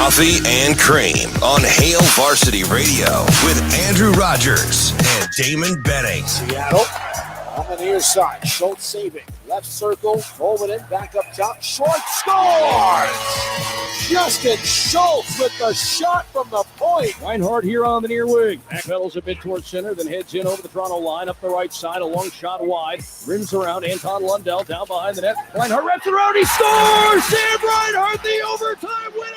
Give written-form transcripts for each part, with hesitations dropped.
Coffee and Cream on Hail Varsity Radio with Andrew Rogers and Damon Benning. Seattle on the near side. Schultz saving. Left circle. Bowman in. Back up top. Short scores! Justin Schultz with the shot from the point. Reinhardt here on the near wing. Backpedals a bit towards center, then heads in over the Toronto line. Up the right side. A long shot wide. Rims around. Anton Lundell down behind the net. Reinhardt wraps it around. He scores! Sam Reinhardt, the overtime winner!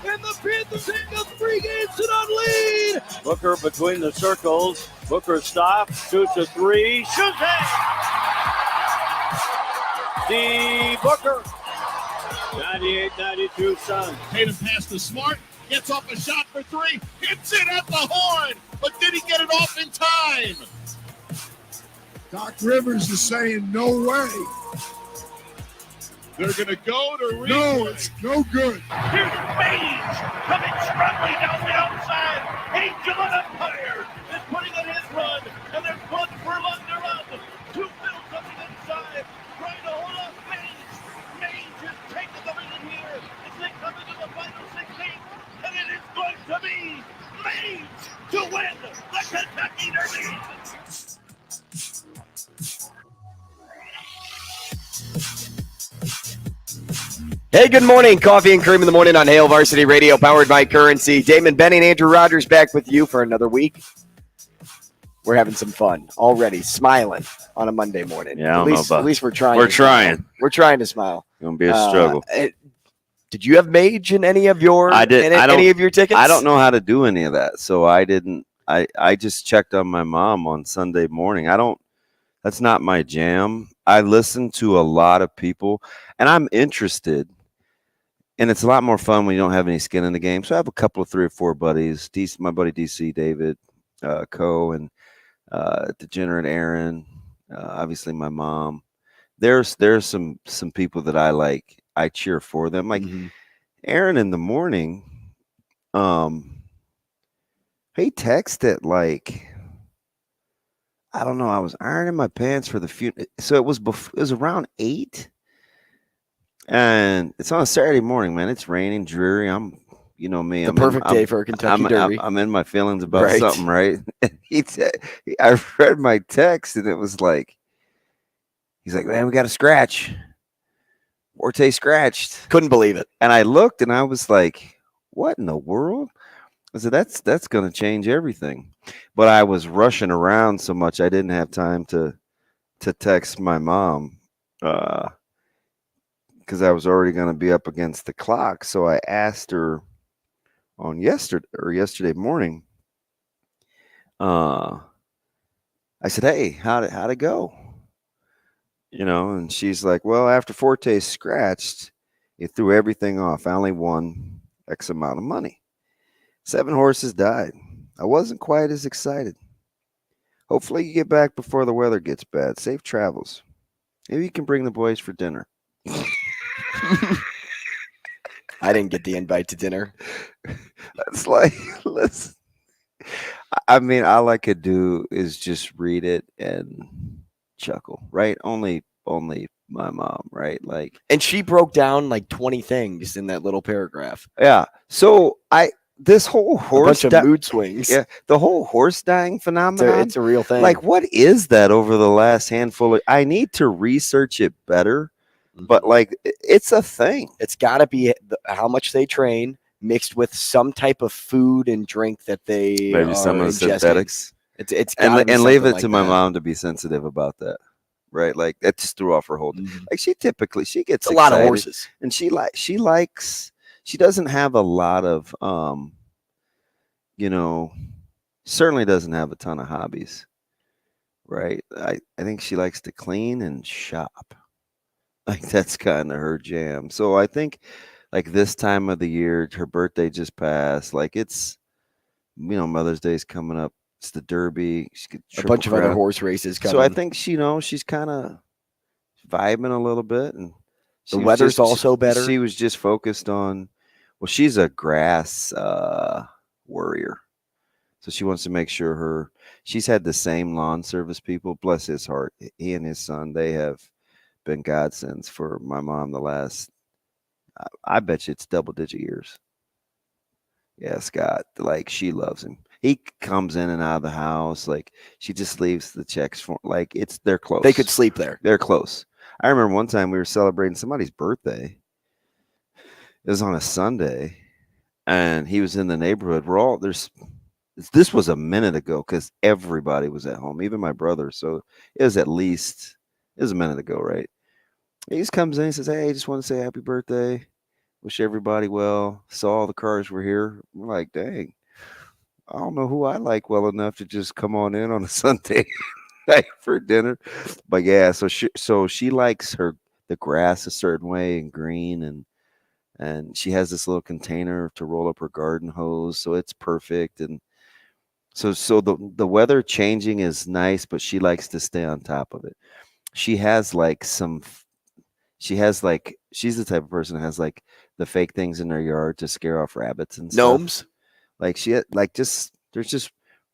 And the Panthers take a 3-game sit-on lead. Booker between the circles. Booker stops, shoots a three, shoots it! The Booker, 98-92 Suns. Tatum pass to Smart, gets off a shot for three, hits it at the horn, but did he get it off in time? Doc Rivers is saying no way. They're going to go to replay. No, it's no good. Here's Mage coming strongly down the outside. Angel on Empire is putting in his run, and there's one for Lundell. Two Bills coming inside, trying to hold up Mage. Mage is taking the lead here as they come into the final 16, and it is going to be Mage to win the Kentucky Derby. Hey, good morning. Coffee and Cream in the morning on Hail Varsity Radio, powered by Currency. Damon Benning, Andrew Rogers back with you for another week. We're having some fun already, smiling on a Monday morning. Yeah, at least we're trying. We're trying. We're trying to smile. It's gonna be a struggle. Did you have Mage in any of your? Any of your tickets? I don't know how to do any of that, so I didn't. I just checked on my mom on Sunday morning. That's not my jam. I listen to a lot of people, and I'm interested. And it's a lot more fun when you don't have any skin in the game. So I have a couple of 3 or 4 buddies. My buddy DC, David, Coe, and Degenerate Aaron. Obviously, my mom. There's some people that I like. I cheer for them. Like Aaron in the morning. He texted like, I don't know. I was ironing my pants for the funeral. So it was around 8. And it's on a Saturday morning, man. It's raining, dreary. You know me. The perfect day for a Kentucky Derby. I'm in my feelings about something, right? I read my text, and it was like, he's like, man, we got a scratch. Forte scratched. Couldn't believe it. And I looked, and I was like, what in the world? I said, that's going to change everything. But I was rushing around so much, I didn't have time to text my mom. Because I was already going to be up against the clock. So I asked her on yesterday morning. I said, hey, how'd it go? And she's like, well, after Forte scratched, it threw everything off. I only won X amount of money. 7 horses died. I wasn't quite as excited. Hopefully you get back before the weather gets bad. Safe travels. Maybe you can bring the boys for dinner. I didn't get the invite to dinner. That's like, listen. I mean, all I could do is just read it and chuckle, right? Only my mom, right? Like, and she broke down like 20 things in that little paragraph. Yeah. So this whole horse, a bunch of mood swings. Yeah, the whole horse dying phenomenon. It's a real thing. Like, what is that over the last handful I need to research it better. But like, it's a thing. It's got to be how much they train mixed with some type of food and drink that they maybe some of the synthetics. It's and leave it to my mom to be sensitive about that, right? Like that just threw off her whole. Like she gets a lot of horses, and she likes. She doesn't have a lot of certainly doesn't have a ton of hobbies, right? I think she likes to clean and shop. Like that's kind of her jam. So I think like this time of the year, her birthday just passed. Like it's, Mother's Day's coming up. It's the Derby. A bunch of other horse races coming. So I think she's kind of vibing a little bit, and the weather's also better. She was just focused on. Well, she's a grass warrior, so she wants to make sure she's had the same lawn service people. Bless his heart. He and his son, they have been godsends for my mom the last, I bet you it's double-digit years. Yeah, Scott. Like, she loves him. He comes in and out of the house. Like, she just leaves the checks for, like, they're close. They could sleep there. They're close. I remember one time we were celebrating somebody's birthday. It was on a Sunday, and he was in the neighborhood. This was a minute ago because everybody was at home, even my brother. So it was a minute ago, right? He just comes in and says, "Hey, just want to say happy birthday. Wish everybody well. Saw all the cars were here." We're like, dang, I don't know who I like well enough to just come on in on a Sunday night for dinner. But yeah, so she likes the grass a certain way and green, and she has this little container to roll up her garden hose, so it's perfect. And so the weather changing is nice, but she likes to stay on top of it. She's the type of person that has like the fake things in their yard to scare off rabbits and stuff. Gnomes. Like there's just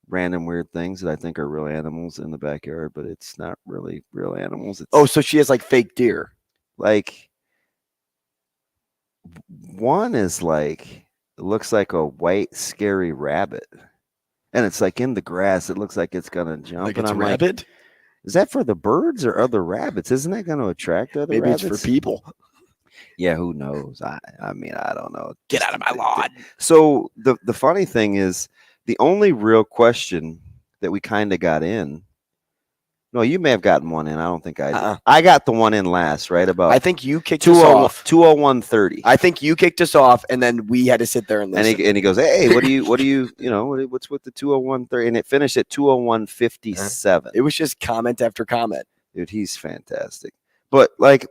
random weird things that I think are real animals in the backyard, but it's not really real animals. So she has like fake deer. Like, one is like, it looks like a white scary rabbit, and it's like in the grass. It looks like it's gonna jump. Like and it's I'm a rabbit? like, is that for the birds or other rabbits? Isn't that going to attract other Maybe rabbits? it's for people. Yeah, who knows? I mean, I don't know. Get out of my lawn. So the funny thing is, the only real question that we kind of got in. No, you may have gotten one in. I don't think I did. I got the one in last, right? About I think you kicked us off. 2:01:30. I think you kicked us off, and then we had to sit there and listen. And he goes, "Hey, what's with the 2:01:30?" And it finished at 2:01:57. It was just comment after comment. Dude, he's fantastic. But like,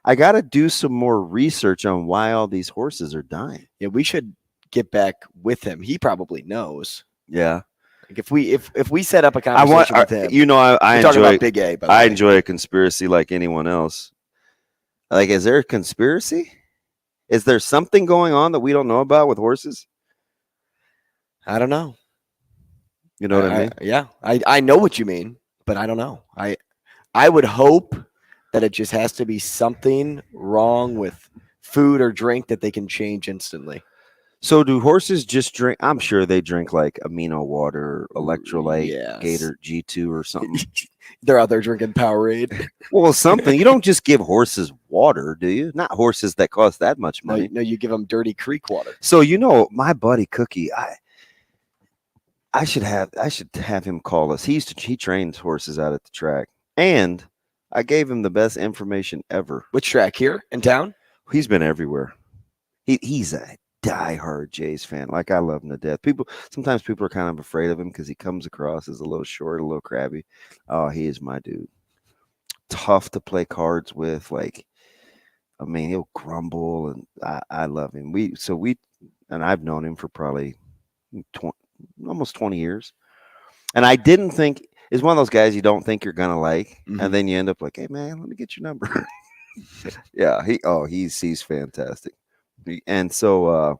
I got to do some more research on why all these horses are dying. Yeah, we should get back with him. He probably knows. Yeah. Like if we set up a conversation with him, I enjoy about Big A. I enjoy a conspiracy like anyone else. Like, is there a conspiracy? Is there something going on that we don't know about with horses? I don't know. You know what I mean? Yeah, I know what you mean, but I don't know. I would hope that it just has to be something wrong with food or drink that they can change instantly. So do horses just drink? I'm sure they drink like amino water, electrolyte, Gator G2 or something. They're out there drinking Powerade. Well, something. You don't just give horses water, do you? Not horses that cost that much money. No, you give them Dirty Creek water. So my buddy Cookie, I should have him call us. He trains horses out at the track, and I gave him the best information ever. Which track here in town? He's been everywhere. He's a diehard Jays fan. Like, I love him to death. Sometimes people are kind of afraid of him because he comes across as a little short, a little crabby. Oh, he is my dude. Tough to play cards with. Like, I mean, he'll grumble, and I love him. And I've known him for probably almost 20 years. And I didn't think, is one of those guys you don't think you're gonna like, and then you end up like, hey man, let me get your number. Yeah, he's fantastic. And so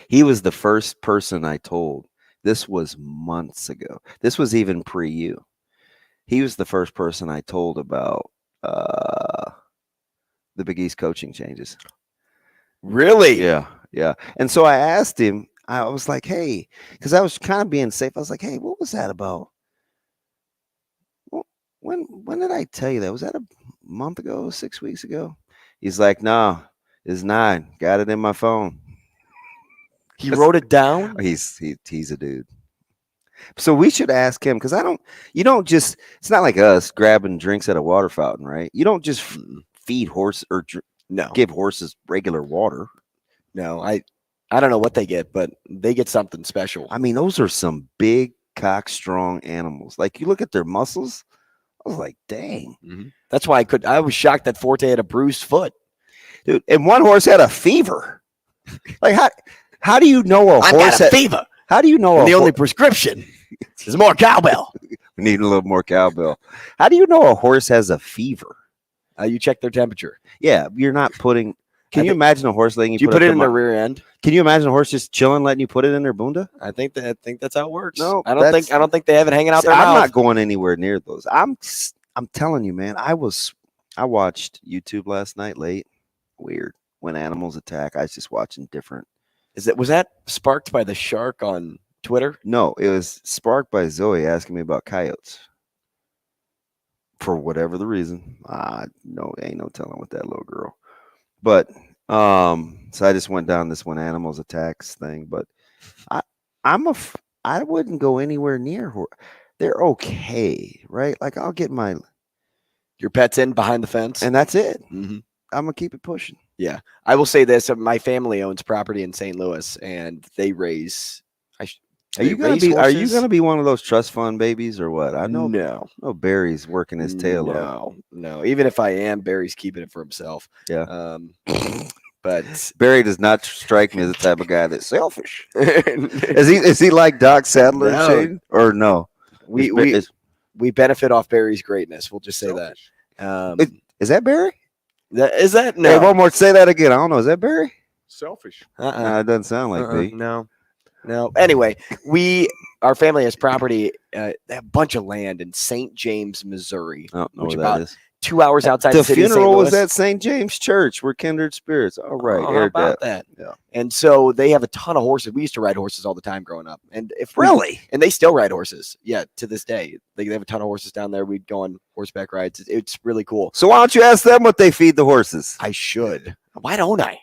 he was the first person I told. This was months ago. This was even pre-you. He was the first person I told about the Big East coaching changes. Really? Yeah. And so I asked him, I was like, hey, because I was kind of being safe. I was like, hey, what was that about? When did I tell you that? Was that a month ago, 6 weeks ago? He's like, no, it's 9. Got it in my phone. He wrote it down? He's a dude. So we should ask him, because it's not like us grabbing drinks at a water fountain, right? You don't just feed horse or give horses regular water. No, I don't know what they get, but they get something special. I mean, those are some big, cock strong animals. Like, you look at their muscles, I was like, dang. Mm-hmm. That's why I was shocked that Forte had a bruised foot. Dude, and one horse had a fever. Like, how do you know a horse got a fever? How do you know the only prescription is more cowbell? We need a little more cowbell. How do you know a horse has a fever? You check their temperature. Yeah, you're not putting. Can you imagine a horse letting you put it in their rear end? Can you imagine a horse just chilling, letting you put it in their bunda? I think that's how it works. No, I don't think they have it hanging out their I'm mouth. not going anywhere near those. I'm telling you, man. I watched YouTube last night late. Weird. When animals attack, I was just watching different Was that sparked by the shark on Twitter? No, it was sparked by Zoe asking me about coyotes. For whatever the reason. No, ain't no telling with that little girl. But so I just went down this one animals attacks thing. But I wouldn't go anywhere near her. They're okay, right? Like I'll get your pets in behind the fence, and that's it. Mm-hmm. I'm gonna keep it pushing. Yeah, I will say this: my family owns property in St. Louis, and they raise. Are you gonna be one of those trust fund babies or what? I know. No, Barry's working his tail off. No. Even if I am, Barry's keeping it for himself. Yeah. But Barry does not strike me as the type of guy that's selfish. Is he like Doc Sadler and Shane? Or no? We benefit off Barry's greatness. We'll just say selfish. That. Is that Barry? Is that no? Hey, one more. Say that again. I don't know. Is that Barry? Selfish. No, it doesn't sound like me. No. Anyway, our family has property, a bunch of land in St. James, Missouri, which about is. 2 hours outside the city. The funeral was at St. James Church. We're kindred spirits. All right. How about that? Yeah. And so they have a ton of horses. We used to ride horses all the time growing up. And and they still ride horses. Yeah, to this day. They have a ton of horses down there. We'd go on horseback rides. It's really cool. So why don't you ask them what they feed the horses? I should. Why don't I?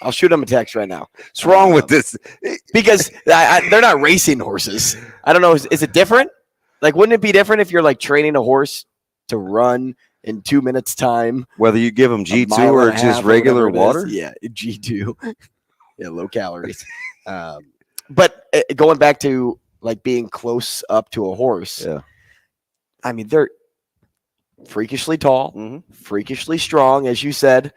I'll shoot them a text right now. What's wrong with this? Because they're not racing horses. I don't know. Is it different? Like, wouldn't it be different if you're like training a horse to run in 2 minutes time? Whether you give them G2 or just regular water? Yeah, G2. Yeah, low calories. But going back to like being close up to a horse. Yeah. I mean, they're freakishly tall, freakishly strong, as you said.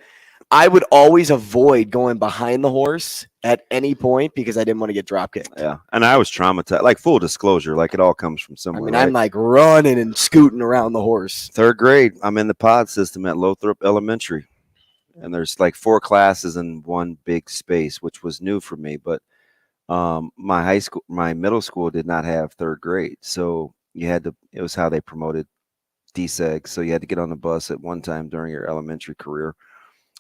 I would always avoid going behind the horse at any point because I didn't want to get drop kicked. Yeah, and I was traumatized. Like, full disclosure, like it all comes from somewhere. I mean, I'm like running and scooting around the horse. 3rd grade, I'm in the pod system at Lothrop Elementary, and there's like 4 classes in one big space, which was new for me. But my middle school did not have 3rd grade, so you had to. It was how they promoted DSEG, so you had to get on the bus at one time during your elementary career.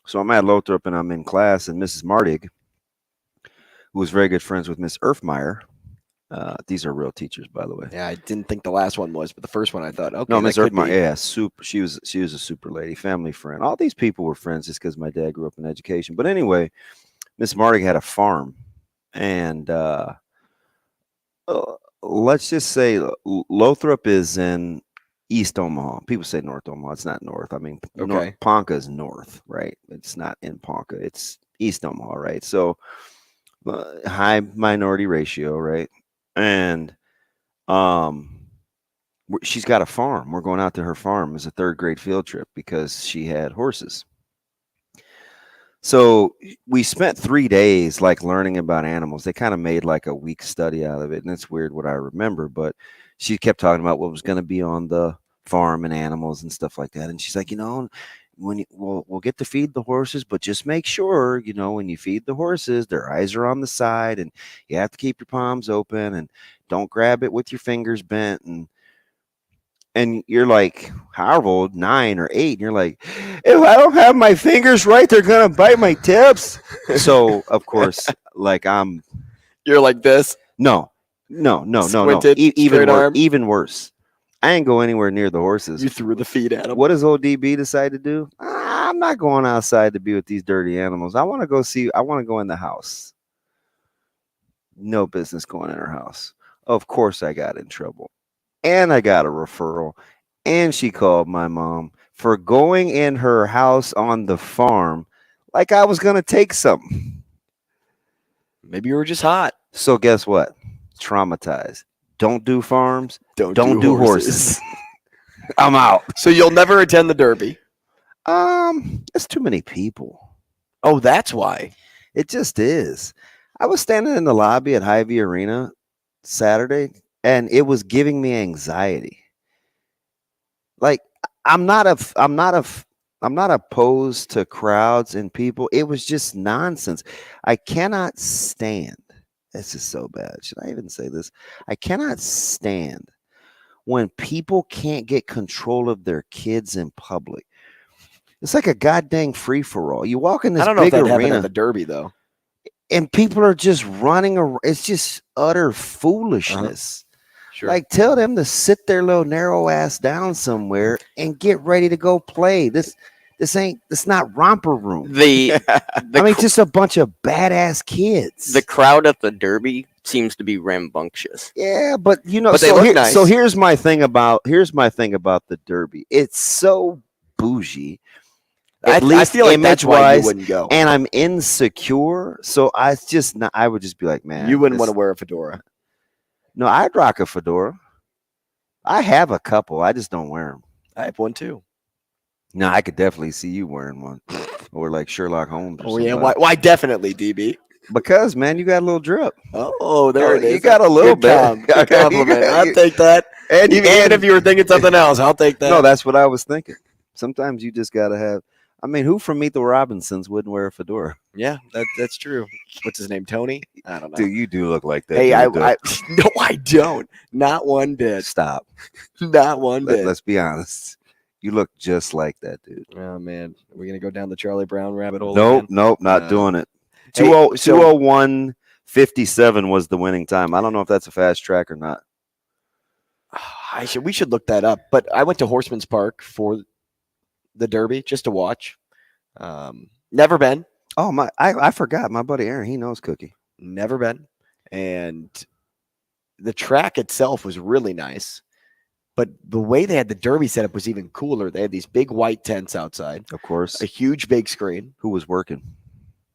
So I'm at Lothrop and I'm in class, and Mrs. Mardig, who was very good friends with Miss Erfmeyer. These are real teachers, by the way. Yeah, I didn't think the last one was, but the first one I thought, okay. No, Miss Erfmeyer, yeah, super. She was a super lady, family friend. All these people were friends just because my dad grew up in education. But anyway, Miss Mardig had a farm, and let's just say Lothrop is in East Omaha. People say North Omaha. It's not north. I mean, Ponca is north, right? It's not in Ponca. It's East Omaha, right? So high minority ratio, right? And she's got a farm. We're going out to her farm as a 3rd grade field trip because she had horses. So we spent 3 days like learning about animals. They kind of made like a week study out of it, and it's weird what I remember, but she kept talking about what was going to be on the farm and animals and stuff like that. And she's like, we'll get to feed the horses, but just make sure, when you feed the horses, their eyes are on the side, and you have to keep your palms open and don't grab it with your fingers bent. And you're like, however old, 9 or 8, and you're like, if I don't have my fingers right, they're going to bite my tips. So, of course, like you're like this? No. Even worse. I ain't go anywhere near the horses. You threw the feed at them. What does old DB decide to do? I'm not going outside to be with these dirty animals. I want to go in the house. No business going in her house. Of course I got in trouble. And I got a referral. And she called my mom for going in her house on the farm like I was going to take something. Maybe you were just hot. So guess what? Traumatized. Don't do farms. Don't do horses. I'm out. So you'll never attend the Derby? There's too many people. Oh, that's why. It just is. I was standing in the lobby at Hy-Vee Arena Saturday, and it was giving me anxiety. Like, I'm not opposed to crowds and people. It was just nonsense. I cannot stand. This is so bad. Should I even say this? I cannot stand when people can't get control of their kids in public. It's like a goddamn free-for-all. You walk in this big arena. I don't know if that happened at the Derby, though. and people are just running around. It's just utter foolishness. Sure. Like, tell them to sit their little narrow ass down somewhere and get ready to go play. It's not romper room. Just a bunch of badass kids. The crowd at the Derby seems to be rambunctious. Yeah, but they look nice. So here's my thing about the Derby. It's so bougie. At least I feel like that's why you wouldn't go. And I'm insecure, so I would just be like, man, you wouldn't want to wear a fedora. No, I'd rock a fedora. I have a couple. I just don't wear them. I have one too. No, I could definitely see you wearing one, or like Sherlock Holmes. Or yeah, why definitely, DB? Because, man, you got a little drip. Oh, there it is. You got a little bit. Good compliment. I'll take that. And even if you were thinking something else, I'll take that. No, that's what I was thinking. Sometimes you just got to have. I mean, who from Meet the Robinsons wouldn't wear a fedora? Yeah, that's true. What's his name? Tony? I don't know. Dude, you do look like that. Hey, no, I don't. Not one bit. Stop. Not one bit. Let's be honest. You look just like that, dude. Oh, man. Are we going to go down the Charlie Brown rabbit hole? Nope, not doing it. 2:01:57 was the winning time. I don't know if that's a fast track or not. We should look that up. But I went to Horseman's Park for the Derby just to watch. Never been. Oh, I forgot. My buddy Aaron, he knows Cookie. Never been. And the track itself was really nice. But the way they had the Derby set up was even cooler. They had these big white tents outside. Of course. A huge big screen. Who was working?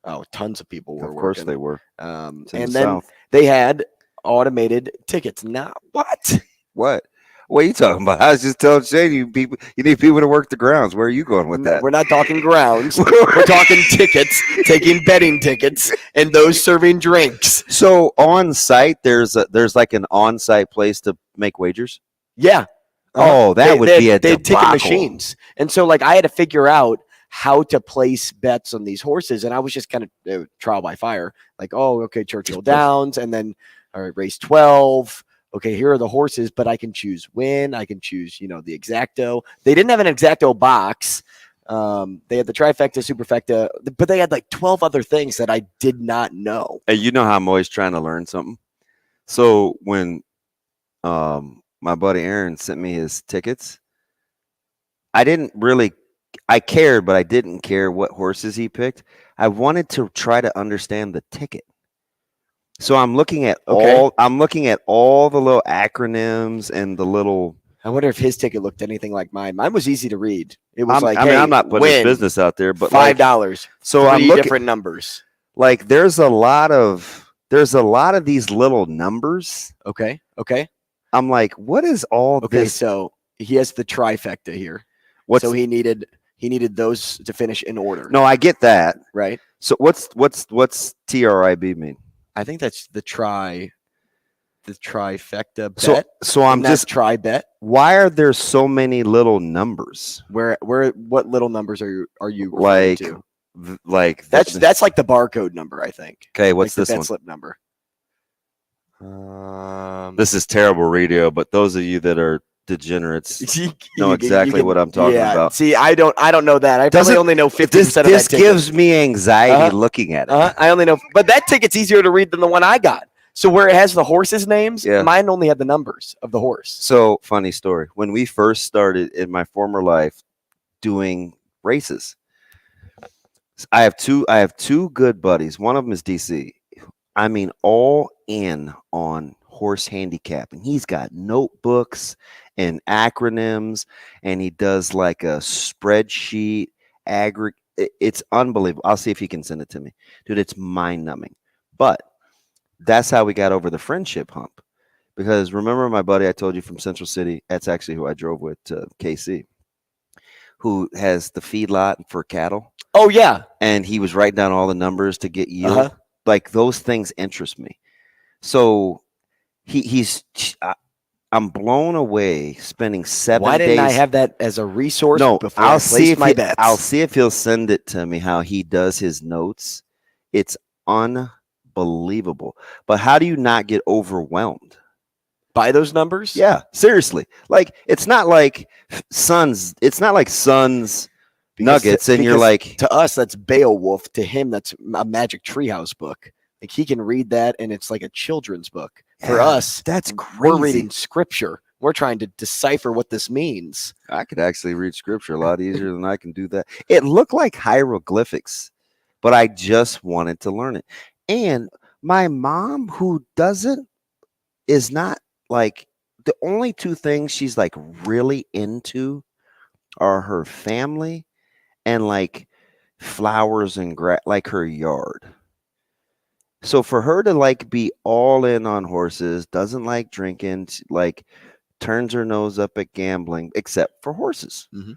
Oh, tons of people were working. Of course they were. And then they had automated tickets. Now, what? What are you talking about? I was just telling Shane, you need people to work the grounds. Where are you going with that? We're not talking grounds. We're talking tickets, taking betting tickets, and those serving drinks. So on site, there's like an on site place to make wagers. Yeah. Oh, that would be a debacle. Ticket machines. And so, like, I had to figure out how to place bets on these horses, and I was just kind of trial by fire. Like, oh, okay, Churchill Downs, and then all right, race 12. Okay, here are the horses, but I can choose win. I can choose, the exacto. They didn't have an exacto box. They had the trifecta, superfecta, but they had like 12 other things that I did not know. Hey, you know how I'm always trying to learn something. So when my buddy Aaron sent me his tickets, I cared, but I didn't care what horses he picked. I wanted to try to understand the ticket. So I'm looking at all the little acronyms and the little. I wonder if his ticket looked anything like mine. Mine was easy to read. It was I'm not putting his business out there, but $5. So I'm looking different numbers. Like there's a lot of these little numbers. Okay. I'm like, what is all this? Okay, so he has the trifecta here. So he needed those to finish in order. No, I get that. Right. So what's TRIB mean? I think that's the trifecta bet. So I'm just try bet. Why are there so many little numbers? What little numbers are you like to? Like that's like the barcode number, I think. Okay, what's like this one? Slip number. This is terrible radio, but those of you that are degenerates know exactly what I'm talking about. See, I don't know that. I probably only know 50% of that ticket. This gives me anxiety looking at it. I only know, but that ticket's easier to read than the one I got. So where it has the horses' names, mine only had the numbers of the horse. So funny story. When we first started in my former life doing races, I have two good buddies. One of them is DC. I mean, all in on horse handicapping. He's got notebooks and acronyms, and he does like a spreadsheet. It's unbelievable. I'll see if he can send it to me, dude. It's mind numbing. But that's how we got over the friendship hump. Because remember my buddy I told you from Central City? That's actually who I drove with to KC, who has the feedlot for cattle. Oh yeah, and he was writing down all the numbers to get yield. Like those things interest me. So I'm blown away spending 7 days. Why didn't I have that as a resource? No, before I placed my bets? I'll see if he'll send it to me, how he does his notes. It's unbelievable. But how do you not get overwhelmed by those numbers? Yeah, seriously. Like it's not like Suns Nuggets, and you're like, to us that's Beowulf. To him, that's a Magic Treehouse book. Like he can read that, and it's like a children's book. For Yeah, us, that's crazy. we're reading scripture. We're trying to decipher what this means. I could actually read scripture a lot easier than I can do that. It looked like hieroglyphics, but I just wanted to learn it. And my mom, who is not like, the only two things she's like really into are her family and like flowers and like her yard. So for her to like be all in on horses, doesn't like drinking, like turns her nose up at gambling, except for horses. Mm-hmm.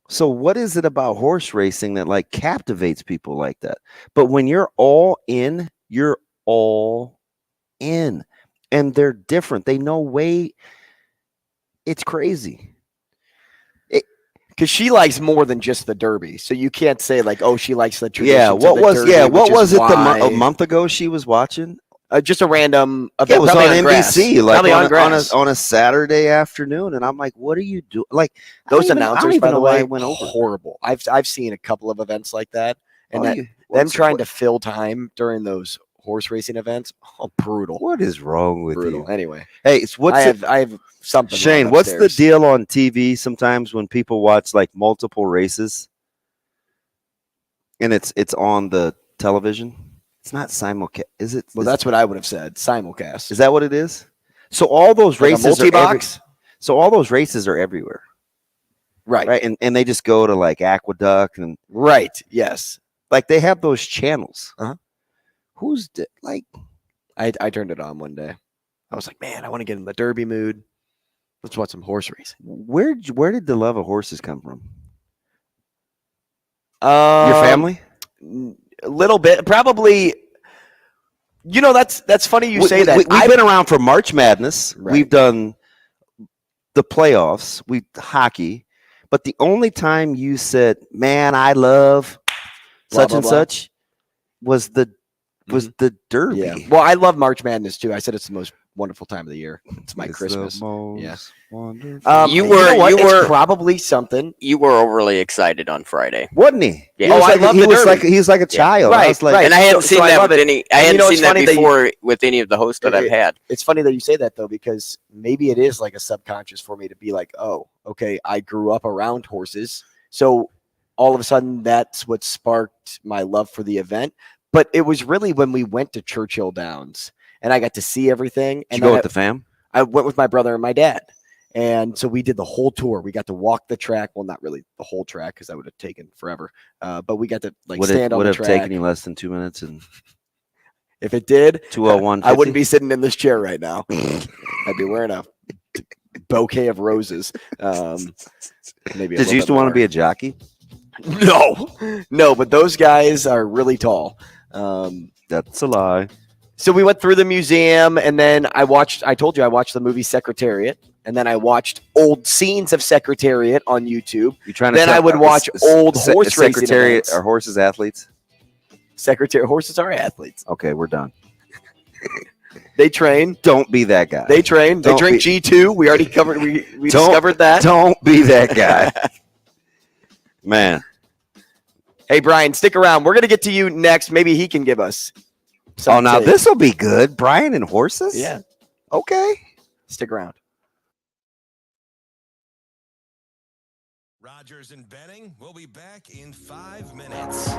So what is it about horse racing that like captivates people like that? But when you're all in, you're all in, and they're different. They know way. It's crazy. Because she likes more than just the Derby, so you can't say like, "Oh, she likes the tradition." Yeah, what was it a month ago she was watching? Just a random event. It was on grass. NBC, like on a Saturday afternoon, and I'm like, "What are you doing?" Like those announcers, by the way, went over. Horrible. I've seen a couple of events like that, and them trying to fill time during those horse racing events. Oh, brutal. What is wrong with you? Anyway, hey, I have something. Shane, what's the deal on TV sometimes when people watch like multiple races and it's on the television? It's not simulcast, is it? Well, that's what I would have said. Simulcast. Is that what it is? So all those like races are those races are everywhere. Right. And they just go to like Aqueduct and right. Yes. Like they have those channels. Uh-huh. I turned it on one day. I was like, man, I want to get in the Derby mood. Let's watch some horse racing. Where did the love of horses come from? Your family? A little bit, probably. You know, that's funny you say that. We've been around for March Madness. Right. We've done the playoffs. Hockey. But the only time you said, "Man, I love blah, such blah, and blah. such," was the Derby. Yeah. Well, I love March Madness too. I said it's the most wonderful time of the year. It's my It's Christmas. the most Yeah. wonderful. You It's were probably something. You were overly excited on Friday. Wasn't he? Yeah. Oh, I love the Derby. He was like a child. Right, I was like, right. And I hadn't So seen I that love with it. any. I And hadn't it's seen that funny that before with any of the hosts that I've had. It's funny that you say that though, because maybe it is like a subconscious for me to be like, oh, okay, I grew up around horses, so all of a sudden that's what sparked my love for the event. But it was really when we went to Churchill Downs and I got to see everything. Did you go with the fam? I went with my brother and my dad. And so we did the whole tour. We got to walk the track. Well, not really the whole track because that would have taken forever. But we got to stand on the track. Would have taken you less than 2 minutes. And if it did, 2:01. I wouldn't be sitting in this chair right now. I'd be wearing a bouquet of roses. Maybe. Did you used to want to be a jockey? No, but those guys are really tall. That's a lie. So we went through the museum, and then I told you I watched the movie Secretariat, and then I watched old scenes of Secretariat on YouTube. Then I would watch old horse racing Secretariat. events. Are horses athletes? Horses are athletes. Okay, we're done. They train. Don't be that guy. They train. They drink G2. We already covered. We discovered that. Don't be that guy. Man. Hey, Brian, stick around. We're going to get to you next. Maybe he can give us some now take. this will be good. Brian and horses? Yeah. Okay. Stick around. Rogers and Benning will be back in 5 minutes.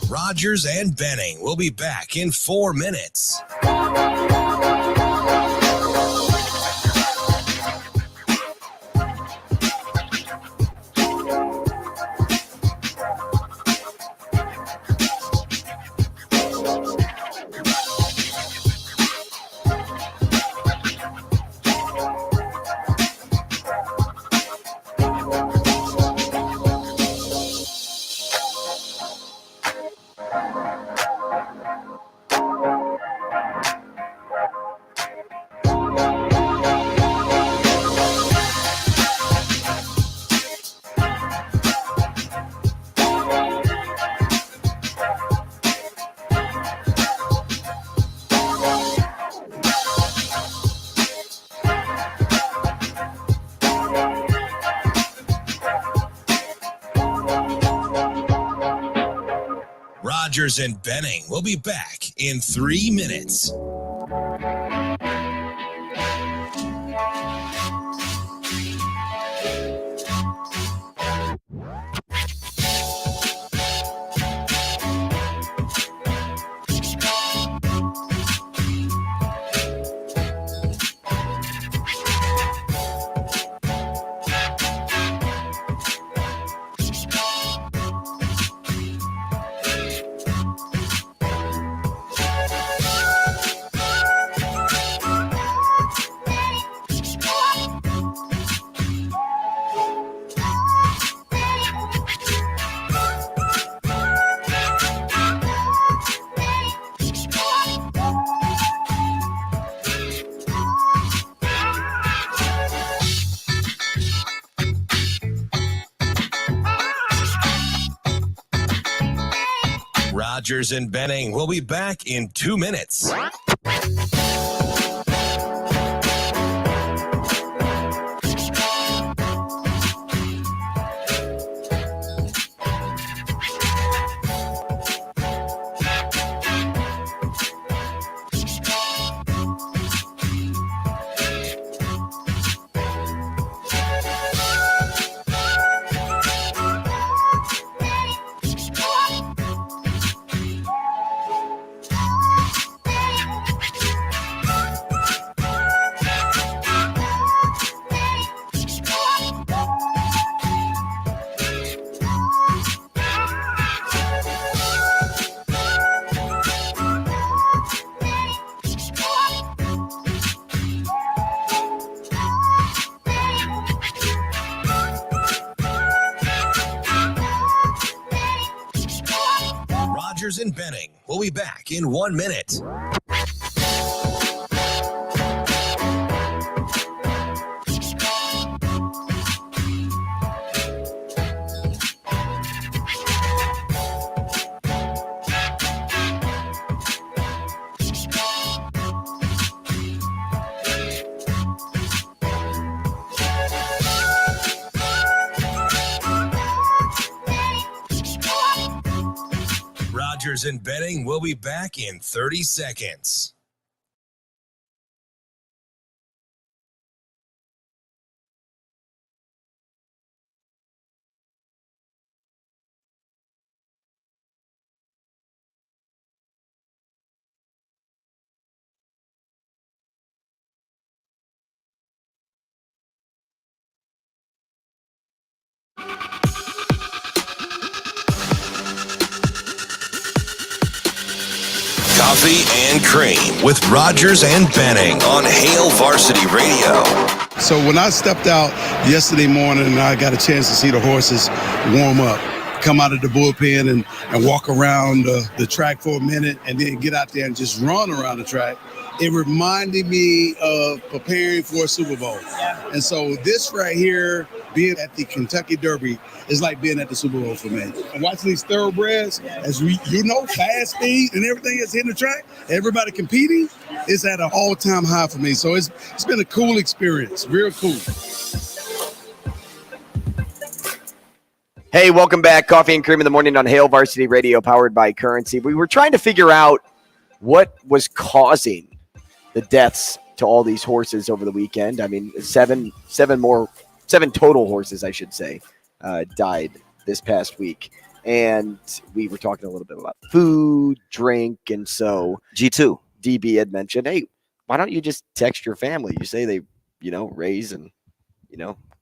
Rogers and Benning will be back in 4 minutes. Rogers and Benning will be back in 3 minutes. Rogers and Benning will be back in 2 minutes. Rogers and Benning will be back in 1 minute. Rogers and Benning will be back in 30 seconds. Coffee and Cream with Rogers and Benning on Hail Varsity Radio. So when I stepped out yesterday morning and I got a chance to see the horses warm up, come out of the bullpen and walk around the track for a minute and then get out there and just run around the track, it reminded me of preparing for a Super Bowl. And so this right here, being at the Kentucky Derby, is like being at the Super Bowl for me. And watching these thoroughbreds, as fast speed and everything that's hitting the track, everybody competing, is at an all-time high for me. So it's been a cool experience, real cool. Hey, welcome back. Coffee and Cream in the morning on Hail Varsity Radio, powered by Currency. We were trying to figure out what was causing the deaths to all these horses over the weekend. I mean, seven total horses, I should say, died this past week. And we were talking a little bit about food, drink, and so G2. DB had mentioned, hey, why don't you just text your family? You say they, raise and,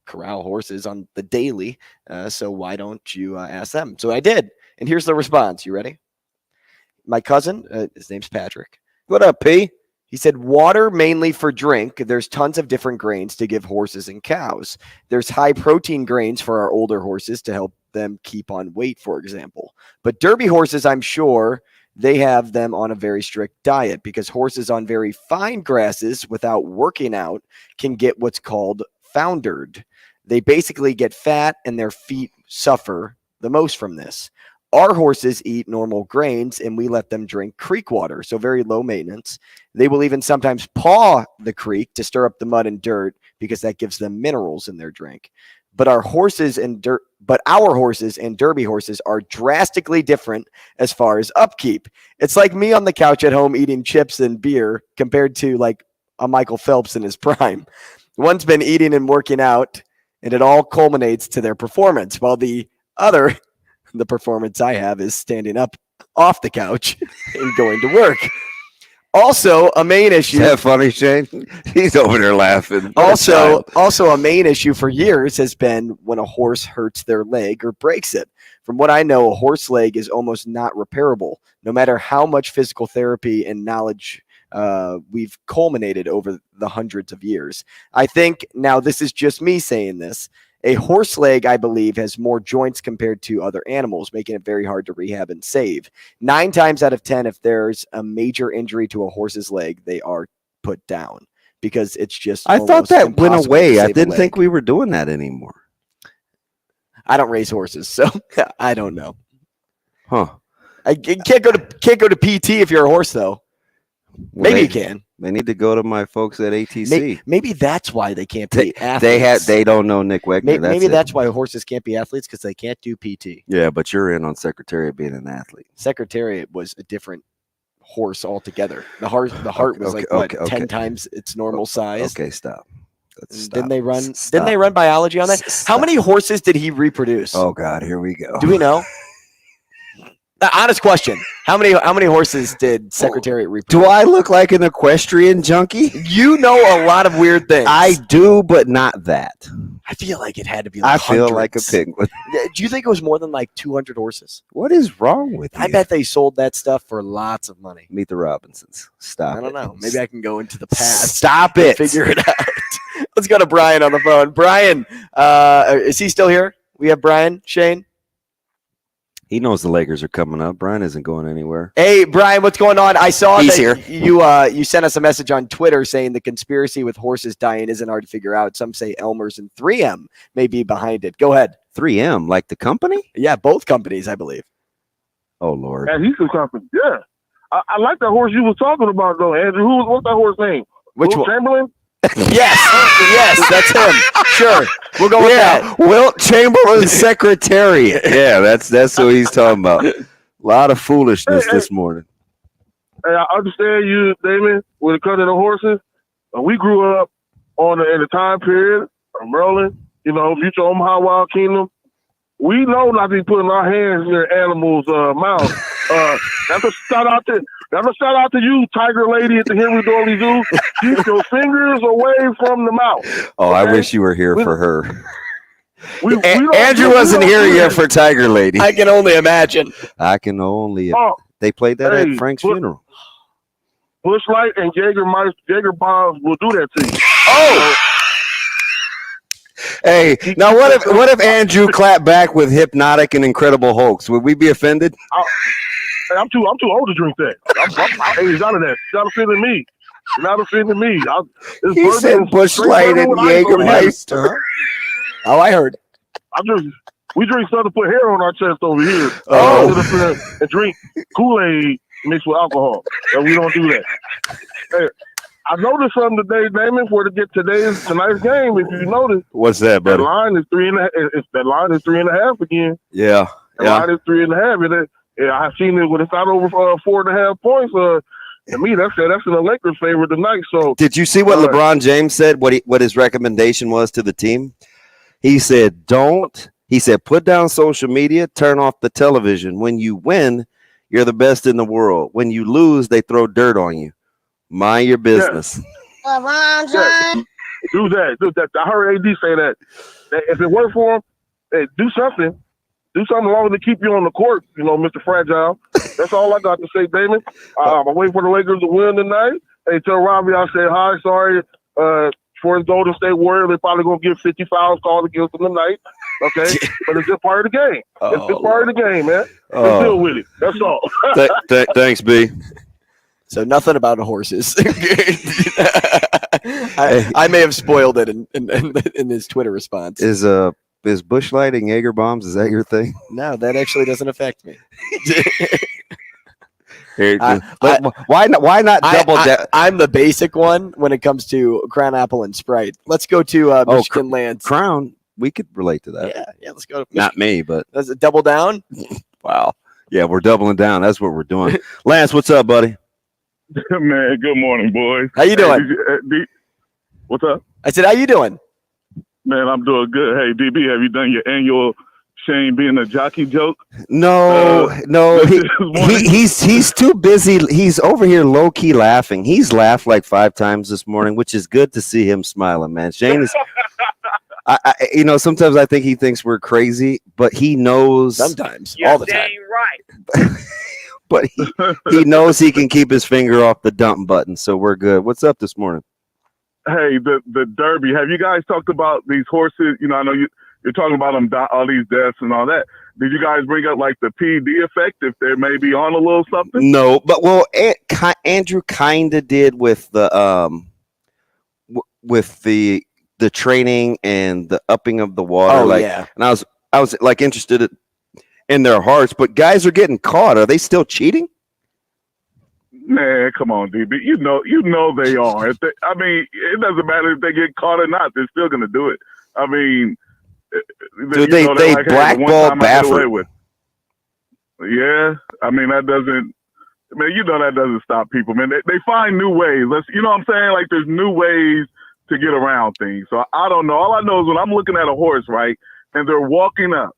corral horses on the daily. So why don't you ask them? So I did. And here's the response. You ready? My cousin, his name's Patrick. What up, P? He said, water mainly for drink. There's tons of different grains to give horses and cows. There's high protein grains for our older horses to help them keep on weight, for example. But Derby horses, I'm sure they have them on a very strict diet because horses on very fine grasses without working out can get what's called foundered. They basically get fat and their feet suffer the most from this. Our horses eat normal grains and we let them drink creek water, so very low maintenance. They will even sometimes paw the creek to stir up the mud and dirt because that gives them minerals in their drink. But our horses and but our horses and Derby horses are drastically different as far as upkeep. It's like me on the couch at home eating chips and beer compared to like a Michael Phelps in his prime. One's been eating and working out, and it all culminates to their performance, while the other, the performance I have, is standing up off the couch and going to work. Also, a main issue. Is that funny, Shane? He's over there laughing. Also, a main issue for years has been when a horse hurts their leg or breaks it. From what I know, a horse leg is almost not repairable, no matter how much physical therapy and knowledge we've culminated over the hundreds of years. I think, now this is just me saying this, a horse leg, I believe, has more joints compared to other animals, making it very hard to rehab and save. 9 times out of 10, if there's a major injury to a horse's leg, they are put down because it's just. I thought that went away. I didn't think we were doing that anymore. I don't raise horses, so I don't know. Huh? I can't go to PT if you're a horse, though. Well, maybe you can. They need to go to my folks at ATC. Maybe that's why they can't be athletes. They don't know Nick Wegner. Maybe that's why horses can't be athletes, because they can't do PT. Yeah, but you're in on Secretariat being an athlete. Secretariat was a different horse altogether. The heart was 10 times its normal size. Okay, stop. Didn't they run biology on that? How many horses did he reproduce? Oh God, here we go. Do we know? Honest question. How many horses did Secretariat reproduce? Do I look like an equestrian junkie? You know a lot of weird things. I do, but not that. I feel like it had to be I like feel hundreds. like a penguin. Do you think it was more than like 200 horses? What is wrong with you? I bet they sold that stuff for lots of money. Meet the Robinsons. Stop it. I don't know. Maybe I can go into the past. Stop it. Figure it out. Let's go to Brian on the phone. Brian, is he still here? We have Brian, Shane. He knows the Lakers are coming up. Brian isn't going anywhere. Hey, Brian, what's going on? I saw He's that here. you sent us a message on Twitter saying the conspiracy with horses dying isn't hard to figure out. Some say Elmer's and 3M may be behind it. Go ahead. 3M, like the company? Yeah, both companies, I believe. Oh, Lord. And he's the company. Yeah. I like that horse you were talking about, though, Andrew. What's that horse name? Which Will one? Chamberlain? Yes, that's him. Sure, we'll go with that. Wilt Chamberlain Secretariat. Yeah, that's what he's talking about. A lot of foolishness this morning. Hey, I understand you, Damon, when it comes to the horses. We grew up in the time period of Maryland, future Omaha Wild Kingdom. We know not to be putting our hands near animals' mouths. That's a shout out to you, Tiger Lady at the Henry Dorley Zoo. Keep your fingers away from the mouth. Oh, okay? I wish you were here for her. Andrew wasn't here yet for Tiger Lady. I can only imagine. They played that at Frank's funeral. Bush Light and Jaeger bombs will do that to you. Oh. Hey, now what if Andrew clapped back with Hypnotic and Incredible Hulks? Would we be offended? I'm too old to drink that. He's out of that. He's not offending me. Not offending me. He said Bush Light and Jägermeister. Oh, I heard. We drink stuff to put hair on our chest over here. And drink Kool-Aid mixed with alcohol. And we don't do that. Hey, I noticed something today, Damon, for to get tonight's game. If you notice, what's that, buddy? That line is 3.5. That line is 3.5 again. Yeah, line is 3.5. I've seen it when it's not over 4.5 points. To me, that's in the Lakers' favor tonight. So, did you see what LeBron James said? What his recommendation was to the team? He said, put down social media, turn off the television. When you win, you're the best in the world. When you lose, they throw dirt on you. Mind your business. LeBron James. Do that. I heard AD say that. If it worked for him, hey, do something. Do something long to keep you on the court, Mr. Fragile. That's all I got to say, Damon. I'm waiting for the Lakers to win tonight. Hey, tell Robbie I said hi. Sorry for his Golden State Warriors. They're probably going to get 50 fouls called against them tonight. Okay? But it's just part of the game. It's just part of the game, man. Let's deal with it. That's all. Thanks, B. So nothing about horses. I may have spoiled it in his Twitter response. Is Bush Light and Jaeger bombs? Is that your thing? No, that actually doesn't affect me. Why not double down? I'm the basic one when it comes to Crown Apple and Sprite. Let's go to Michigan Lance. Crown. we could relate to that. Yeah, let's go. Not me, but That's a double down. wow. Yeah, we're doubling down. That's what we're doing. Lance, what's up, buddy? Man, good morning, boys. How you doing? What's up? I said, how you doing? Man, I'm doing good. Hey, DB, have you done your annual Shane being a jockey joke? No. He's too busy. He's over here low key laughing. He's laughed like 5 times this morning, which is good to see him smiling, man. Shane is. Sometimes I think he thinks we're crazy, but he knows. Sometimes, all the time. Right. But he knows he can keep his finger off the dump button, so we're good. What's up this morning? Hey, the Derby. Have you guys talked about these horses? I know you're talking about them, all these deaths and all that. Did you guys bring up like the PD effect if they're maybe on a little something? No, but Andrew kind of did with the the training and the upping of the water. And I was like interested in their hearts, but guys are getting caught. Are they still cheating? Man, come on, DB. You know they are. It doesn't matter if they get caught or not. They're still going to do it. I mean, they like, blackball Baffert. Yeah, that doesn't. Man, that doesn't stop people. Man, they find new ways. You know what I'm saying? Like there's new ways to get around things. So I don't know. All I know is when I'm looking at a horse, right, and they're walking up,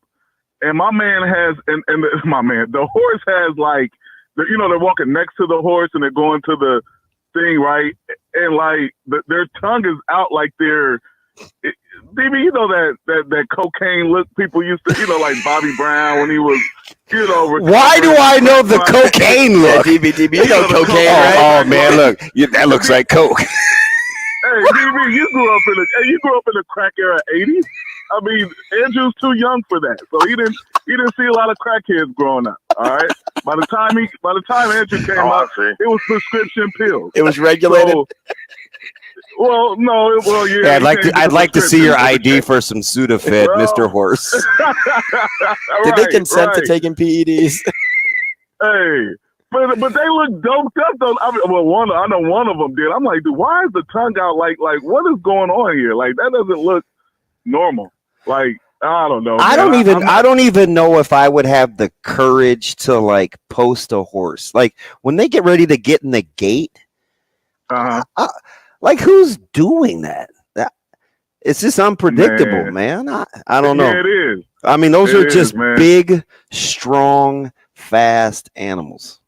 and my man has, the horse has like. They're walking next to the horse and they're going to the thing, right? And like their tongue is out like they're, DB, that cocaine look people used to, like Bobby Brown when he was, Why do I know the cocaine look? DB, you know cocaine, right? Oh man, look, that looks like coke. Hey, DB, you grew up in the crack era '80s. Andrew's too young for that, so he didn't see a lot of crackheads growing up. All right, by the time Andrew came out, it was prescription pills. It was regulated. So, yeah. I'd like to see your ID for some Sudafed, Mr. Horse. Did they consent to taking PEDs? Hey. But they look doped up though. I know one of them did. I'm like, dude, why is the tongue out? Like what is going on here? Like that doesn't look normal. Like I don't know. I don't even know if I would have the courage to like post a horse. Like when they get ready to get in the gate. Like who's doing that? It's just unpredictable, man. I don't know. Yeah, it is. Those are just big, strong, fast animals.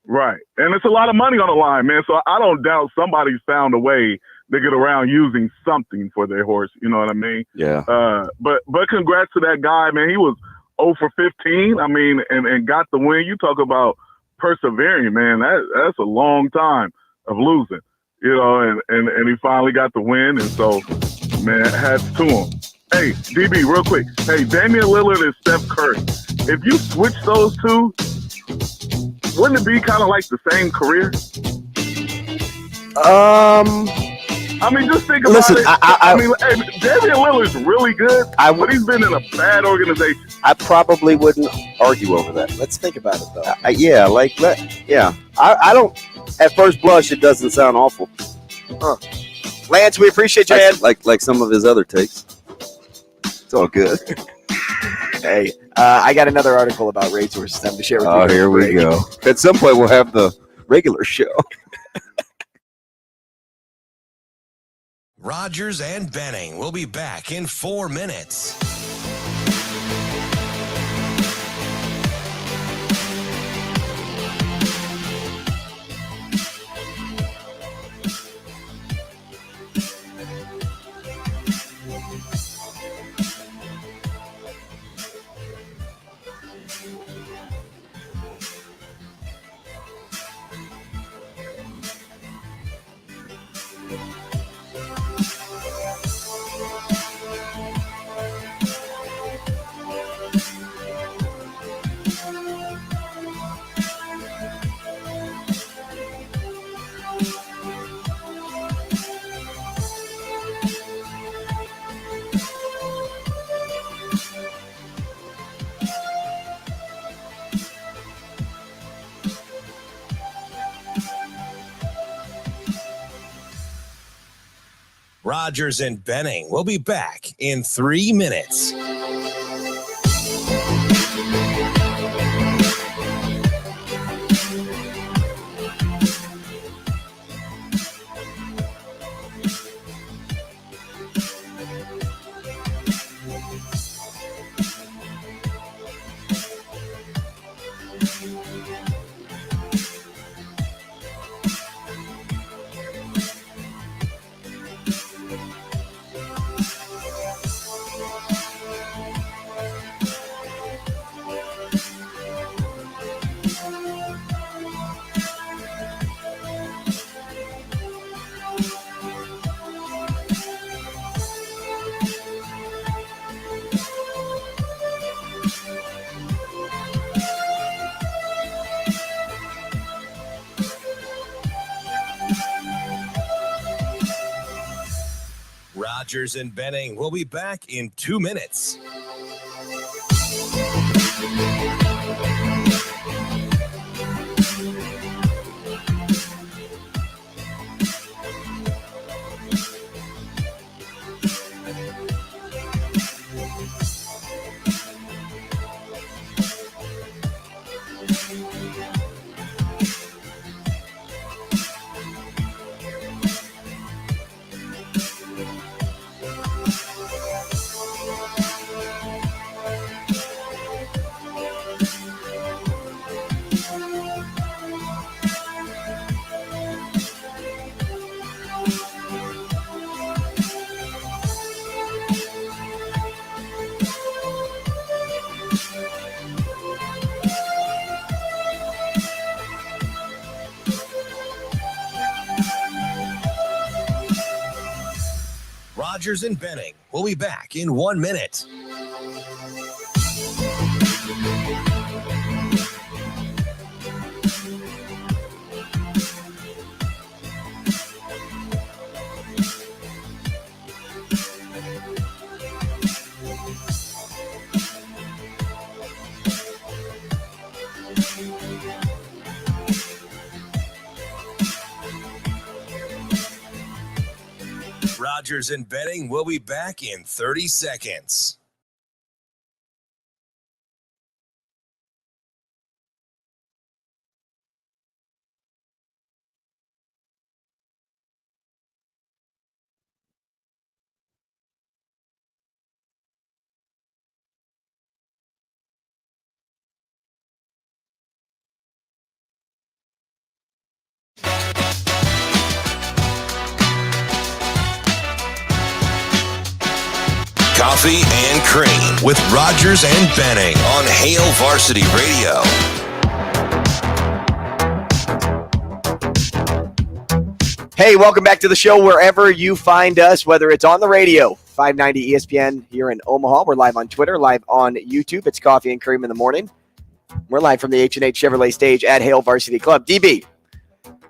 Right. And it's a lot of money on the line, man. So I don't doubt somebody's found a way to get around using something for their horse. You know what I mean? Yeah. But congrats to that guy, man. He was 0 for 15. And got the win. You talk about persevering, man. That's a long time of losing, and he finally got the win. And so, man, hats to him. Hey, DB, real quick. Hey, Damian Lillard and Steph Curry. If you switch those two, wouldn't it be kind of like the same career? Just think about it. Damian Lillard's really good, but he's been in a bad organization. I probably wouldn't argue over that. Let's think about it, though. I don't, at first blush, it doesn't sound awful. Lance, we appreciate you, man. Like some of his other takes. It's all good. Hey, I got another article about racehorses time to share with you. Oh, here we go. At some point, we'll have the regular show. Rogers and Benning will be back in 4 minutes. Rogers and Benning will be back in 3 minutes. Rogers and Benning will be back in 2 minutes. Rogers and Benning will be back in 1 minute. Rogers and Benning will be back in 30 seconds. Coffee and Cream with Rogers and Benning on Hail Varsity Radio. Hey, welcome back to the show wherever you find us, whether it's on the radio, 590 ESPN here in Omaha. We're live on Twitter, live on YouTube. It's Coffee and Cream in the morning. We're live from the H&H Chevrolet stage at Hail Varsity Club. DB.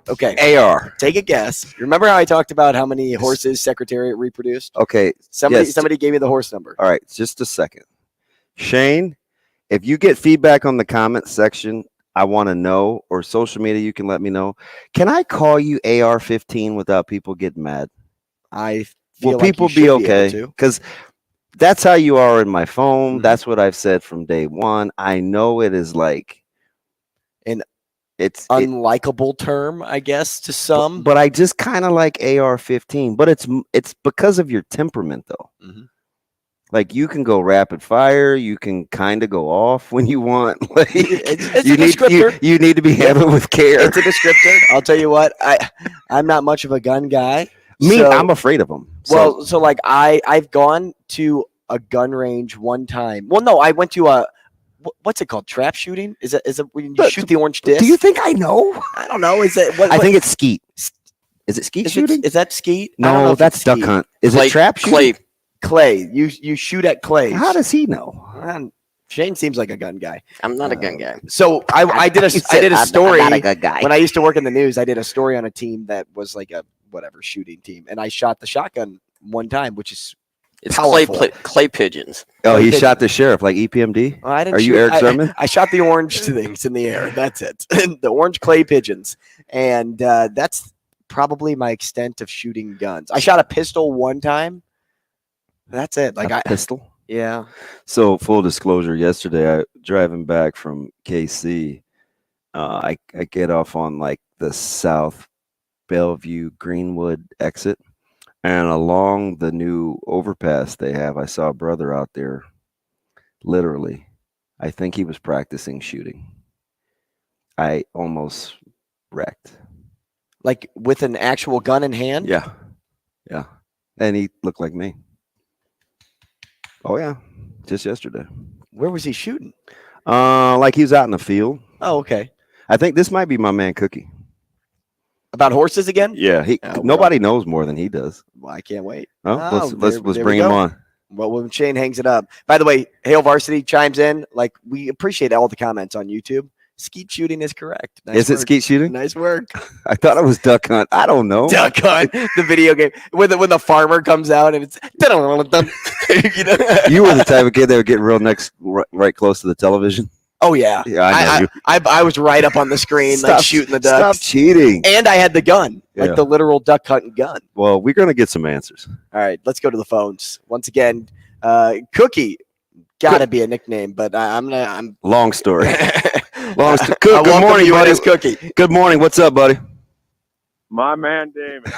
Okay. AR. Take a guess. Remember how I talked about how many horses Secretariat reproduced? Okay. Somebody gave me the horse number. All right. Just a second. Shane, if you get feedback on the comment section, I want to know, or social media, you can let me know. Can I call you AR-15 without people getting mad? I feel Will like people you should be okay? able to. Because that's how you are in my phone. Mm-hmm. That's what I've said from day one. I know it is like it's unlikable term, I guess, to some. But I just kind of like AR-15. But it's because of your temperament, though. Mm-hmm. Like, you can go rapid fire. You can kind of go off when you want. Like, it's a descriptor. You need to be handled with care. It's a descriptor. I'll tell you what. I'm not much of a gun guy. I'm afraid of them. So like I've gone to a gun range one time. Well, no, I went to a what's it called? Trap shooting? Is it when you shoot the orange disc? Do you think I know? I don't know. Is it? I think it's skeet. Is it skeet shooting? Is that skeet? No, that's duck hunt. Is it trap shooting? Clay. You shoot at clay. How does he know? Shane seems like a gun guy. I'm not a gun guy. So I did a story I'm not a gun guy. when I used to work in the news. I did a story on a team that was like a whatever shooting team, and I shot the shotgun one time, which is it's powerful. clay pigeons. Oh, he shot the sheriff like EPMD. Well, I didn't Are you Eric Sermon? I shot the orange things in the air. That's it. The orange clay pigeons, and that's probably my extent of shooting guns. I shot a pistol one time. That's it. Like A pistol? Yeah. So full disclosure, yesterday I driving back from KC. I get off on like the South Bellevue Greenwood exit, and along the new overpass they have, I saw a brother out there. Literally, I think he was practicing shooting. I almost wrecked. Like with an actual gun in hand? Yeah, and he looked like me. Oh yeah, just yesterday. Where was he shooting? Like he was out in the field. Oh, okay. I think this might be my man Cookie. About horses again? Yeah, nobody knows more than he does. Well, I can't wait. Let's bring him on. Well, when Shane hangs it up. By the way, Hail Varsity chimes in. Like, we appreciate all the comments on YouTube. Skeet shooting is correct. Nice Is it work. skeet shooting? Nice work. I thought it was duck hunt. I don't know. Duck hunt, the video game when the farmer comes out and it's You were the type of kid that would get right close to the television. Oh yeah, yeah. I know you. I was right up on the screen, like shooting the ducks. Stop cheating. And I had the gun, like the literal duck hunting gun. Well, we're gonna get some answers. All right, let's go to the phones once again. Cookie, gotta be a nickname, but I'm long story. Good morning, buddy. Cookie. Good morning. What's up, buddy? My man, Damon.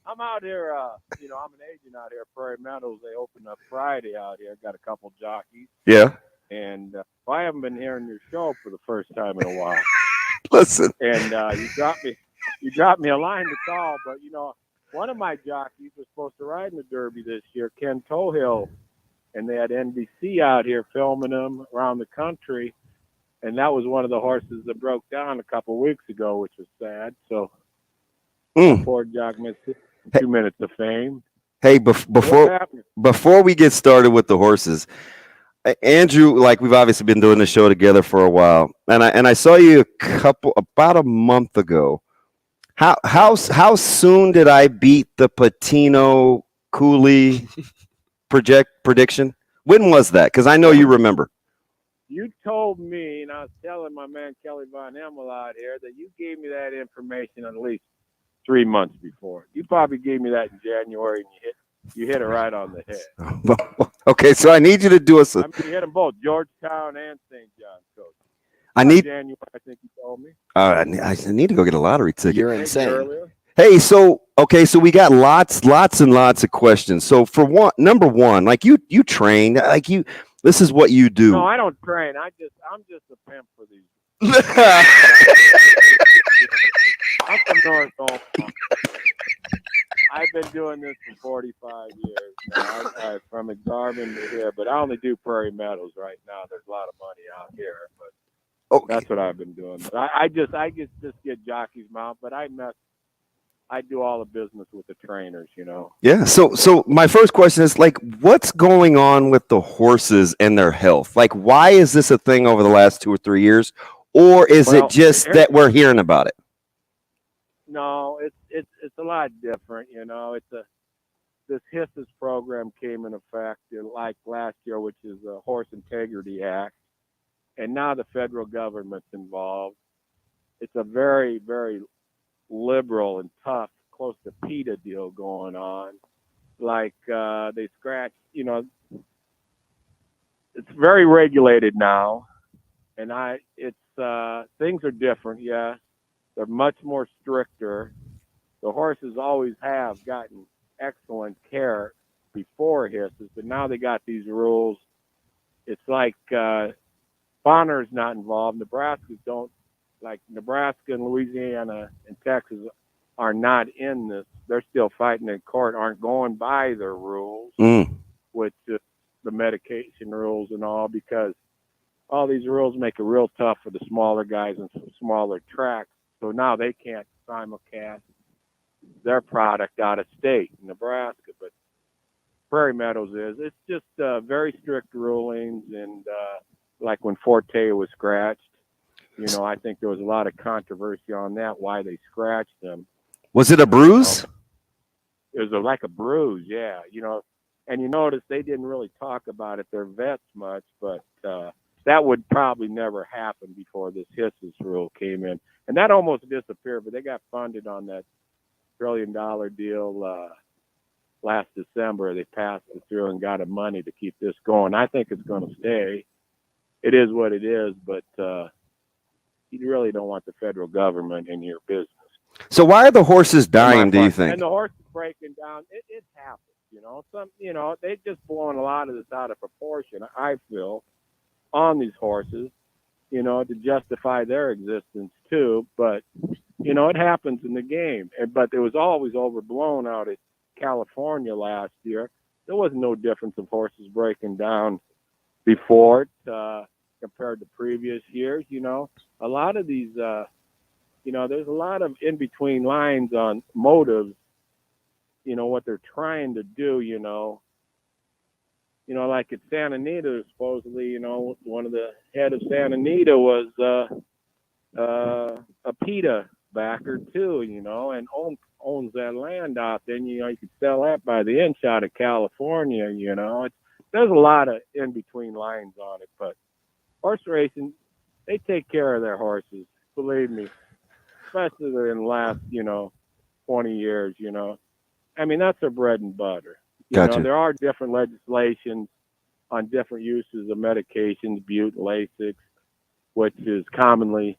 I'm out here. I'm an agent out here at Prairie Meadows. They opened up Friday out here. Got a couple jockeys. Yeah. And I haven't been hearing your show for the first time in a while. Listen. And you dropped me a line to call, but one of my jockeys was supposed to ride in the Derby this year, Ken Tohill, and they had NBC out here filming him around the country. And that was one of the horses that broke down a couple weeks ago, which was sad. So, poor jock missed 2 minutes of fame. Hey, before we get started with the horses, Andrew, like we've obviously been doing the show together for a while, and I saw you about a month ago. How soon did I beat the Patino Cooley prediction? When was that? Because I know you remember. You told me, and I was telling my man Kelly Von Hemmel out here, that you gave me that information at least 3 months before. You probably gave me that in January, and you hit it right on the head. Okay, so I need you to do us. You hit them both, Georgetown and St. John's, Coach. January, I think you told me. I need to go get a lottery ticket. You're insane. Hey, so we got lots and lots of questions. So for number one, like you train, like you. This is what you do. No, I don't train. I'm just a pimp for these. I'm from North Omaha. I've been doing this for 45 years now. I'm from Exarban to here, but I only do Prairie Meadows right now. There's a lot of money out here, but that's what I've been doing. But I just get jockeys mount, but I do all the business with the trainers, Yeah. So my first question is like, what's going on with the horses and their health? Like, why is this a thing over the last 2 or 3 years, or is it just that we're hearing about it? No, it's a lot different. This HISS program came in effect like last year, which is the Horse Integrity Act, and now the federal government's involved. It's a very, very liberal and tough, close to PETA deal going on. Like they scratch, it's very regulated now, and things are different. Yeah, they're much more stricter. The horses always have gotten excellent care before HISS, but now they got these rules. It's like Bonner's not involved. Nebraska don't. Like Nebraska and Louisiana and Texas are not in this. They're still fighting in court, aren't going by their rules, which is the medication rules and all, because all these rules make it real tough for the smaller guys and smaller tracks. So now they can't simulcast their product out of state, Nebraska. But Prairie Meadows it's just very strict rulings. And like when Forte was scratched, I think there was a lot of controversy on that, why they scratched them. Was it a bruise? It was like a bruise, yeah. And you notice they didn't really talk about it, their vets, much, but that would probably never happen before this HISS rule came in. And that almost disappeared, but they got funded on that trillion-dollar deal last December. They passed it through and got money to keep this going. I think it's going to stay. It is what it is, but you really don't want the federal government in your business. So why are the horses dying, do you think? And the horses breaking down, it happens, you know. They just blowing a lot of this out of proportion, I feel, on these horses, you know, to justify their existence too. But, you know, it happens in the game. But it was always overblown out at California last year. There was no difference of horses breaking down before it compared to previous years, you know. A lot of these, you know, there's a lot of in-between lines on motives, you know, what they're trying to do, you know. You know, like at Santa Anita, supposedly, you know, one of the head of Santa Anita was a PETA backer too, you know, and owns that land out there. And, you know, you could sell that by the inch out of California, you know. There's a lot of in-between lines on it, but horse racing, they take care of their horses, believe me, especially in the last, you know, 20 years, you know. I mean, that's their bread and butter. You know, there are different legislations on different uses of medications, bute, Lasix, which is commonly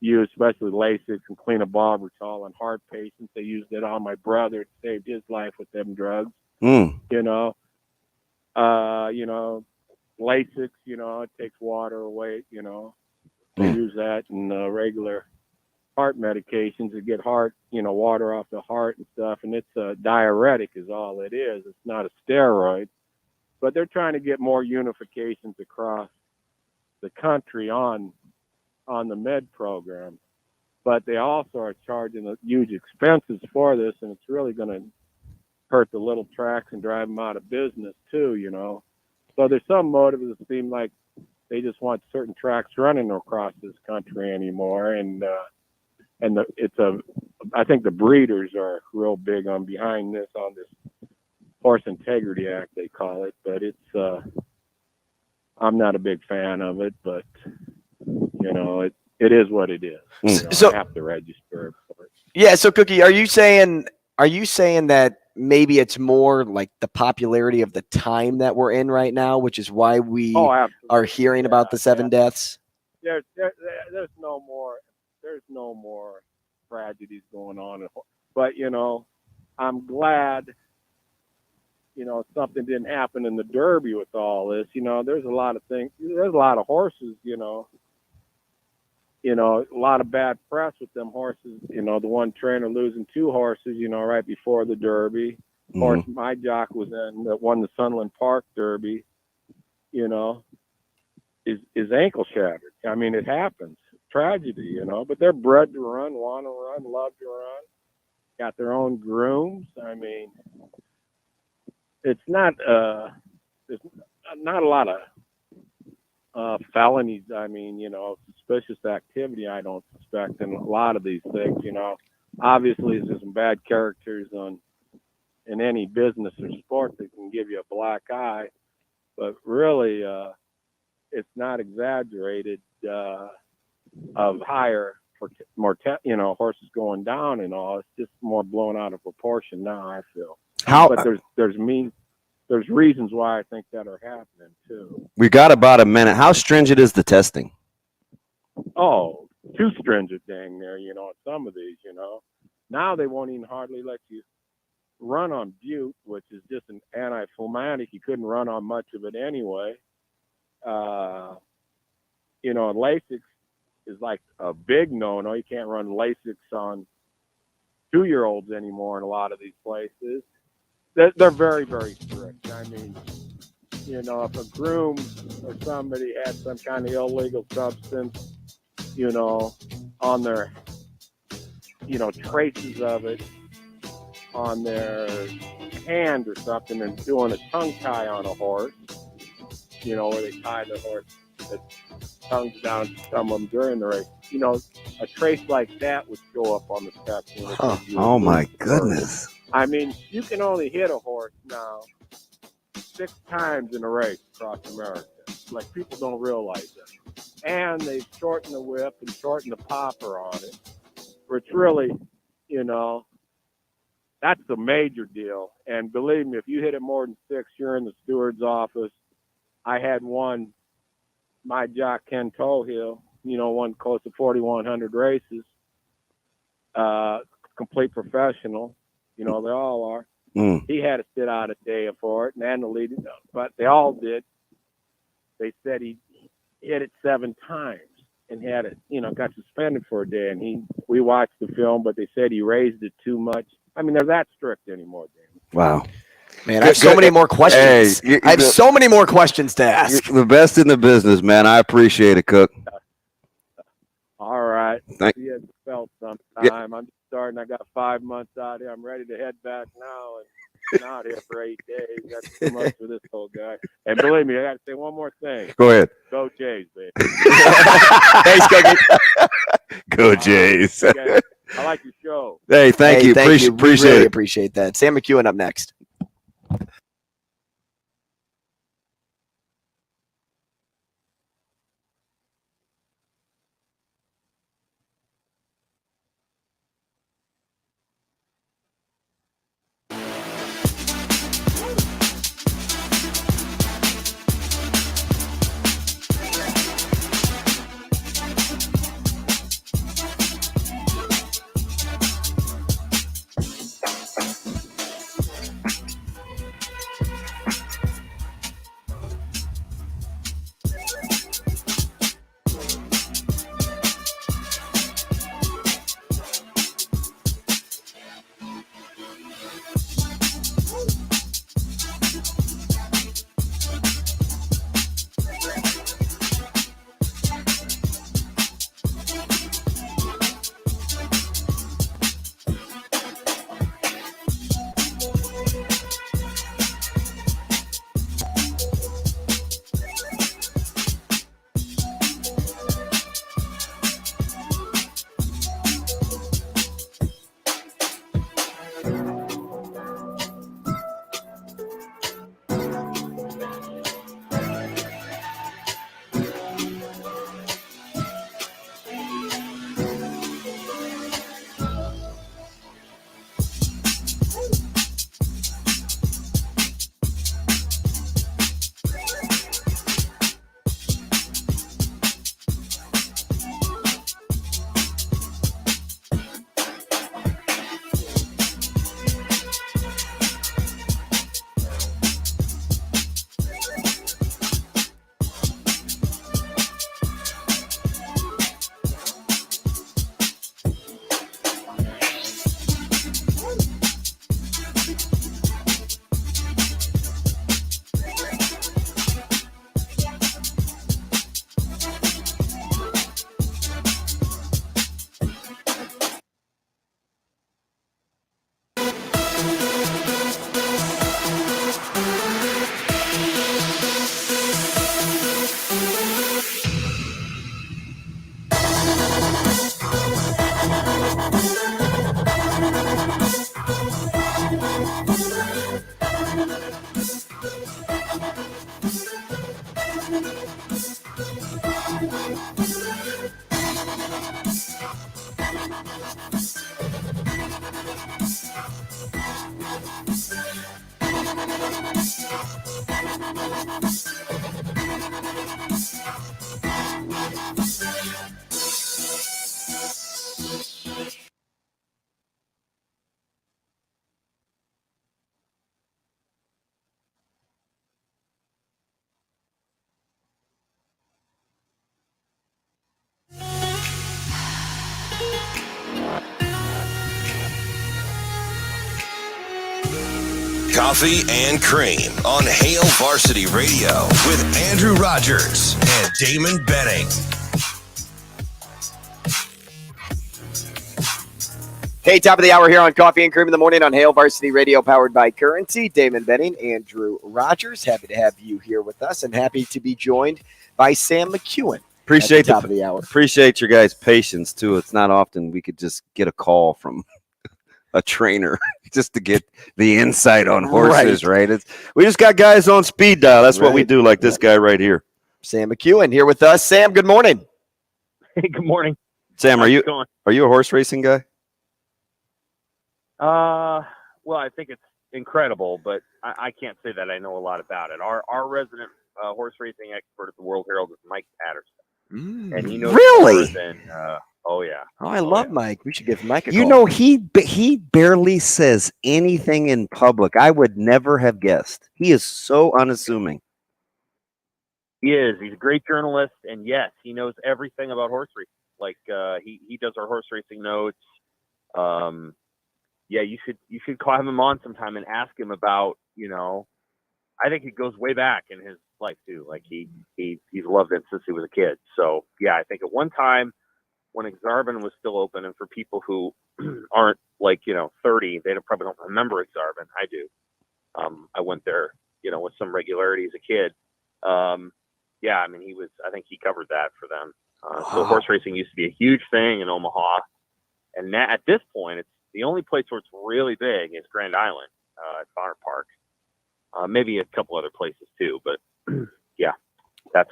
used, especially Lasix and clenbuterol on heart patients. They used it on my brother. It saved his life with them drugs. You know, Lasix, you know, it takes water away, you know. They use that in regular heart medications to get heart, you know, water off the heart and stuff. And it's a diuretic is all it is. It's not a steroid. But they're trying to get more unifications across the country on the med program. But they also are charging huge expenses for this, and it's really going to hurt the little tracks and drive them out of business too, you know. So there's some motives that seem like they just want certain tracks running across this country anymore, I think the breeders are real big on behind this, on this Horse Integrity Act they call it, but it's I'm not a big fan of it, but you know, it is what it is. You know, so I have to register for it. Yeah, so Cookie, are you saying that maybe it's more like the popularity of the time that we're in right now, which is why we are hearing about the 7 deaths? There's no more tragedies going on, but you know, I'm glad, you know, something didn't happen in the Derby with all this. You know, there's a lot of things. There's a lot of horses. You know, a lot of bad press with them horses. You know, the one trainer losing 2 horses, you know, right before the Derby. Horse my jock was in that won the Sunland Park Derby. You know, his ankle shattered. I mean, it happens. Tragedy, you know, but they're bred to run, want to run, love to run, got their own grooms. I mean, it's not there's not a lot of felonies. I mean, you know, suspicious activity, I don't suspect in a lot of these things, you know. Obviously there's some bad characters in any business or sport that can give you a black eye, but really it's not exaggerated of higher more you know, horses going down and all. It's just more blown out of proportion now, I feel. But there's reasons why I think that are happening too. We got about a minute. How stringent is the testing? Oh, too stringent, dang near, you know, some of these, you know. Now they won't even hardly let you run on bute, which is just an anti-phlegmatic. You couldn't run on much of it anyway. You know, Lasix is like a big no-no. You can't run Lasix on 2-year-olds anymore in a lot of these places. They're very, very strict. I mean, you know, if a groom or somebody had some kind of illegal substance, you know, on their, you know, traces of it on their hand or something and doing a tongue tie on a horse, you know, where they tie the horse, the tongues down to some of them during the race, you know, a trace like that would show up on the steps. Oh my goodness. I mean, you can only hit a horse now 6 times in a race across America. Like, people don't realize it. And they've shortened the whip and shortened the popper on it, which really, you know, that's a major deal. And believe me, if you hit it more than 6, you're in the steward's office. I had one, my jock Ken Tohill, won close to 4,100 races. Complete professional, they all are. He had to sit out a day for it, and the lead, but they all did. They said he hit it 7 times and had it, got suspended for a day. And we watched the film, but they said he raised it too much. I mean, they're that strict anymore, Dan. Wow. Man, I have so many more questions. I have so many more questions to ask. You're the best in the business, man. I appreciate it, Cook. All right. Thank See you at the felt sometime. Yeah. I'm just starting. I got 5 months out here. I'm ready to head back now and been out here for 8 days. That's too much for this old guy. And believe me, I got to say one more thing. Go ahead. Go Jays, baby. Thanks, Cookie. Go Jays. I like your show. Hey, thank you. Appreciate really it. Appreciate that. Sam McEwen up next. Coffee and Cream on Hail Varsity Radio with Andrew Rogers and Damon Benning. Hey, top of the hour here on Coffee and Cream in the morning on Hail Varsity Radio, powered by Currency. Damon Benning, Andrew Rogers. Happy to have you here with us, and happy to be joined by Sam McKewon. Appreciate top of the hour. Appreciate your guys' patience too. It's not often we could just get a call from a trainer just to get the insight on horses, right? We just got guys on speed dial. That's what we do, like this guy right here. Sam McKewon here with us. Sam, good morning. Hey, good morning. Sam, are you a horse racing guy? well, I think it's incredible, but I can't say that I know a lot about it. Our resident horse racing expert at the World-Herald is Mike Patterson, and he knows Really? more than. Oh yeah. Oh, I love Mike. We should give Mike a call. You know, he barely says anything in public. I would never have guessed. He is so unassuming. He is. He's a great journalist, and yes, he knows everything about horse racing. Like he does our horse racing notes. Yeah, you should call him on sometime and ask him about, I think it goes way back in his life too. Like he's loved it since he was a kid. So yeah, I think at one time when Exarban was still open, and for people who aren't 30, they probably don't remember Exarban. I do. I went there, with some regularity as a kid. Yeah, I mean, I think he covered that for them. So horse racing used to be a huge thing in Omaha. And now, at this point, it's the only place where it's really big is Grand Island at Bonner Park. Maybe a couple other places too, but yeah, that's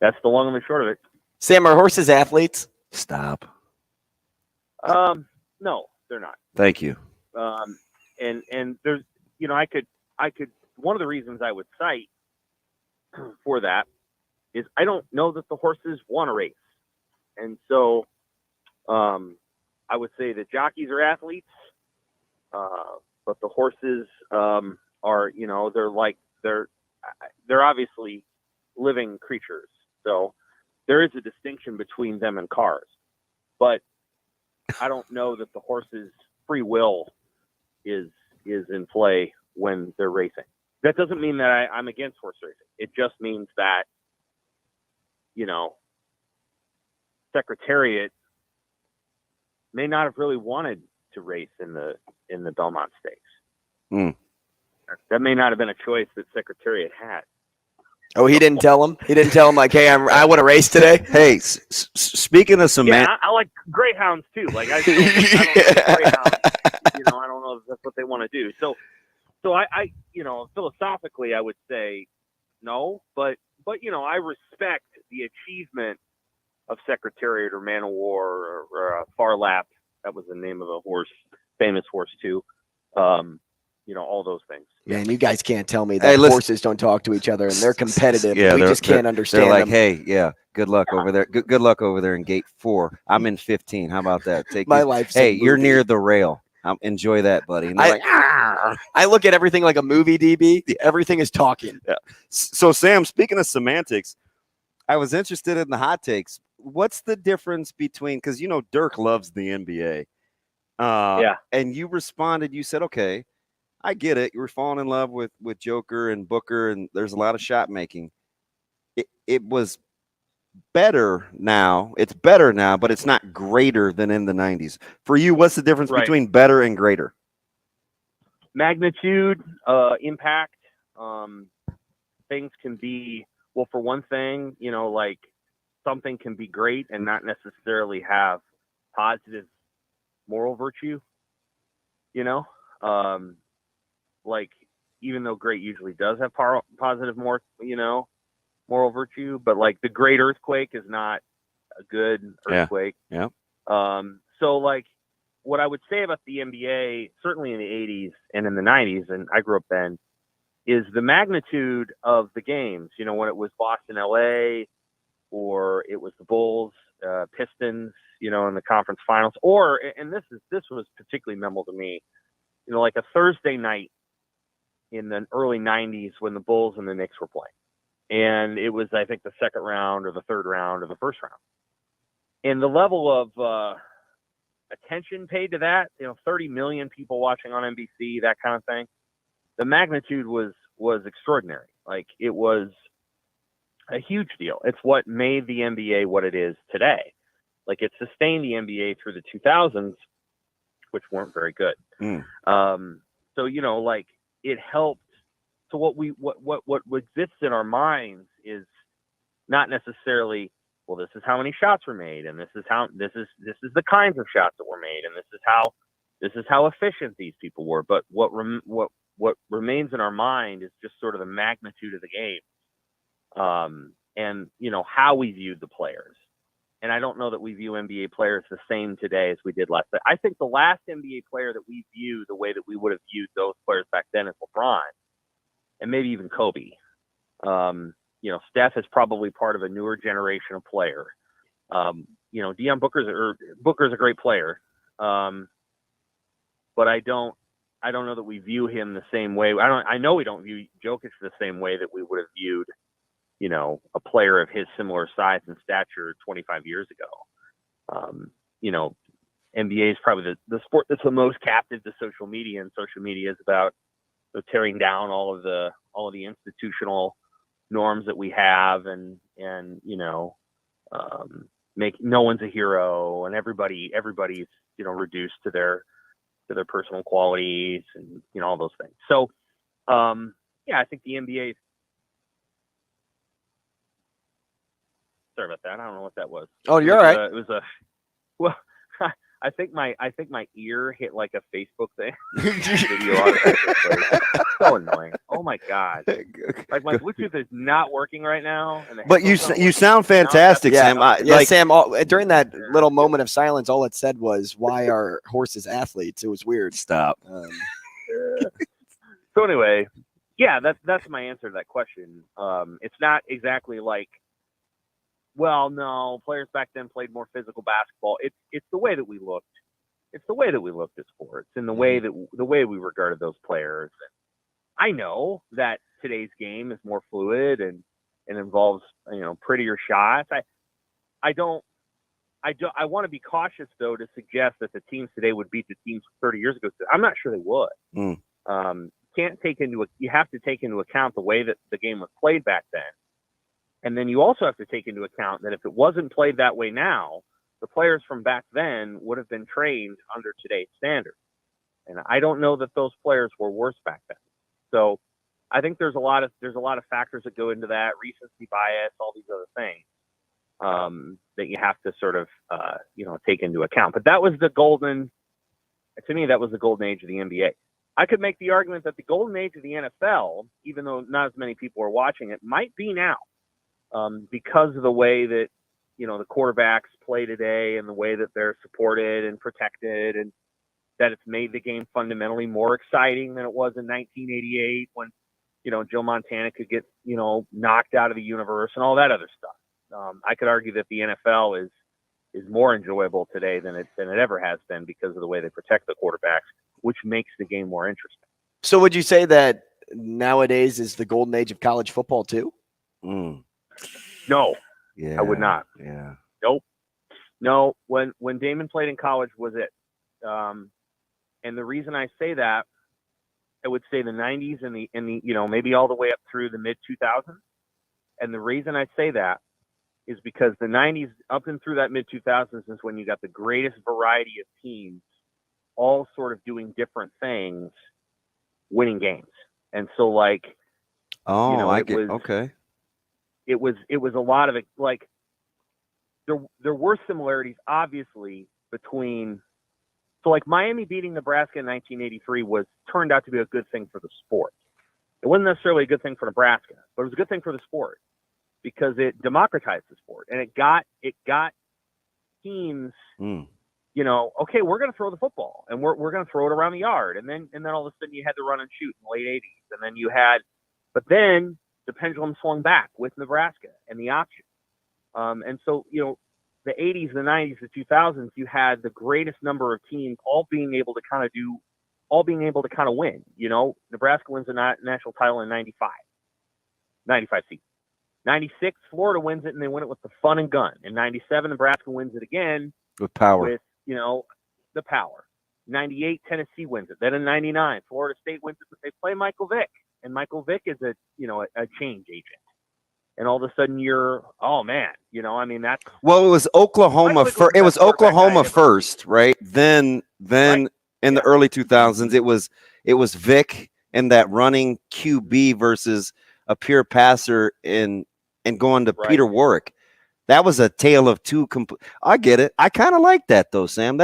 the long and the short of it. Sam, are horses athletes? Stop. No, they're not. Thank you. And there's, I could, one of the reasons I would cite for that is I don't know that the horses want to race. And so, I would say that jockeys are athletes, but the horses, are, they're obviously living creatures. So there is a distinction between them and cars, but I don't know that the horse's free will is in play when they're racing. That doesn't mean that I'm against horse racing. It just means that, Secretariat may not have really wanted to race in the Belmont Stakes. That may not have been a choice that Secretariat had. Oh, he didn't tell him? He didn't tell him, like, hey, I want to race today? Hey, speaking of Yeah, I like greyhounds, too. Like, I don't know greyhounds, I don't know if that's what they want to do. So I philosophically, I would say no, but I respect the achievement of Secretariat or Man of War or Far Lap. That was the name of the horse, famous horse, too. All those things. Man, you guys can't tell me that horses don't talk to each other and they're competitive. Yeah, we just can't understand they're like, them. hey, yeah, good luck over there. Good luck over there in gate 4. I'm in 15. How about that? My life's Hey, a you're movie. near the rail. Enjoy that, buddy. And they're I look at everything like a movie, DB. Everything is talking. Yeah. So, Sam, speaking of semantics, I was interested in the hot takes. What's the difference between, because, Dirk loves the NBA. Yeah. And you responded, you said, okay, I get it. You were falling in love with Joker and Booker, and there's a lot of shot making. It was better now. It's better now, but it's not greater than in the 90s. For you, what's the difference between better and greater? Magnitude, impact. Things can be, well, for one thing, like something can be great and not necessarily have positive moral virtue, like, even though great usually does have positive moral virtue, but like the great earthquake is not a good earthquake. Yeah. So like what I would say about the NBA, certainly in the 80s and in the 90s, and I grew up then, is the magnitude of the games, when it was Boston, LA, or it was the Bulls, Pistons, in the conference finals, and this was particularly memorable to me, like a Thursday night in the early 90s when the Bulls and the Knicks were playing. And it was, I think, the second round or the third round or the first round. And the level of attention paid to that, 30 million people watching on NBC, that kind of thing. The magnitude was extraordinary. Like, it was a huge deal. It's what made the NBA what it is today. Like, it sustained the NBA through the 2000s, which weren't very good. So, like, it helped. So what exists in our minds is not necessarily, well, this is how many shots were made, and this is the kinds of shots that were made, and this is how efficient these people were. But what remains in our mind is just sort of the magnitude of the game, and how we viewed the players, And I don't know that we view NBA players the same today as we did last night. I think the last NBA player that we view the way that we would have viewed those players back then is LeBron, and maybe even Kobe. Steph is probably part of a newer generation of player. Deion Booker's a great player, but I don't know that we view him the same way. I know we don't view Jokic the same way that we would have viewed, a player of his similar size and stature 25 years ago. NBA is probably the sport that's the most captive to social media, and social media is about tearing down all of the institutional norms that we have, and make no one's a hero, and everybody's reduced to their personal qualities, and all those things. So I think the NBA. Sorry about that. I don't know what that was. Oh, you're all right. It was a well. I think my ear hit like a Facebook thing. Video so annoying. Oh my god! Like my Bluetooth is not working right now. But you sound fantastic, Sam. Sam. During that little moment of silence, all it said was, "Why are horses athletes?" It was weird. Stop. So anyway, that's my answer to that question. It's not exactly like. Well, no, players back then played more physical basketball. It's the way that we looked. It's the way that we looked at sports, and the way we regarded those players. And I know that today's game is more fluid and involves prettier shots. I want to be cautious though to suggest that the teams today would beat the teams 30 years ago. I'm not sure they would. You have to take into account the way that the game was played back then. And then you also have to take into account that if it wasn't played that way now, the players from back then would have been trained under today's standards. And I don't know that those players were worse back then. So I think there's a lot of factors that go into that, recency bias, all these other things that you have to sort of take into account. But that was the golden age of the NBA. I could make the argument that the golden age of the NFL, even though not as many people are watching it, might be now. Because of the way that, the quarterbacks play today and the way that they're supported and protected, and that it's made the game fundamentally more exciting than it was in 1988 when, Joe Montana could get, knocked out of the universe and all that other stuff. I could argue that the NFL is more enjoyable today than it ever has been because of the way they protect the quarterbacks, which makes the game more interesting. So would you say that nowadays is the golden age of college football too? No, yeah, I would not. Yeah. Nope. No, when Damon played in college was it. And the reason I say that, I would say the 90s and the maybe all the way up through the mid 2000s. And the reason I say that is because the 90s up and through that mid 2000s is when you got the greatest variety of teams all sort of doing different things, winning games. And so okay. It was a lot of it. Like there were similarities obviously between. So Miami beating Nebraska in 1983 turned out to be a good thing for the sport. It wasn't necessarily a good thing for Nebraska, but it was a good thing for the sport because it democratized the sport and it got teams. Okay, we're going to throw the football and we're going to throw it around the yard, and then all of a sudden you had to run and shoot in the late 80s, and then the pendulum swung back with Nebraska and the option. And so, the 80s, the 90s, the 2000s, you had the greatest number of teams all being able to kind of win. Nebraska wins the national title in 95 season. 96, Florida wins it, and they win it with the fun and gun. In 97, Nebraska wins it again. With power. With, the power. 98, Tennessee wins it. Then in 99, Florida State wins it, but they play Michael Vick. And Michael Vick is a change agent. And all of a sudden you're, oh man, that's. Well, it was Oklahoma first. It was Oklahoma first, right? Then right. In the early 2000s, it was Vick and that running QB versus a pure passer and going to Peter Warwick. That was a tale of two complete. I get it. I kind of like that though, Sam.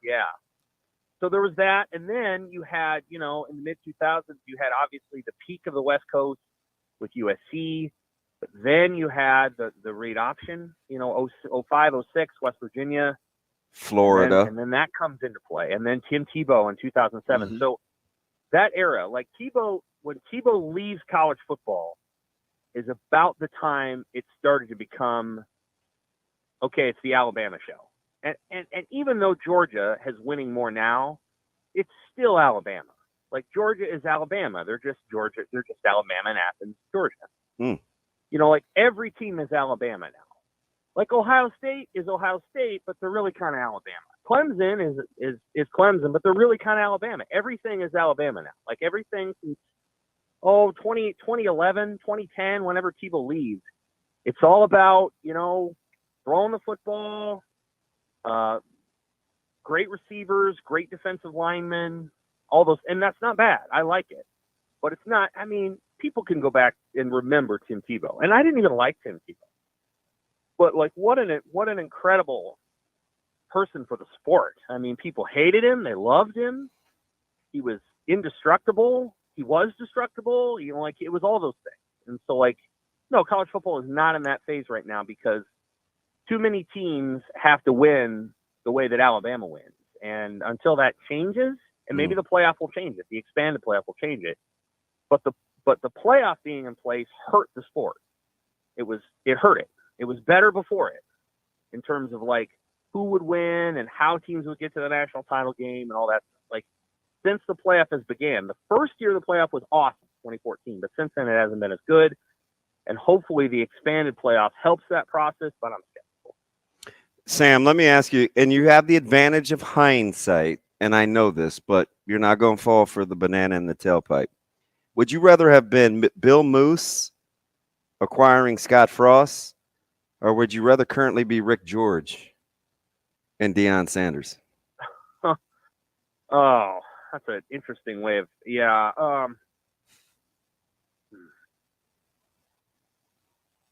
Yeah. So there was that, and then you had, in the mid 2000s, you had obviously the peak of the West Coast with USC, But then you had the read option, 05, 06, West Virginia, Florida. and then that comes into play. And then Tim Tebow in 2007. Mm-hmm. So that era, like when Tebow leaves college football, is about the time it started to become, okay, it's the Alabama show. And even though Georgia has winning more now, it's still Alabama. Like Georgia is Alabama. They're just Georgia. They're just Alabama and Athens, Georgia. Mm. Like every team is Alabama now. Like Ohio State is Ohio State, but they're really kind of Alabama. Clemson is Clemson, but they're really kind of Alabama. Everything is Alabama now. Like everything since 2011, 2010, whenever Tebow leaves, it's all about, throwing the football, great receivers, great defensive linemen, all those. And that's not bad. I like it. But it's not, people can go back and remember Tim Tebow. And I didn't even like Tim Tebow. But like what an incredible person for the sport. People hated him, they loved him. He was indestructible. He was destructible. It was all those things. And so no, college football is not in that phase right now because too many teams have to win the way that Alabama wins. And until that changes, and maybe the playoff will change it, the expanded playoff will change it. But the playoff being in place hurt the sport. It hurt it. It was better before it in terms of who would win and how teams would get to the national title game and all that. Since the playoff has began, the first year of the playoff was awesome, 2014, but since then it hasn't been as good. And hopefully the expanded playoff helps that process, but I'm skeptical. Sam, let me ask you, and you have the advantage of hindsight, and I know this, but you're not going to fall for the banana in the tailpipe. Would you rather have been Bill Moose acquiring Scott Frost, or would you rather currently be Rick George and Deion Sanders? Oh, that's an interesting way of,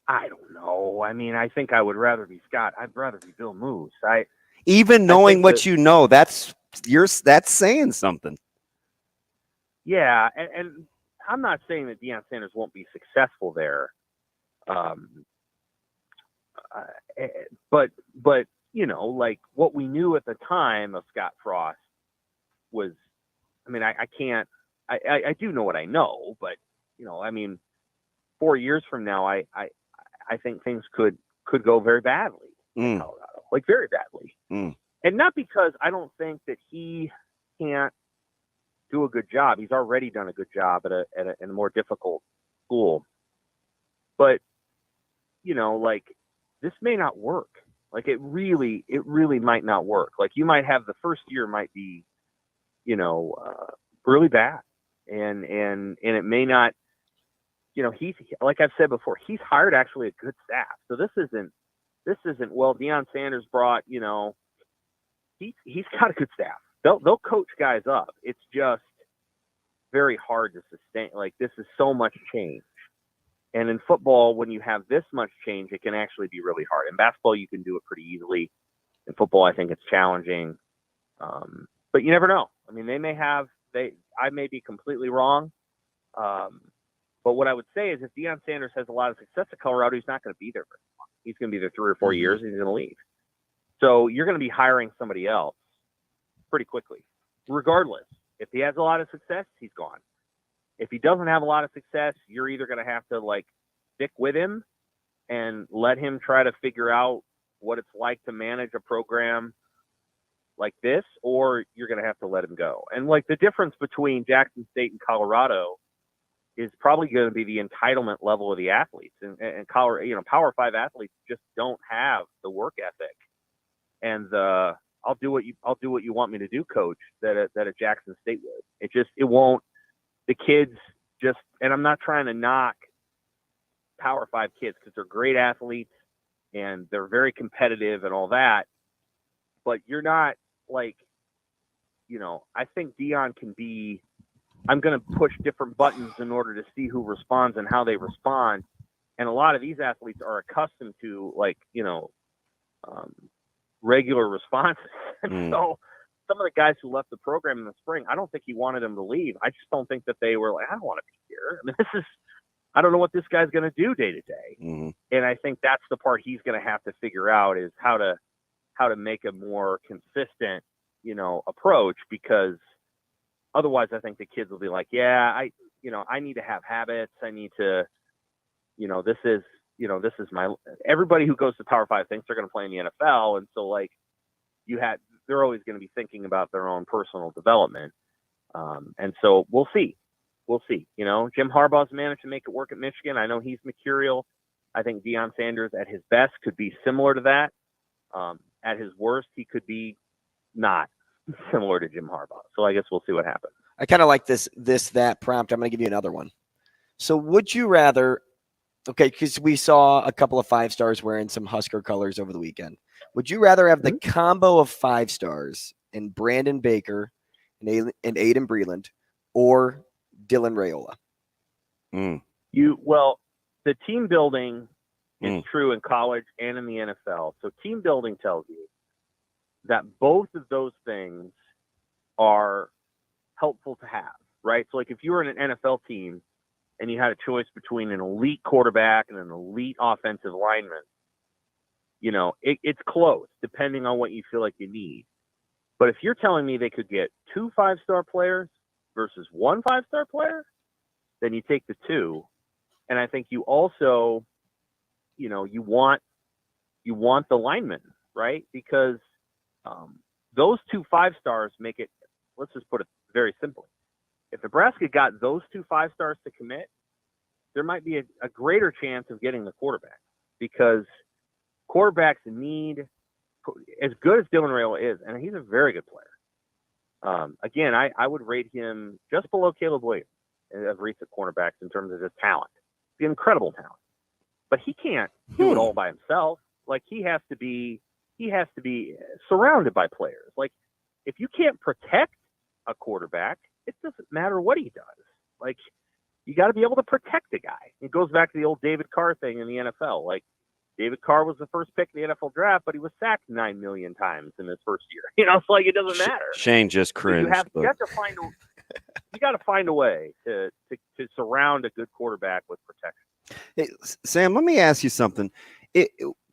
I don't know. I think I would rather be Scott. I'd rather be Bill Moose. Even knowing what you know, that's saying something. Yeah, and I'm not saying that Deion Sanders won't be successful there. But what we knew at the time of Scott Frost was, I do know what I know, but 4 years from now, I think things could go very badly in Colorado, very badly. And not because I don't think that he can't do a good job. He's already done a good job at a more difficult school, but this may not work. It really might not work. You might have the first year might be, really bad. And it may not, he's, like I've said before, he's hired actually a good staff. So this isn't, well, Deion Sanders brought, he's got a good staff. They'll coach guys up. It's just very hard to sustain. This is so much change. And in football, when you have this much change, it can actually be really hard. In basketball, you can do it pretty easily. In football, I think it's challenging. But you never know. I may be completely wrong. But what I would say is if Deion Sanders has a lot of success at Colorado, he's not going to be there very long. He's going to be there 3 or 4 years and he's going to leave. So you're going to be hiring somebody else pretty quickly. Regardless, if he has a lot of success, he's gone. If he doesn't have a lot of success, you're either going to have to stick with him and let him try to figure out what it's like to manage a program like this, or you're going to have to let him go. And the difference between Jackson State and Colorado is probably going to be the entitlement level of the athletes. And Colorado, Power 5 athletes just don't have the work ethic and I'll do what you want me to do, coach, that a Jackson State would. It won't. The kids just, and I'm not trying to knock Power 5 kids because they're great athletes and they're very competitive and all that, but you're not I think Deion can be, I'm going to push different buttons in order to see who responds and how they respond. And a lot of these athletes are accustomed to regular responses. And so some of the guys who left the program in the spring, I don't think he wanted them to leave. I just don't think that they were I don't want to be here. I don't know what this guy's going to do day to day. Mm-hmm. And I think that's the part he's going to have to figure out is how to make a more consistent, approach, because otherwise I think the kids will be like, yeah, I need to have habits. I need to, this is my, everybody who goes to Power 5 thinks they're going to play in the NFL. And so they're always going to be thinking about their own personal development. And so we'll see. Jim Harbaugh's managed to make it work at Michigan. I know he's mercurial. I think Deion Sanders at his best could be similar to that. At his worst, he could be not similar to Jim Harbaugh. So I guess we'll see what happens. I kind of like that prompt. I'm going to give you another one. So would you rather, because we saw a couple of 5-stars wearing some Husker colors over the weekend. Would you rather have the combo of 5-stars in Brandon Baker and Aiden Breland or Dylan Raiola? The team building is true in college and in the NFL. So team building tells you that both of those things are helpful to have, right? So if you were in an NFL team and you had a choice between an elite quarterback and an elite offensive lineman, it's close depending on what you feel like you need. But if you're telling me they could get 2 5-star players versus 1 5-star player, then you take the 2. And I think you also, you want the linemen, right? Because those 2 5-stars make it, let's just put it very simply. If Nebraska got those 2 5-stars to commit, there might be a greater chance of getting the quarterback, because quarterbacks need, as good as Dylan Raiola is, and he's a very good player. Again, I would rate him just below Caleb Williams of recent cornerbacks in terms of his talent. He's incredible talent, but he can't do it all by himself. He has to be surrounded by players. If you can't protect a quarterback, it doesn't matter what he does. You got to be able to protect the guy. It goes back to the old David Carr thing in the NFL. David Carr was the first pick in the NFL draft, but he was sacked 9 million times in his first year. It doesn't matter. Shane just cringed. You have to find you got to find a way to surround a good quarterback with protection. Hey, Sam, let me ask you something.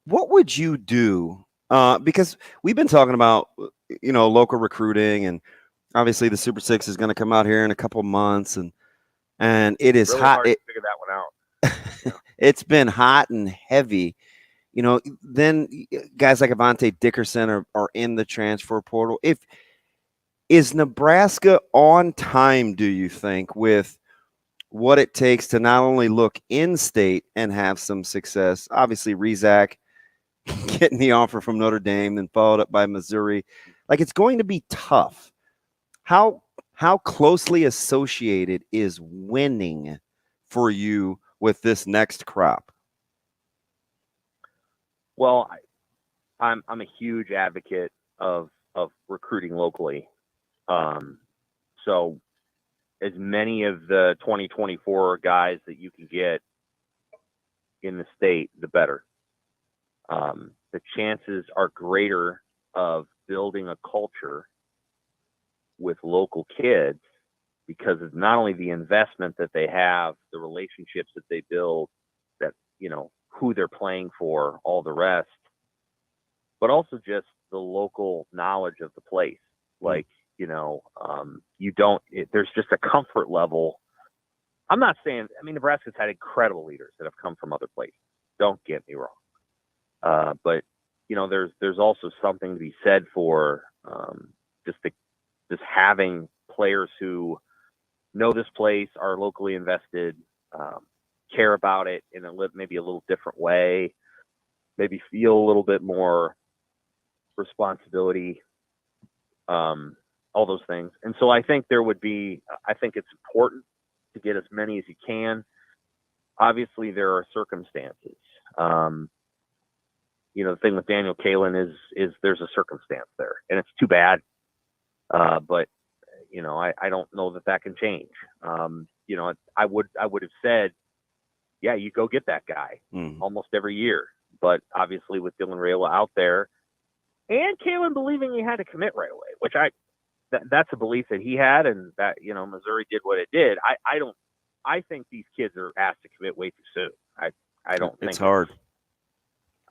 What would you do? Because we've been talking about, local recruiting, and obviously the Super 6 is going to come out here in a couple months, and it is really hot. Hard to figure that one out. It's been hot and heavy. Then guys like Avante Dickerson are in the transfer portal. Is Nebraska on time, do you think, with what it takes to not only look in-state and have some success? Obviously, Rizak getting the offer from Notre Dame, then followed up by Missouri. It's going to be tough. How closely associated is winning for you with this next crop? Well, I'm a huge advocate of recruiting locally. So as many of the 2024 guys that you can get in the state, the better. The chances are greater of building a culture with local kids because of not only the investment that they have, the relationships that they build, that, who they're playing for, all the rest, but also just the local knowledge of the place. There's just a comfort level. I'm not saying, Nebraska's had incredible leaders that have come from other places. Don't get me wrong. But there's also something to be said for just having players who know this place, are locally invested, care about it in maybe a little different way, maybe feel a little bit more responsibility, all those things. And so I think I think it's important to get as many as you can. Obviously, there are circumstances. The thing with Daniel Kalen is there's a circumstance there, and it's too bad. But I don't know that can change. I would have said, yeah, you go get that guy almost every year. But obviously with Dylan Raiola out there and Kalen believing he had to commit right away, which that's a belief that he had, and that, Missouri did what it did. I don't I think these kids are asked to commit way too soon. I don't think it's hard.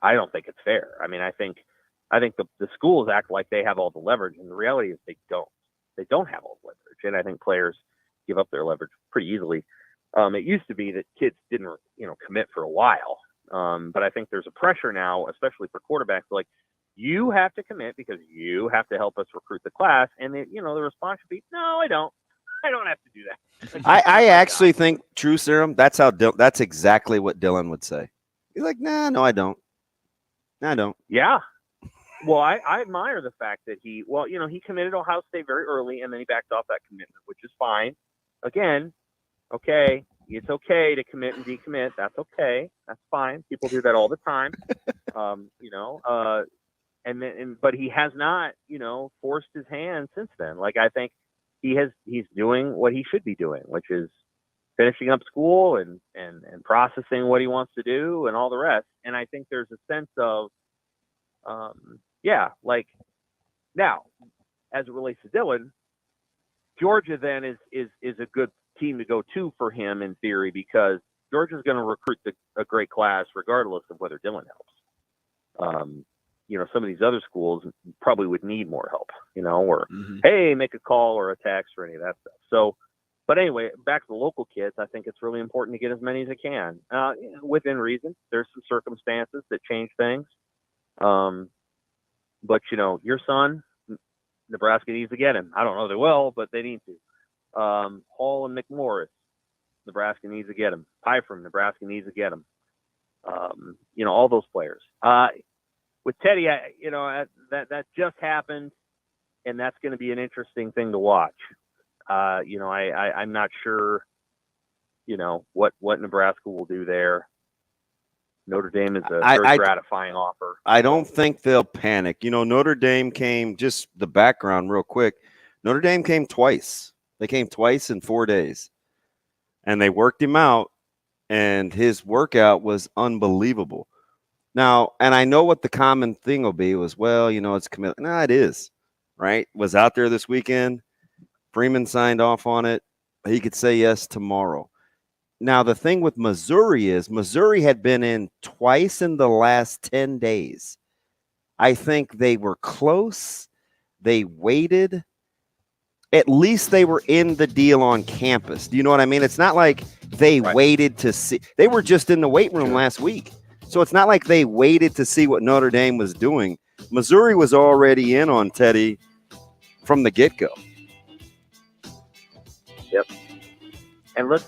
I don't think it's fair. I mean, I think the schools act like they have all the leverage, and the reality is they don't. They don't have all the leverage, and I think players give up their leverage pretty easily. It used to be that kids didn't, commit for a while, but I think there's a pressure now, especially for quarterbacks, like you have to commit because you have to help us recruit the class, and the response should be, no, I don't. I don't have to do that. I actually think, true serum, that's exactly what Dylan would say. He's like, nah, no, I don't. No, I don't. Yeah. Well, I admire the fact that he committed Ohio State very early, and then he backed off that commitment, which is fine. Again, okay, it's okay to commit and decommit. That's okay. That's fine. People do that all the time. But he has not, forced his hand since then. Like, I think he's doing what he should be doing, which is finishing up school and processing what he wants to do and all the rest. And I think there's a sense of, now, as it relates to Dylan, Georgia then is a good team to go to for him in theory, because Georgia's going to recruit a great class regardless of whether Dylan helps. Some of these other schools probably would need more help, or hey, make a call or a text or any of that stuff. So, but anyway, back to the local kids, I think it's really important to get as many as I can, within reason. There's some circumstances that change things. But your son, Nebraska needs to get him. I don't know they will, but they need to. Hall and McMorris, Nebraska needs to get him. Pyfrom, Nebraska needs to get him. All those players. With Teddy, that just happened, and that's going to be an interesting thing to watch. I'm not sure, what Nebraska will do there. Notre Dame is a very gratifying offer. I don't think they'll panic. Notre Dame came, just the background real quick. Notre Dame came twice. They came twice in 4 days, and they worked him out, and his workout was unbelievable. Now, and I know what the common thing will be was, it's committed. No, it is, right? Was out there this weekend. Freeman signed off on it. He could say yes tomorrow. Now, the thing with Missouri is Missouri had been in twice in the last 10 days. I think they were close. They waited. At least they were in the deal on campus. Do you know what I mean? It's not like they waited to see. They were just in the weight room last week. So it's not like they waited to see what Notre Dame was doing. Missouri was already in on Teddy from the get-go. Yep. And let's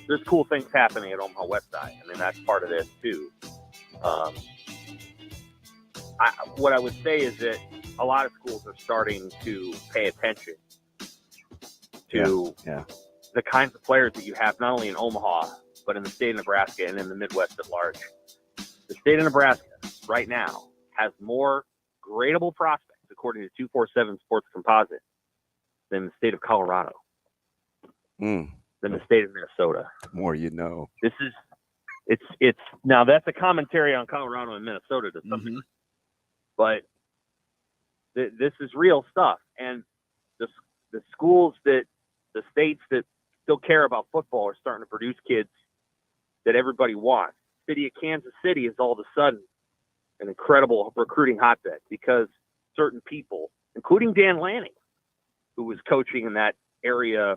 there's cool things happening at Omaha West Side. I mean, that's part of this too. What I would say is that a lot of schools are starting to pay attention to the kinds of players that you have, not only in Omaha, but in the state of Nebraska and in the Midwest at large. The state of Nebraska right now has more gradable prospects, according to 247 Sports Composite, than the state of Colorado, than the state of Minnesota. More you know. It's now that's a commentary on Colorado and Minnesota to some degree, but this is real stuff. And the schools the states that still care about football are starting to produce kids that everybody wants. The city of Kansas City is all of a sudden an incredible recruiting hotbed because certain people, including Dan Lanning, who was coaching in that area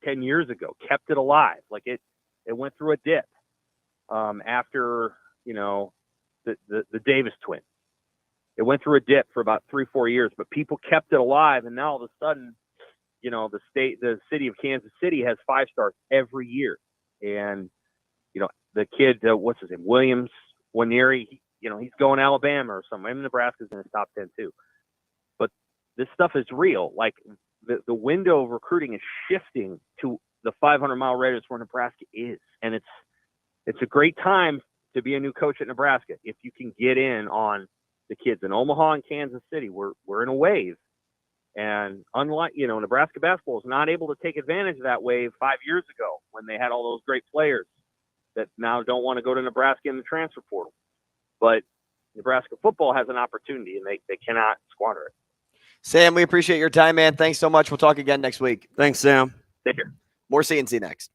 10 years ago, kept it alive. Like it went through a dip after, the Davis twins. It went through a dip for about 3-4 years, but people kept it alive. And now all of a sudden, the city of Kansas City has 5 stars every year. And, the kid, what's his name? Williams, Wanieri, he's going to Alabama or something. Maybe Nebraska's in his top 10 too. But this stuff is real. Like the window of recruiting is shifting to the 500-mile radius where Nebraska is. And it's a great time to be a new coach at Nebraska if you can get in on the kids in Omaha and Kansas City. We're in a wave. And unlike, Nebraska basketball is not able to take advantage of that wave 5 years ago when they had all those great players that now don't want to go to Nebraska in the transfer portal. But Nebraska football has an opportunity, and they cannot squander it. Sam, we appreciate your time, man. Thanks so much. We'll talk again next week. Thanks, Sam. Take care. More CNC next.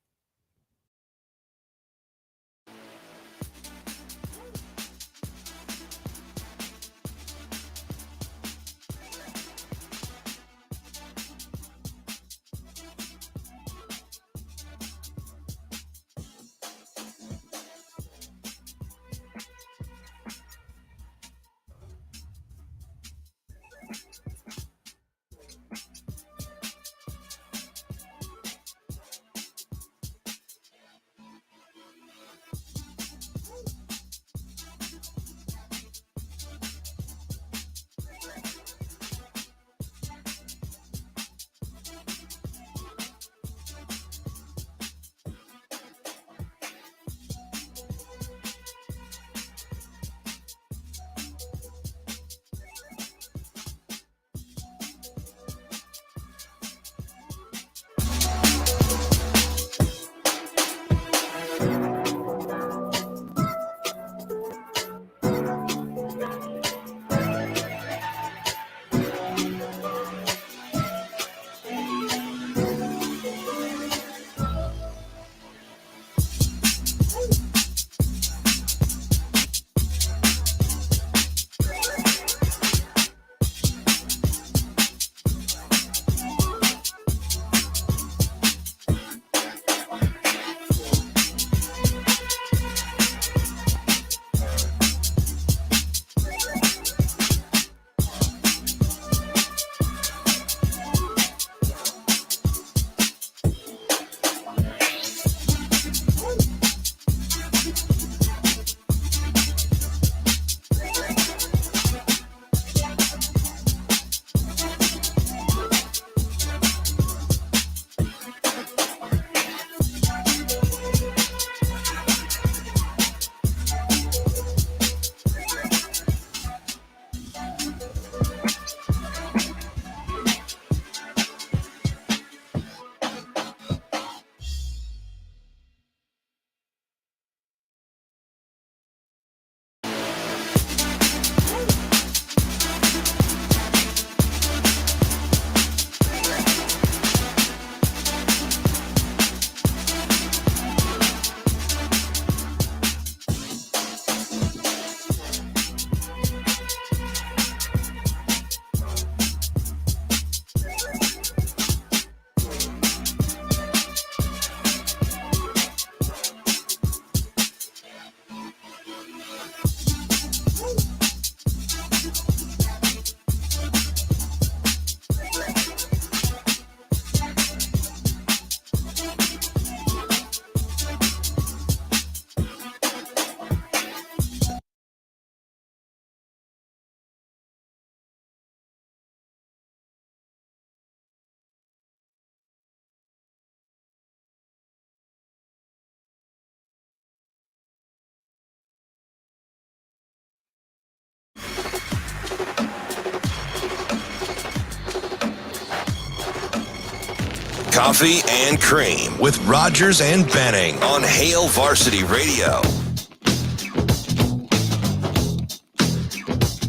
Coffee and Cream with Rogers and Benning on Hail Varsity Radio.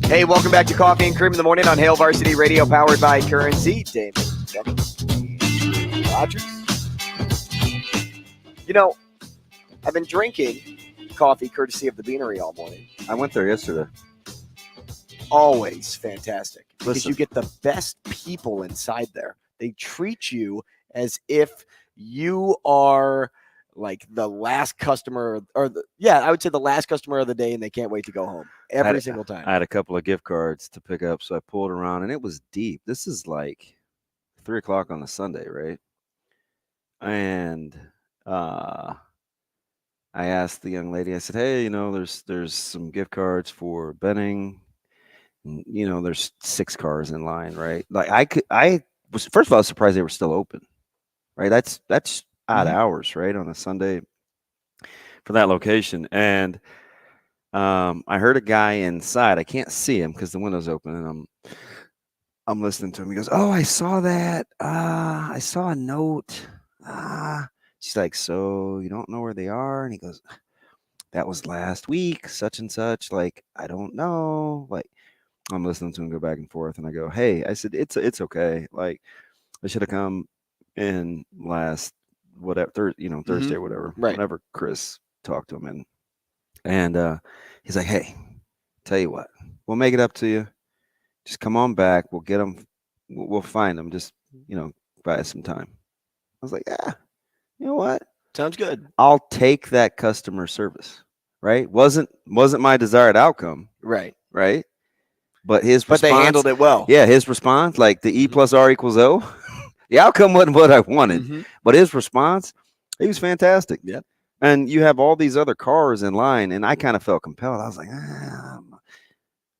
Hey, welcome back to Coffee and Cream in the Morning on Hail Varsity Radio, powered by Currency. Damon Benning, Rogers. You know, I've been drinking coffee courtesy of the Beanery all morning. I went there yesterday. Always fantastic. Because Listen. you get the best people inside there. They treat you as if you are like the last customer I would say the last customer of the day, and they can't wait to go home every single time. I had a couple of gift cards to pick up, so I pulled around, and it was deep. This is like 3:00 on a Sunday, right? And I asked the young lady, I said, hey, there's some gift cards for Benning. And, there's 6 cars in line, right? Like I was, first of all, I was surprised they were still open, right? That's odd hours, right? On a Sunday for that location. And I heard a guy inside. I can't see him because the window's open, and I'm listening to him. He goes, oh, I saw that. I saw a note. She's like, so you don't know where they are? And he goes, that was last week, such and such. Like, I don't know. Like, I'm listening to him go back and forth, and I go, hey, I said, it's okay. Like, I should have come in last whatever, Thursday or whatever, Right. whenever Chris talked to him. And he's like, hey, tell you what, we'll make it up to you. Just come on back. We'll get them. We'll find them. Just, buy us some time. I was like, yeah, you know what? Sounds good. I'll take that customer service, right? Wasn't my desired outcome. Right. Right. But his response, they handled it well. Yeah, his response, like the E plus R equals O. The outcome wasn't what I wanted, but his response, he was fantastic. Yep. And you have all these other cars in line, and I kind of felt compelled. I was like, I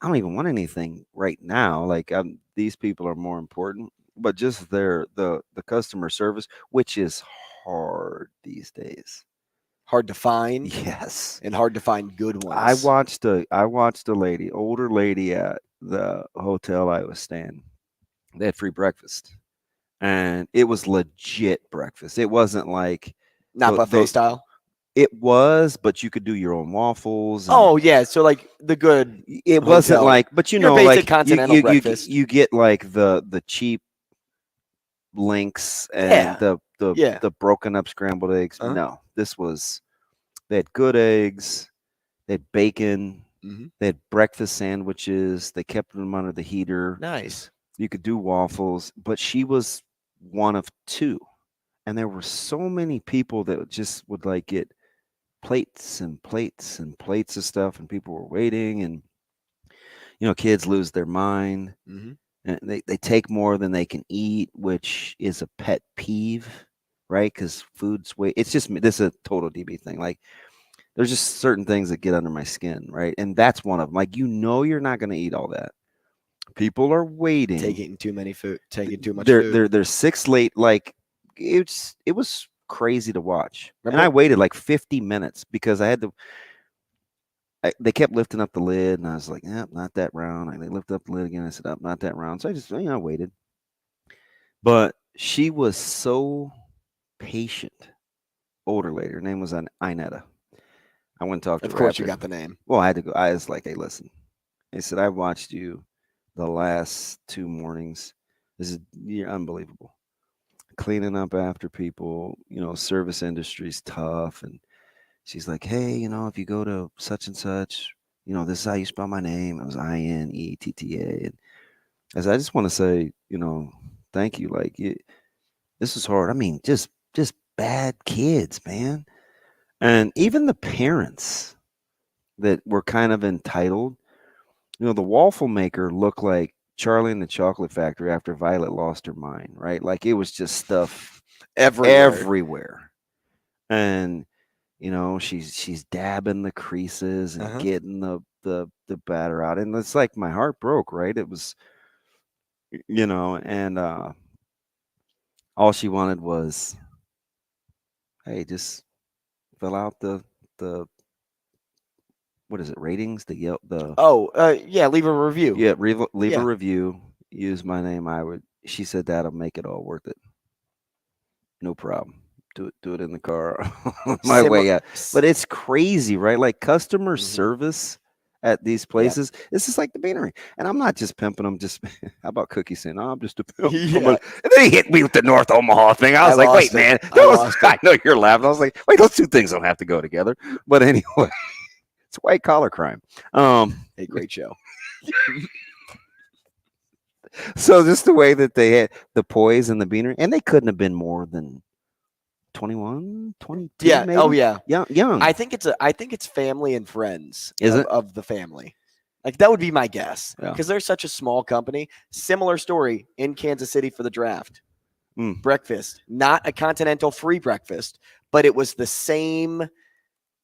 don't even want anything right now. Like, these people are more important, but just the customer service, which is hard these days. Hard to find. Yes. And hard to find good ones. I watched a lady, older lady at the hotel I was staying. They had free breakfast. And it was legit breakfast. It wasn't like not buffet style. It was, but you could do your own waffles. Oh yeah, so like the good. It wasn't like, but your basic like continental breakfast. You get like the cheap links and the broken up scrambled eggs. No, this was. They had good eggs. They had bacon. They had breakfast sandwiches. They kept them under the heater. Nice. You could do waffles, but she was one of two. And there were so many people that just would like get plates and plates and plates of stuff, and people were waiting, and kids lose their mind. And they take more than they can eat, which is a pet peeve, right? Because food's way. It's just this is a total DB thing. Like, there's just certain things that get under my skin, right? And that's one of them. Like, you're not going to eat all that. People are waiting. Taking too much food. They're 6 late. Like, it was crazy to watch. Remember? And I waited like 50 minutes because I had to. They kept lifting up the lid, and I was like, not that round. They lifted up the lid again. I said, not that round. So I just, waited. But she was so patient. Older lady. Her name was Inetta. I went and talked to her. Of course, you got the name. Well, I had to go. I was like, hey, listen. They said, I watched you the last 2 mornings. You're unbelievable. Cleaning up after people, service industry's tough. And she's like, hey, if you go to such and such, this is how you spell my name. It was INETTA. And I said, I just want to say, thank you. Like, this is hard. I mean, just bad kids, man. And even the parents that were kind of entitled, the waffle maker looked like Charlie and the Chocolate Factory after Violet lost her mind, right? Like, it was just stuff everywhere. And, she's dabbing the creases and getting the batter out. And it's like my heart broke, right? It was, and all she wanted was, hey, just fill out the what is it, ratings? Leave a review. Yeah, leave a review. Use my name. She said that'll make it all worth it. No problem. Do it in the car on my way out. But it's crazy, right? Like, customer service at these places. This is like the beanery. And I'm not just pimping them. Just how about Cookie saying, I'm just a pimp. And they hit me with the North Omaha thing. I was like, wait, man. I know you're laughing. I was like, wait, those two things don't have to go together. But anyway. It's white collar crime. A great show. So just the way that they had the poise and the beanery, and they couldn't have been more than 21, 22. Yeah. Maybe? Oh yeah. Young. I think it's family and friends. Is it of the family? Like, that would be my guess, because they're such a small company. Similar story in Kansas City for the draft. Breakfast, not a continental free breakfast, but it was the same.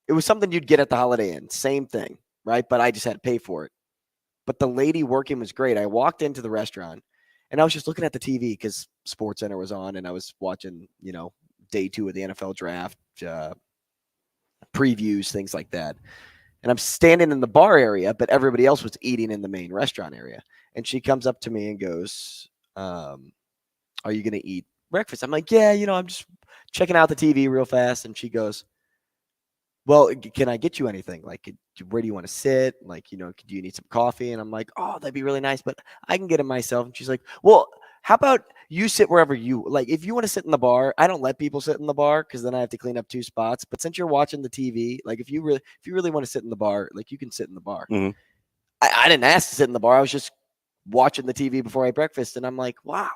It was something you'd get at the Holiday Inn. Same thing, right? But I just had to pay for it. But the lady working was great. I walked into the restaurant, and I was just looking at the TV because SportsCenter was on, and I was watching, day 2 of the NFL draft, previews, things like that. And I'm standing in the bar area, but everybody else was eating in the main restaurant area. And she comes up to me and goes, are you going to eat breakfast? I'm like, yeah, I'm just checking out the TV real fast. And she goes, well, can I get you anything? Like, where do you want to sit? Like, do you need some coffee? And I'm like, oh, that'd be really nice, but I can get it myself. And she's like, well, How about you sit wherever you like? If you want to sit in the bar, I don't let people sit in the bar because then I have to clean up 2 spots. But since you're watching the TV, like if you really want to sit in the bar, like you can sit in the bar. Mm-hmm. I didn't ask to sit in the bar. I was just watching the TV before I breakfast, and I'm like, wow,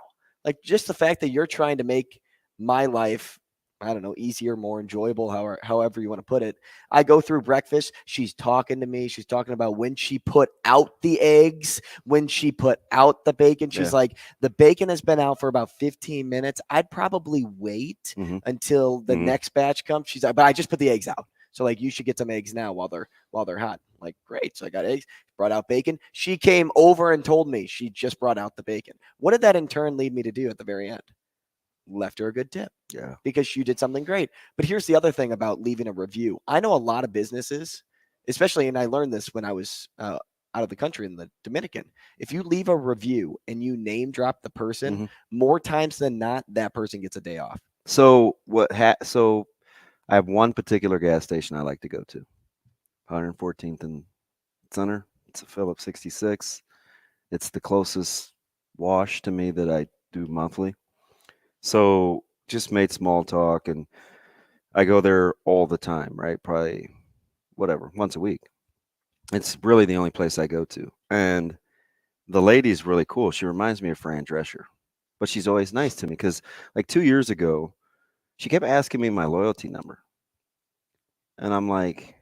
like just the fact that you're trying to make my life, I don't know, easier, more enjoyable, however you want to put it. I go through breakfast. She's talking to me. She's talking about when she put out the eggs, when she put out the bacon. She's like, the bacon has been out for about 15 minutes. I'd probably wait until the next batch comes. She's like, but I just put the eggs out. So like, you should get some eggs now while they're hot. I'm like, great. So I got eggs, brought out bacon. She came over and told me she just brought out the bacon. What did that in turn lead me to do at the very end? Left her a good tip. Yeah. Because she did something great. But here's the other thing about leaving a review. I know a lot of businesses, especially, and I learned this when I was out of the country in the Dominican. If you leave a review and you name drop the person, more times than not, that person gets a day off. So so I have one particular gas station I like to go to, 114th and Center. It's a Phillips 66. It's the closest wash to me that I do monthly. So just made small talk, and I go there all the time, right? Probably once a week. It's really the only place I go to. And the lady's really cool. She reminds me of Fran Drescher, but she's always nice to me because like 2 years ago, she kept asking me my loyalty number. And I'm like,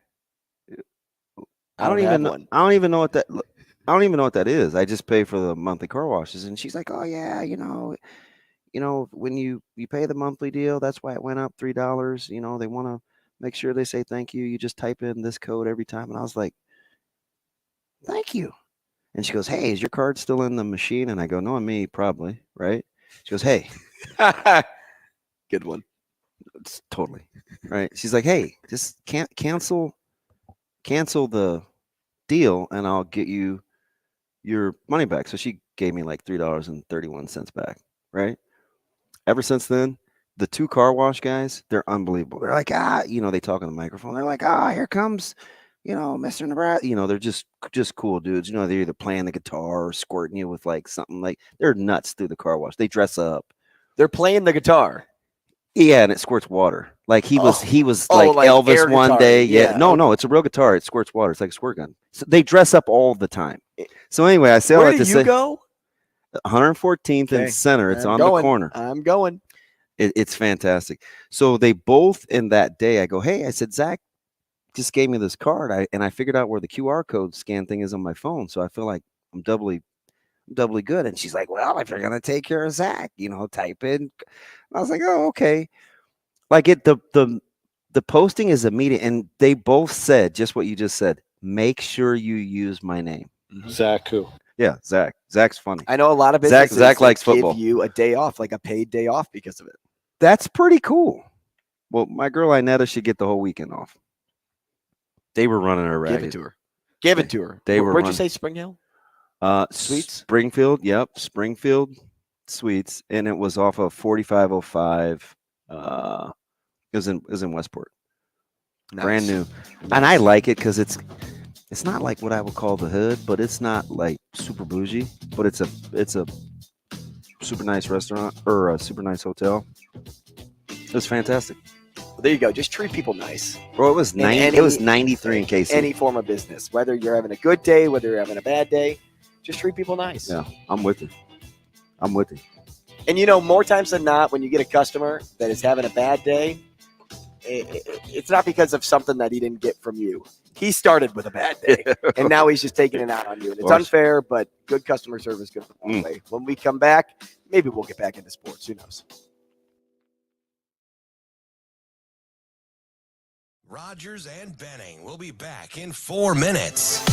I don't even know what that is. I just pay for the monthly car washes. And she's like, oh yeah, when you pay the monthly deal, that's why it went up $3. They want to make sure they say thank you. You just type in this code every time. And I was like, thank you. And she goes, hey, is your card still in the machine? And I go, no, me, probably, right? She goes, hey. Good one. It's totally right. She's like, hey, just cancel the deal and I'll get you your money back. So she gave me like $3.31 back, right? Ever since then, the 2 car wash guys, they're unbelievable. They're like, they talk on the microphone. They're like, here comes, Mr. Nebraska. They're just cool dudes. They're either playing the guitar or squirting you with like something. Like they're nuts through the car wash. They dress up. They're playing the guitar. Yeah, and it squirts water. Like he was like Elvis one day. Yeah. No, it's a real guitar. It squirts water. It's like a squirt gun. So they dress up all the time. So anyway, I say all that to say. Where do you go? 114th and Center. It's on the corner. I'm going. It's fantastic. So they both in that day, I go, hey, I said, Zach just gave me this card. I figured out where the QR code scan thing is on my phone. So I feel like I'm doubly good. And she's like, well, if you're going to take care of Zach, type in. I was like, oh, okay. Like the posting is immediate. And they both said just what you just said. Make sure you use my name. Zach who? Yeah, Zach. Zach's funny. I know a lot of businesses Zach likes football. Give you a day off, like a paid day off because of it. That's pretty cool. Well, my girl Inetta should get the whole weekend off. They were running her ragged. Give it to her. Where'd you say Spring Hill? Suites? Springfield. Yep. Springfield Suites. And it was off of 4505. It was in Westport. Nice. Brand new. Nice. And I like it because it's not like what I would call the hood, but it's not like super bougie, but it's a super nice restaurant or a super nice hotel. It was fantastic. Well, there you go. Just treat people nice. Bro, it was 93 in KC. Any form of business, whether you're having a good day, whether you're having a bad day, just treat people nice. Yeah, I'm with you. And more times than not, when you get a customer that is having a bad day, it's not because of something that he didn't get from you. He started with a bad day, and now he's just taking it out on you. And it's unfair, but good customer service goes a long way. When we come back, maybe we'll get back into sports. Who knows? Rogers and Benning will be back in 4 minutes.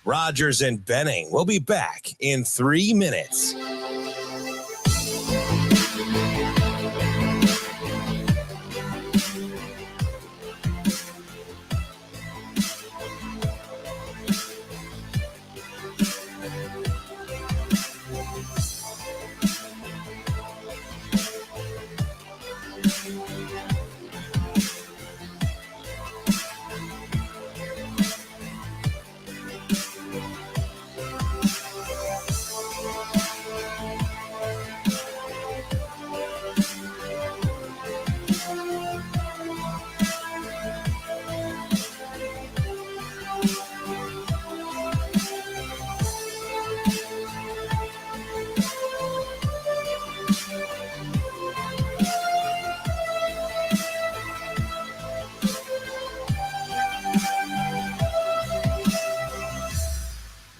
Rogers and Benning will be back in 3 minutes.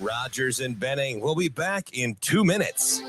Rogers and Benning will be back in 2 minutes.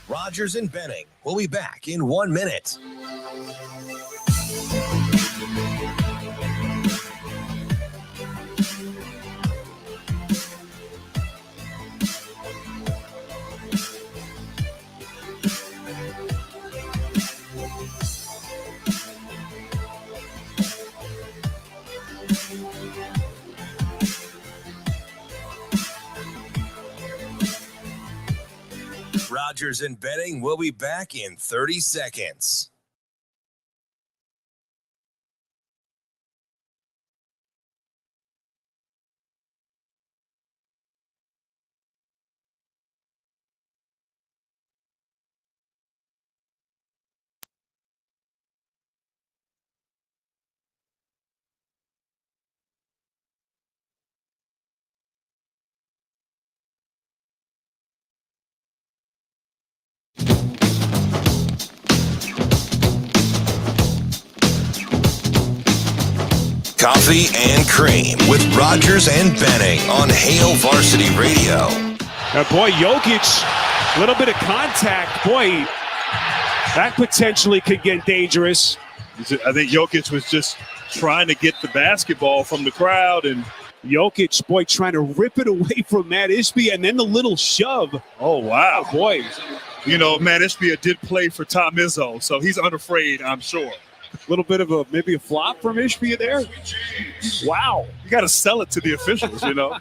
Rogers and Benning will be back in 1 minute. Rogers and Benning will be back in 30 seconds. Coffee and Cream with Rogers and Benning on Hail Varsity Radio. Now, boy, Jokic, a little bit of contact. Boy, that potentially could get dangerous. I think Jokic was just trying to get the basketball from the crowd. And Jokic, boy, trying to rip it away from Matt Ishbia, and then the little shove. Oh, wow. Oh, boy. You know, Matt Ishbia did play for Tom Izzo, so he's unafraid, I'm sure. A little bit of maybe a flop from Ishbia there. Wow. You got to sell it to the officials, you know.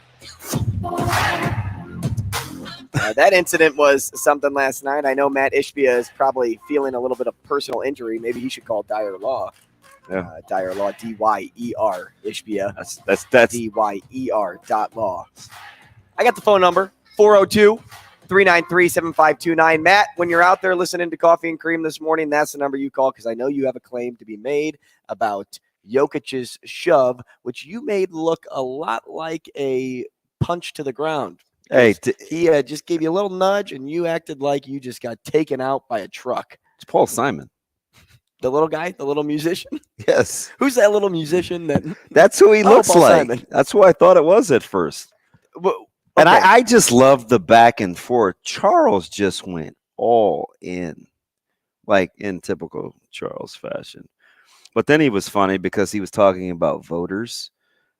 That incident was something last night. I know Matt Ishbia is probably feeling a little bit of personal injury. Maybe he should call Dyer Law. Yeah. Dyer Law, D-Y-E-R, Ishbia. That's D-Y-E-R .law. I got the phone number, 402-393-7529. Matt, when you're out there listening to Coffee and Cream this morning, that's the number you call because I know you have a claim to be made about Jokic's shove, which you made look a lot like a punch to the ground. Hey, he just gave you a little nudge, and you acted like you just got taken out by a truck. It's Paul Simon. The little guy, the little musician? Yes. Who's that little musician? That's who he looks Paul like. Simon. That's who I thought it was at first. Well, and I just love the back and forth. Charles just went all in, like in typical Charles fashion. But then he was funny because he was talking about voters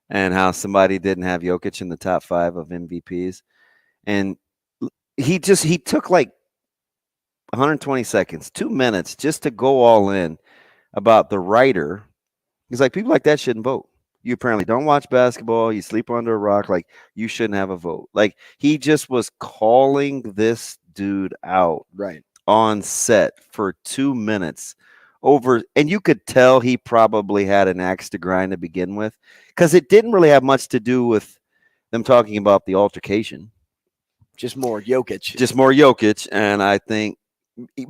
and how somebody didn't have Jokic in the top 5 of MVPs. And he took like 120 seconds, 2 minutes just to go all in about the writer. He's like, people like that shouldn't vote. You apparently don't watch basketball. You sleep under a rock. Like, you shouldn't have a vote. Like, he just was calling this dude out right on set for 2 minutes over, and you could tell he probably had an axe to grind to begin with, because it didn't really have much to do with them talking about the altercation. Just more Jokic. And I think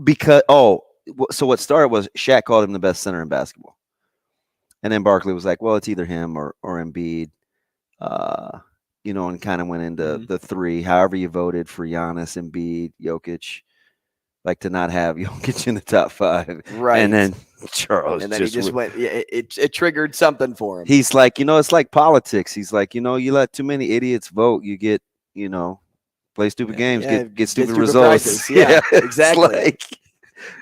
because so what started was Shaq called him the best center in basketball, and then Barkley was like, well, it's either him or Embiid, and kind of went into the three, however you voted for Giannis, Embiid, Jokic, like to not have Jokic in the top 5, right? And then Charles, and then he just went. It triggered something for him. He's like, it's like politics. He's like, you let too many idiots vote, you get, play stupid games, get stupid results. Prizes. Yeah, exactly.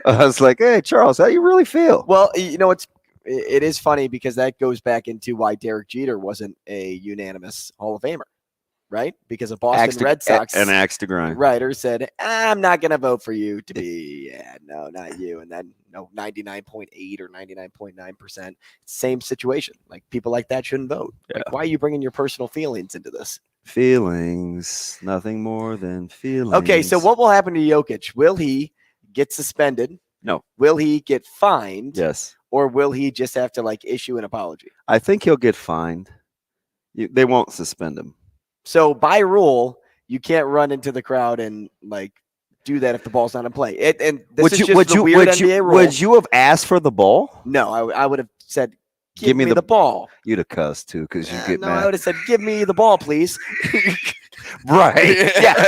I was like, hey, Charles, how you really feel? Well, it is funny because that goes back into why Derek Jeter wasn't a unanimous Hall of Famer, right? Because a Boston Red Sox an axe to grind writer said, I'm not going to vote for you to be, no, not you. And then 99.8 or 99.9%, same situation. Like people like that shouldn't vote. Yeah. Like, why are you bringing your personal feelings into this? Feelings, nothing more than feelings. Okay, so what will happen to Jokic? Will he get suspended? No. Will he get fined? Yes. Or will he just have to issue an apology? I think he'll get fined. They won't suspend him. So by rule, you can't run into the crowd and do that if the ball's not in play. And this is just the weird NBA rule. Would you have asked for the ball? No, I would have said, give me the ball. You'd have cussed too because you get mad. I would have said, give me the ball, please. Right. Yeah.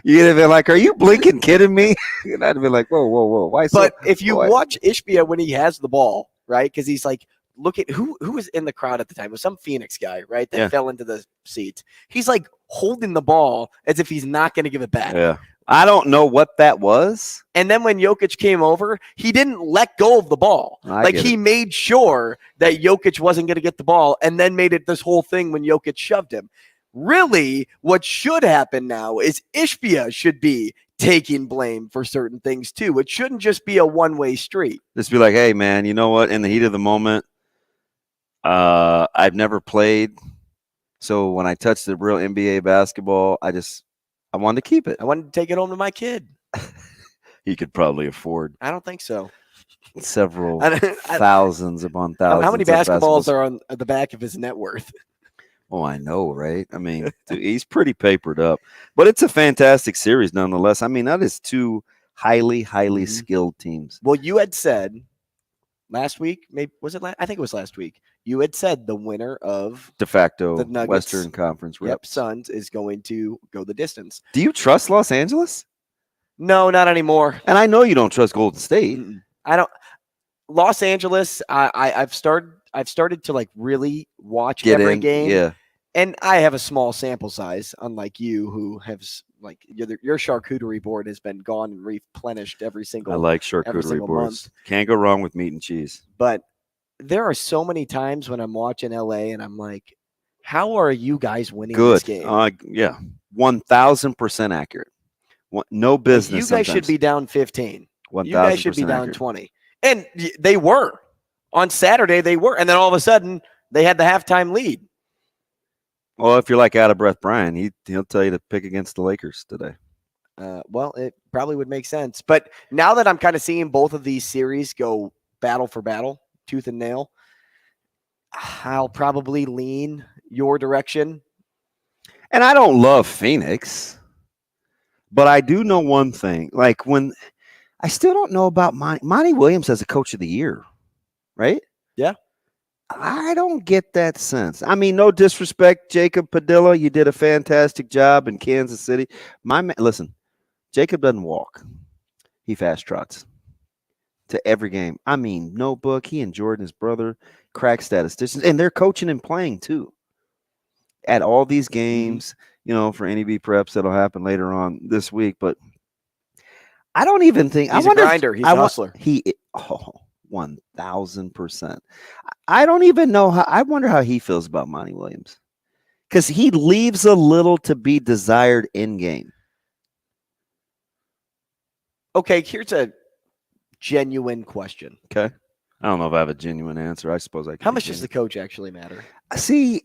You'd have been like, are you blinking kidding me? And I'd have been like, whoa. Why? But if you watch Ishbia when he has the ball, right? Because he's like, look at who was in the crowd at the time. It was some Phoenix guy, right? That fell into the seats. He's like holding the ball as if he's not going to give it back. Yeah. I don't know what that was. And then when Jokic came over, he didn't let go of the ball. He made sure that Jokic wasn't going to get the ball and then made it this whole thing when Jokic shoved him. Really, what should happen now is Ishbia should be taking blame for certain things too. It shouldn't just be a one-way street. Just be like, hey, man, you know what? In the heat of the moment, I've never played. So when I touched the real NBA basketball, I wanted to keep it. I wanted to take it home to my kid. He could probably afford. I don't think so. Several thousands upon thousands. How many basketballs are on the back of his net worth? Oh, I know, right? I mean, dude, he's pretty papered up. But it's a fantastic series nonetheless. I mean, that is two highly skilled teams. Well, you had said last week, maybe was it I think it was last week. You had said the winner of de facto the Nuggets, Western Conference reps. Suns is going to go the distance. Do you trust Los Angeles? No, not anymore. And I know you don't trust Golden State. I don't. Los Angeles, I've started to really watch every game. Yeah. And I have a small sample size, unlike you, who have your charcuterie board has been gone and replenished every single. I like charcuterie boards. Month. Can't go wrong with meat and cheese. But there are so many times when I'm watching LA and I'm like, how are you guys winning this game? Yeah, 1,000% accurate. No business. You guys should be down 15. 1,000% you guys should be down accurate. 20. And they were. On Saturday, they were. And then all of a sudden, they had the halftime lead. Well, if you're like out of breath Brian, he'll tell you to pick against the Lakers today. Well, it probably would make sense. But now that I'm kind of seeing both of these series go battle for battle, tooth and nail, I'll probably lean your direction. And I don't love Phoenix, but I do know one thing. Like when I still don't know about Monty Williams as a coach of the year, right? Yeah. I don't get that sense. I mean, no disrespect, Jacob Padilla. You did a fantastic job in Kansas City. Listen, Jacob doesn't walk. He fast trots to every game. I mean, notebook. He and Jordan, his brother, crack statisticians, and they're coaching and playing too at all these games. For NEB preps that'll happen later on this week. But I don't even think he's a grinder. He's a hustler. 1,000%. I don't even know how. I wonder how he feels about Monty Williams, because he leaves a little to be desired in game. Okay, here's a genuine question. Okay, I don't know if I have a genuine answer. I suppose I can. How much does the coach actually matter? See,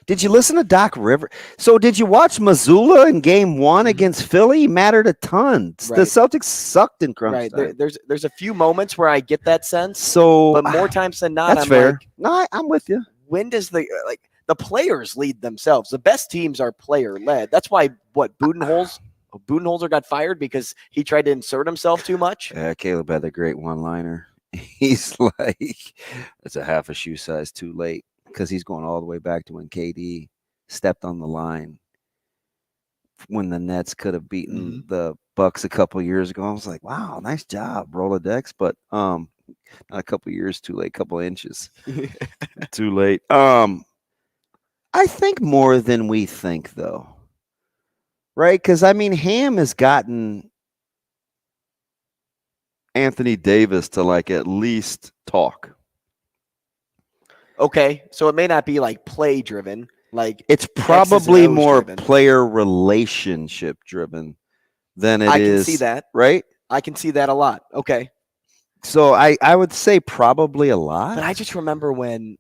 Did you listen to Doc Rivers? So did you watch Missoula in Game 1 against Philly? He mattered a ton. Right. The Celtics sucked in crunch time. There's a few moments where I get that sense. So, but more times than not, that's I'm fair. like, no, I'm with you. When does the players lead themselves? The best teams are player led. That's why Budenholzer got fired because he tried to insert himself too much. Caleb had a great one-liner. He's like, it's a half a shoe size too late, because he's going all the way back to when KD stepped on the line when the Nets could have beaten the Bucks a couple years ago. I was like, wow, nice job, Rolodex, but not a couple years too late, couple inches too late. I think more than we think, though, right? Because I mean, Ham has gotten Anthony Davis to like at least talk. Okay, so it may not be like play driven, like it's probably more driven. Player relationship driven than it is. I can see that, right? I can see that a lot. Okay, so I would say probably a lot. But I just remember when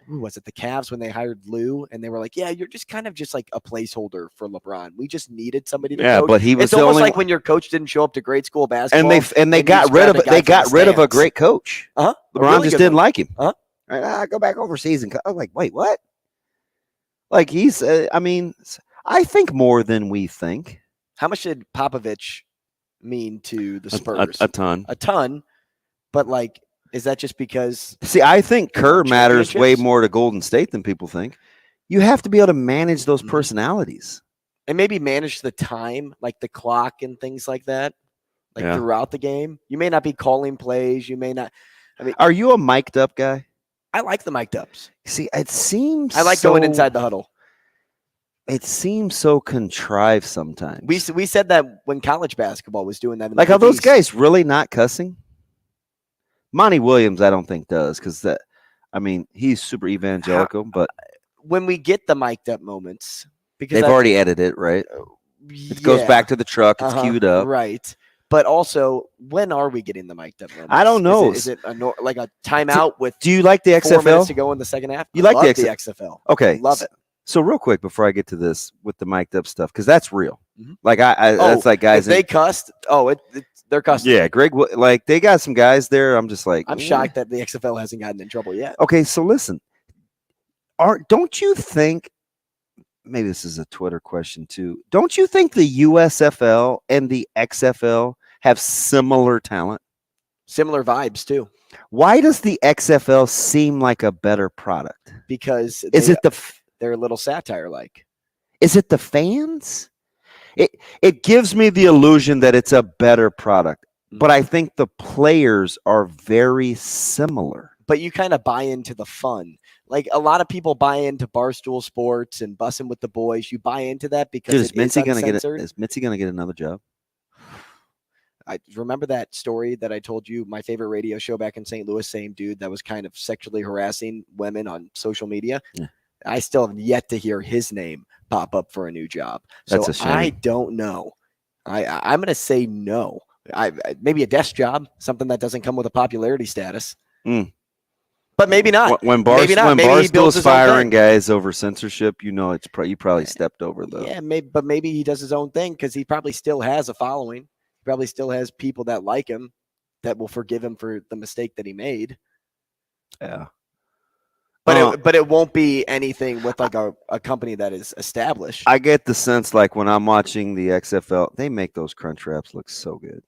who was it? The Cavs, when they hired Lou, and they were like, "Yeah, you're just kind of just like a placeholder for LeBron. We just needed somebody to coach." But he was it's almost like when your coach didn't show up to grade school basketball, and they got rid of a great coach. LeBron really just didn't like him. Right, go back overseas and I'm like, wait, what? Like he's, I mean, I think more than we think. How much did Popovich mean to the Spurs? A ton. But like, is that just because? See, I think Kerr matters way more to Golden State than people think. You have to be able to manage those personalities. And maybe manage the time, like the clock and things like that, throughout the game. You may not be calling plays. You may not. I mean, are you a mic'd up guy? I like the mic'd ups. See, it seems I like going inside the huddle. It seems so contrived sometimes. We said that when college basketball was doing that. Like, are those guys really not cussing? Monty Williams, I don't think does, because he's super evangelical. But when we get the mic'd up moments, because they've already edited it, right? It goes back to the truck. It's queued up, right? But also, when are we getting the mic'd up moments? I don't know. Is it like a timeout with? Do you like the XFL? 4 minutes to go in the second half. You like the XFL? Okay, love it. So real quick before I get to this with the mic'd up stuff, because that's real. Like that's like guys. If they cussed. They're cussing. Yeah, Greg. Like they got some guys there. I'm just like, I'm shocked that the XFL hasn't gotten in trouble yet. Okay, so listen. Don't you think? Maybe this is a Twitter question too. Don't you think the USFL and the XFL have similar talent? Similar vibes too. Why does the XFL seem like a better product? Because they're a little satire like. Is it the fans? It gives me the illusion that it's a better product, but I think the players are very similar. But you kind of buy into the fun. Like a lot of people buy into Barstool Sports and Bussin' with the Boys. You buy into that because is Mitzi going to get another job? I remember that story that I told you, my favorite radio show back in St. Louis, same dude that was kind of sexually harassing women on social media. Yeah. I still have yet to hear his name pop up for a new job. That's a shame. I don't know. I'm going to say no. Maybe a desk job, something that doesn't come with a popularity status. But maybe not. When Barstool's firing guys over censorship, you know you probably stepped over the. Yeah, maybe he does his own thing because he probably still has a following. He probably still has people that like him that will forgive him for the mistake that he made. Yeah. But it won't be anything with like a company that is established. I get the sense like when I'm watching the XFL, they make those crunch wraps look so good.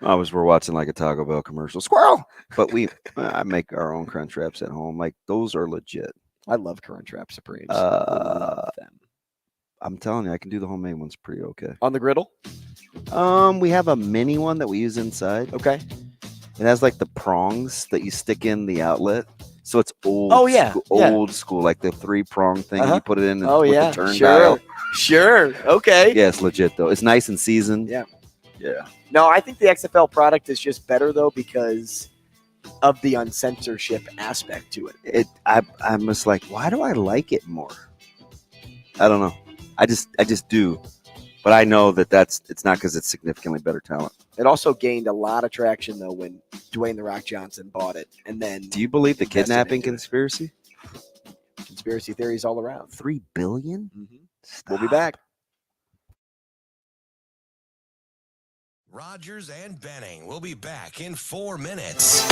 We're watching like a Taco Bell commercial, squirrel. But I make our own crunch wraps at home. Like those are legit. I love Crunchwrap Supremes. Love them. I'm telling you, I can do the homemade ones pretty okay. On the griddle? We have a mini one that we use inside. Okay. It has like the prongs that you stick in the outlet. So it's old. Oh, yeah. Old school, like the 3-prong thing. You put it in with the turn dial. Sure. Okay. Yeah, it's legit though. It's nice and seasoned. Yeah. Yeah. No, I think the XFL product is just better though because of the uncensorship aspect to it. I'm just like, why do I like it more? I don't know. I just do. But I know it's not because it's significantly better talent. It also gained a lot of traction though when Dwayne "The Rock" Johnson bought it, and then. Do you believe the kidnapping conspiracy? conspiracy theories all around. $3 billion? We'll be back. Rogers and Benning will be back in 4 minutes.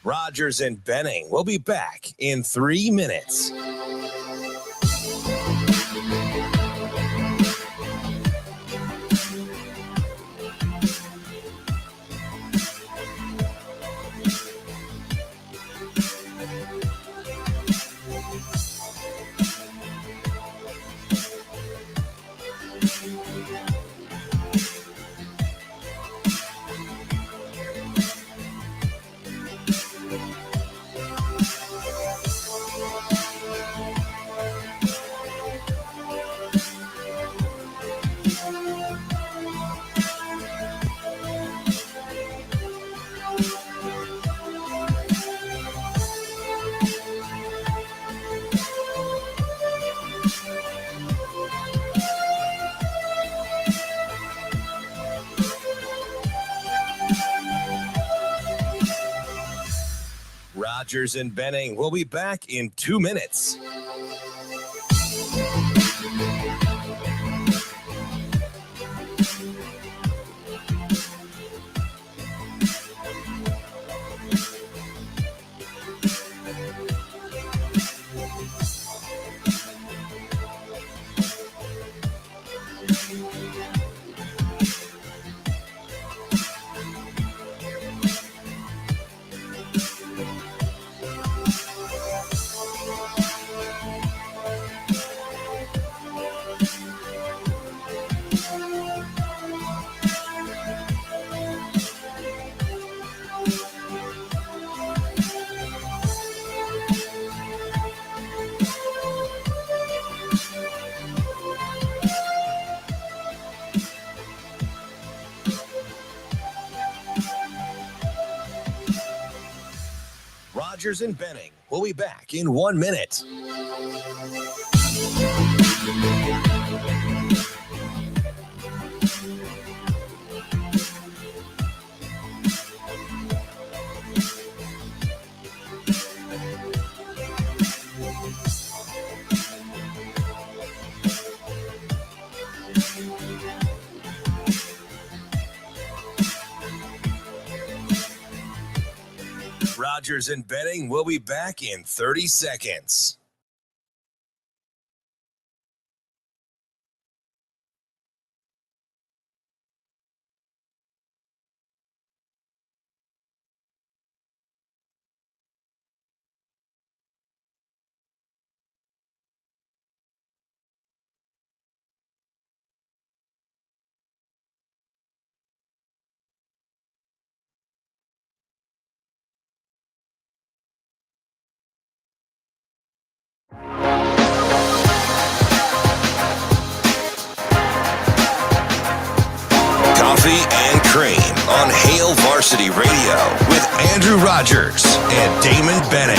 Rogers and Benning will be back in 3 minutes. Rogers and Benning will be back in 2 minutes. Rogers and Benning will be back in 1 minute. Rogers and Benning will be back in 30 seconds. Coffee and Cream on Hail Varsity Radio with Andrew Rogers and Damon Benning.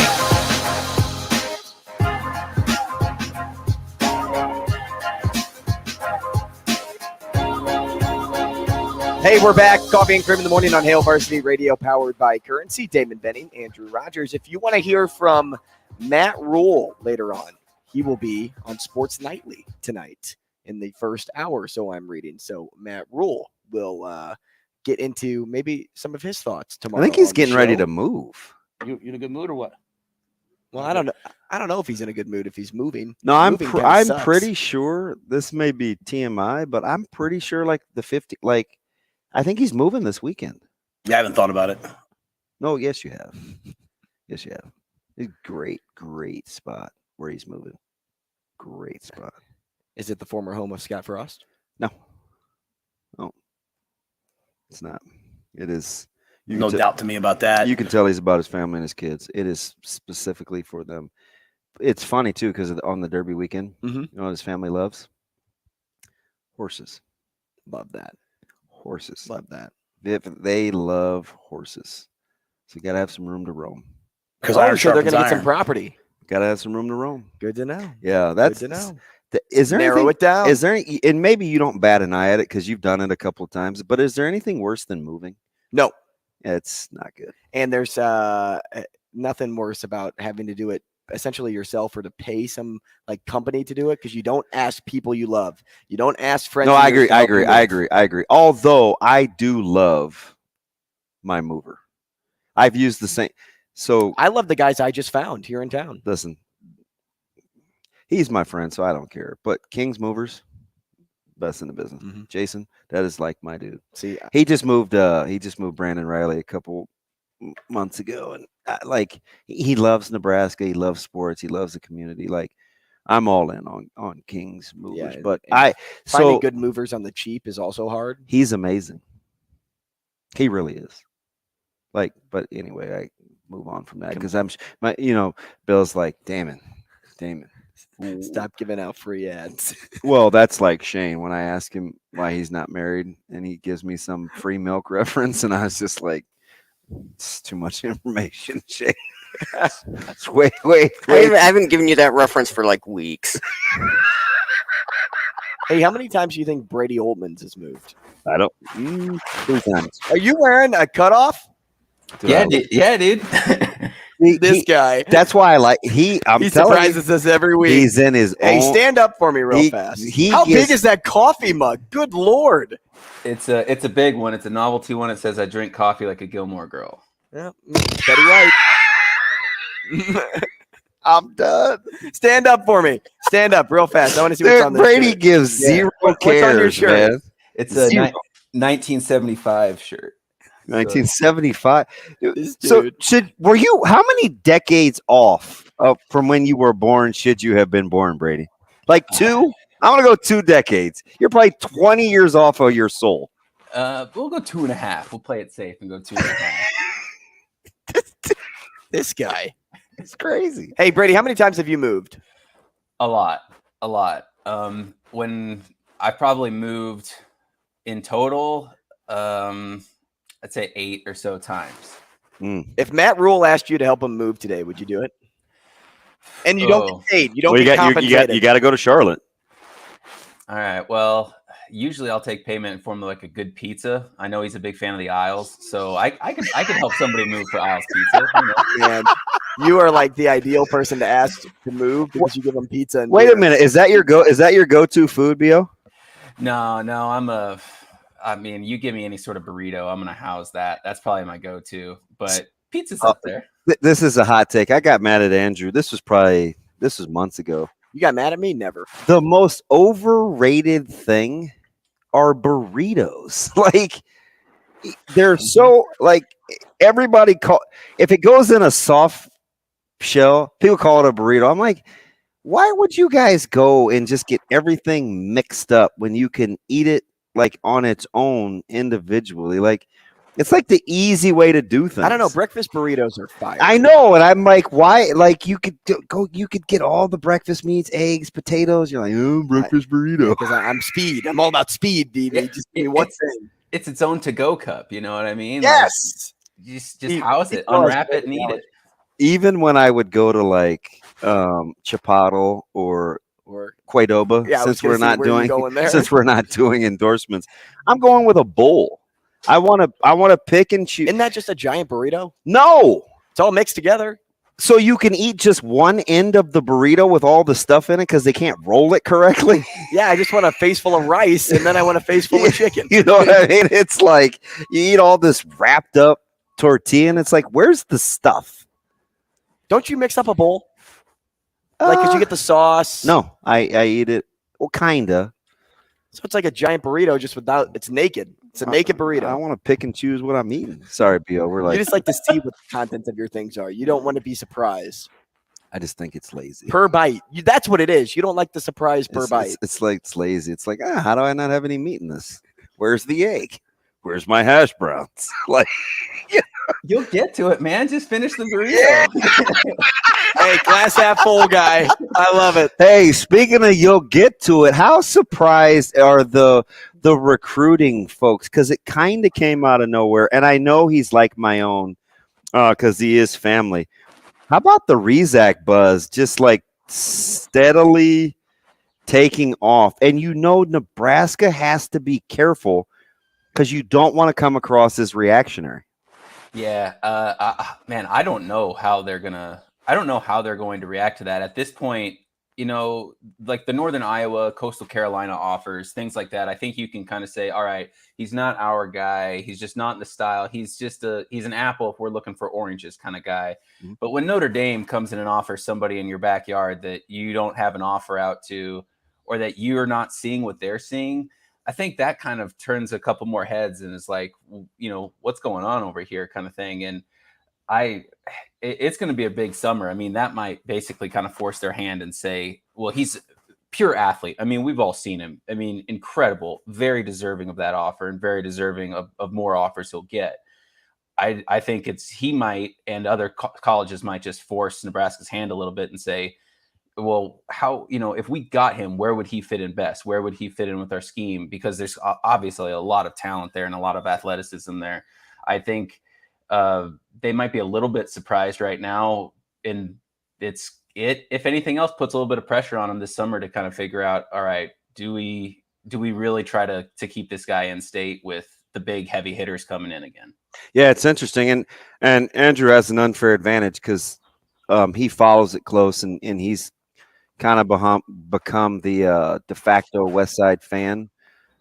Hey, we're back. Coffee and Cream in the morning on Hail Varsity Radio, powered by Currency. Damon Benning, Andrew Rogers. If you want to hear from Matt Rule later on, he will be on Sports Nightly tonight in the first hour, so I'm reading. So Matt Rule will get into maybe some of his thoughts tomorrow. I think he's getting ready to move. You in a good mood or what? Well, I don't know. I don't know if he's in a good mood if he's moving. No, I'm sucks. pretty sure this may be TMI, but I'm pretty sure like the 50, like I think he's moving this weekend. Yeah, I haven't thought about it. No, yes, you have. Yes, you have. It's a great spot where he's moving. Great spot. Is it the former home of Scott Frost? No, it's not. It is. No doubt to me about that. You can tell he's about his family and his kids. It is specifically for them. It's funny too because on the Derby weekend, you know what his family loves? Horses. Love that. Horses. Love that. They love horses. So you got to have some room to roam. Because they're going to get some property. Got to have some room to roam. Good to know. Yeah, that's good to know. Is there Narrow it down? Is there any, and maybe you don't bat an eye at it because you've done it a couple of times, but is there anything worse than moving? No. It's not good. And there's nothing worse about having to do it essentially yourself or to pay some like company to do it because you don't ask people you love. You don't ask friends. No, I agree. Although I do love my mover. I've used the same. So I love the guys I just found here in town. Listen, he's my friend, so I don't care. But King's Movers, best in the business. Mm-hmm. Jason, that is like my dude. See, he just moved Brandon Riley a couple months ago, and he loves Nebraska. He loves sports. He loves the community. Like I'm all in on King's Movers. Yeah, but finding good movers on the cheap is also hard. He's amazing. He really is. But anyway, I move on from that because Bill's like, Damon. Stop giving out free ads. Well, that's like Shane when I ask him why he's not married and he gives me some free milk reference and I was just like, it's too much information, Shane. wait. I haven't given you that reference for like weeks. Hey, how many times do you think Brady Oltmans has moved? I don't. 3 times. Are you wearing a cutoff? Dude. This guy. That's why I like he surprises us every week. He's in his Hey, own, stand up for me real fast. How big is that coffee mug? Good Lord. It's a big one. It's a novelty one. It says I drink coffee like a Gilmore Girl. Yeah, Betty White. I'm done. Stand up for me. Stand up real fast. I want to see what's on this Brady shirt. gives zero What's cares, on your shirt? man. It's a 1975 shirt. 1975. So how many decades off from when you were born should you have been born, Brady? Like 2? I want to go 2 decades. You're probably 20 years off of your soul. We'll go 2.5. We'll play it safe and go 2.5. This guy. It's crazy. Hey, Brady, how many times have you moved? A lot. When I probably moved in total, I'd say 8 or so times. If Matt Rule asked you to help him move today, would you do it? And you don't get paid. You don't get compensated. You got to go to Charlotte. All right. Well, usually I'll take payment in form of like a good pizza. I know he's a big fan of the Isles, so I could help somebody move for Isles pizza. Man, you are like the ideal person to ask to move because you give them pizza. And Wait a minute. Is that your go-to food, Bio? No. I mean, you give me any sort of burrito, I'm gonna house that. That's probably my go-to. But pizza's up there. This is a hot take. I got mad at Andrew. This was months ago. You got mad at me? Never. The most overrated thing are burritos. Like they're so like everybody if it goes in a soft shell, people call it a burrito. I'm like, why would you guys go and just get everything mixed up when you can eat it like on its own individually? Like it's like the easy way to do things. I don't know. Breakfast burritos are fire. I know, and I'm like, why? Like you could get all the breakfast meats, eggs, potatoes. You're like, breakfast burrito. Because I'm speed. I'm all about speed, baby. Just give me one thing. It's its own to-go cup. You know what I mean? Yes. Like, just house it, unwrap it, and eat it. Even when I would go to like Chipotle or Qdoba, since we're not doing endorsements, I'm going with a bowl. I want to pick and choose. Isn't that just a giant burrito? No, it's all mixed together. So you can eat just one end of the burrito with all the stuff in it because they can't roll it correctly. Yeah, I just want a face full of rice and then I want a face full of chicken. You know what I mean? It's like you eat all this wrapped up tortilla and it's like, where's the stuff? Don't you mix up a bowl? Like, because you get the sauce. No, I eat it. Well, kinda. So it's like a giant burrito, just without. It's naked. It's a naked burrito. I want to pick and choose what I'm eating. Sorry, B.O. We're like. You just like to see what the contents of your things are. You don't want to be surprised. I just think it's lazy. Per bite. That's what it is. You don't like the surprise per bite. It's like it's lazy. It's like, how do I not have any meat in this? Where's the egg? Where's my hash browns? Like, You'll get to it, man. Just finish the burrito. Hey, glass half full guy. I love it. Hey, speaking of you'll get to it, how surprised are the recruiting folks? Because it kind of came out of nowhere. And I know he's like my own because he is family. How about the Rezak buzz just like steadily taking off? And Nebraska has to be careful because you don't want to come across as reactionary. Yeah, man, I don't know how they're going to react to that at this point. Like the Northern Iowa, Coastal Carolina offers, things like that. I think you can kind of say, all right, he's not our guy. He's just not in the style. He's an apple if we're looking for oranges kind of guy. Mm-hmm. But when Notre Dame comes in and offers somebody in your backyard that you don't have an offer out to, or that you're not seeing what they're seeing, I think that kind of turns a couple more heads and is like, what's going on over here kind of thing. And it's going to be a big summer. I mean, that might basically kind of force their hand and say, well, he's pure athlete. I mean, we've all seen him. I mean, incredible, very deserving of that offer and very deserving of more offers he'll get. I think he might, and other colleges might just force Nebraska's hand a little bit and say, well, how, if we got him, where would he fit in best? Where would he fit in with our scheme? Because there's obviously a lot of talent there and a lot of athleticism there. I think they might be a little bit surprised right now. And it, if anything else, puts a little bit of pressure on him this summer to kind of figure out, all right, do we really try to keep this guy in state with the big heavy hitters coming in again? Yeah, it's interesting. And Andrew has an unfair advantage because he follows it close and he's kind of become the de facto West Side fan.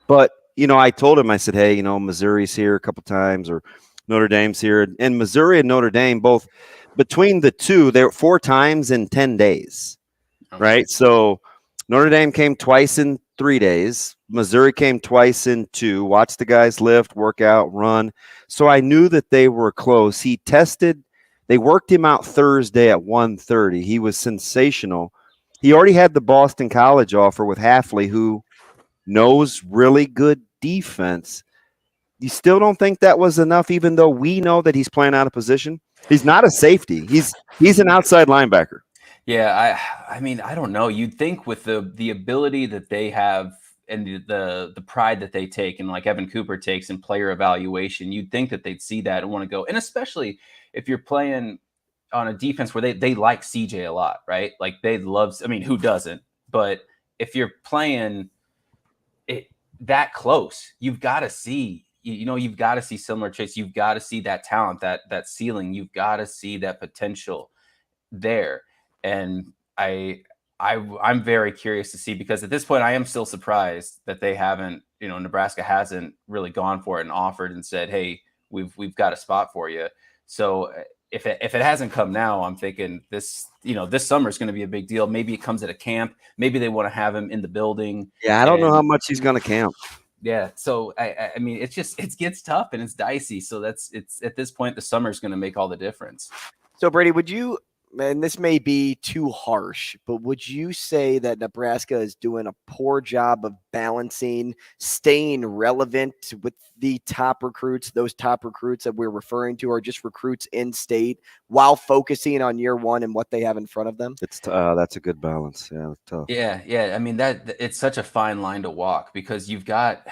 But, I told him, I said, hey, Missouri's here a couple times or Notre Dame's here. And Missouri and Notre Dame, both between the two, they were 4 times in 10 days, right? So Notre Dame came twice in 3 days. Missouri came twice in 2. Watched the guys lift, work out, run. So I knew that they were close. They worked him out Thursday at 1:30. He was sensational. He already had the Boston College offer with Hafley, who knows really good defense. You still don't think that was enough, even though we know that he's playing out of position? He's not a safety. He's an outside linebacker. Yeah, I mean, I don't know. You'd think with the ability that they have and the pride that they take, and like Evan Cooper takes in player evaluation, you'd think that they'd see that and want to go. And especially if you're playing on a defense where they like CJ a lot, right? Like they love, I mean, who doesn't? But if you're playing it that close, you've got to see, you've got to see similar traits. You've got to see that talent, that ceiling. You've got to see that potential there. And I'm very curious to see, because at this point I am still surprised that they haven't, Nebraska hasn't really gone for it and offered and said, hey, we've got a spot for you. So if it hasn't come now, I'm thinking this summer is going to be a big deal. Maybe it comes at a camp. Maybe they want to have him in the building. Yeah, I don't know how much he's going to camp. Yeah, so I mean, it gets tough and it's dicey. So it's at this point the summer is going to make all the difference. So Brady, would you? And this may be too harsh, but would you say that Nebraska is doing a poor job of balancing, staying relevant with the top recruits, those top recruits that we're referring to are just recruits in state, while focusing on year one and what they have in front of them? It's that's a good balance. Yeah, it's tough. Yeah. I mean, that it's such a fine line to walk, because you've got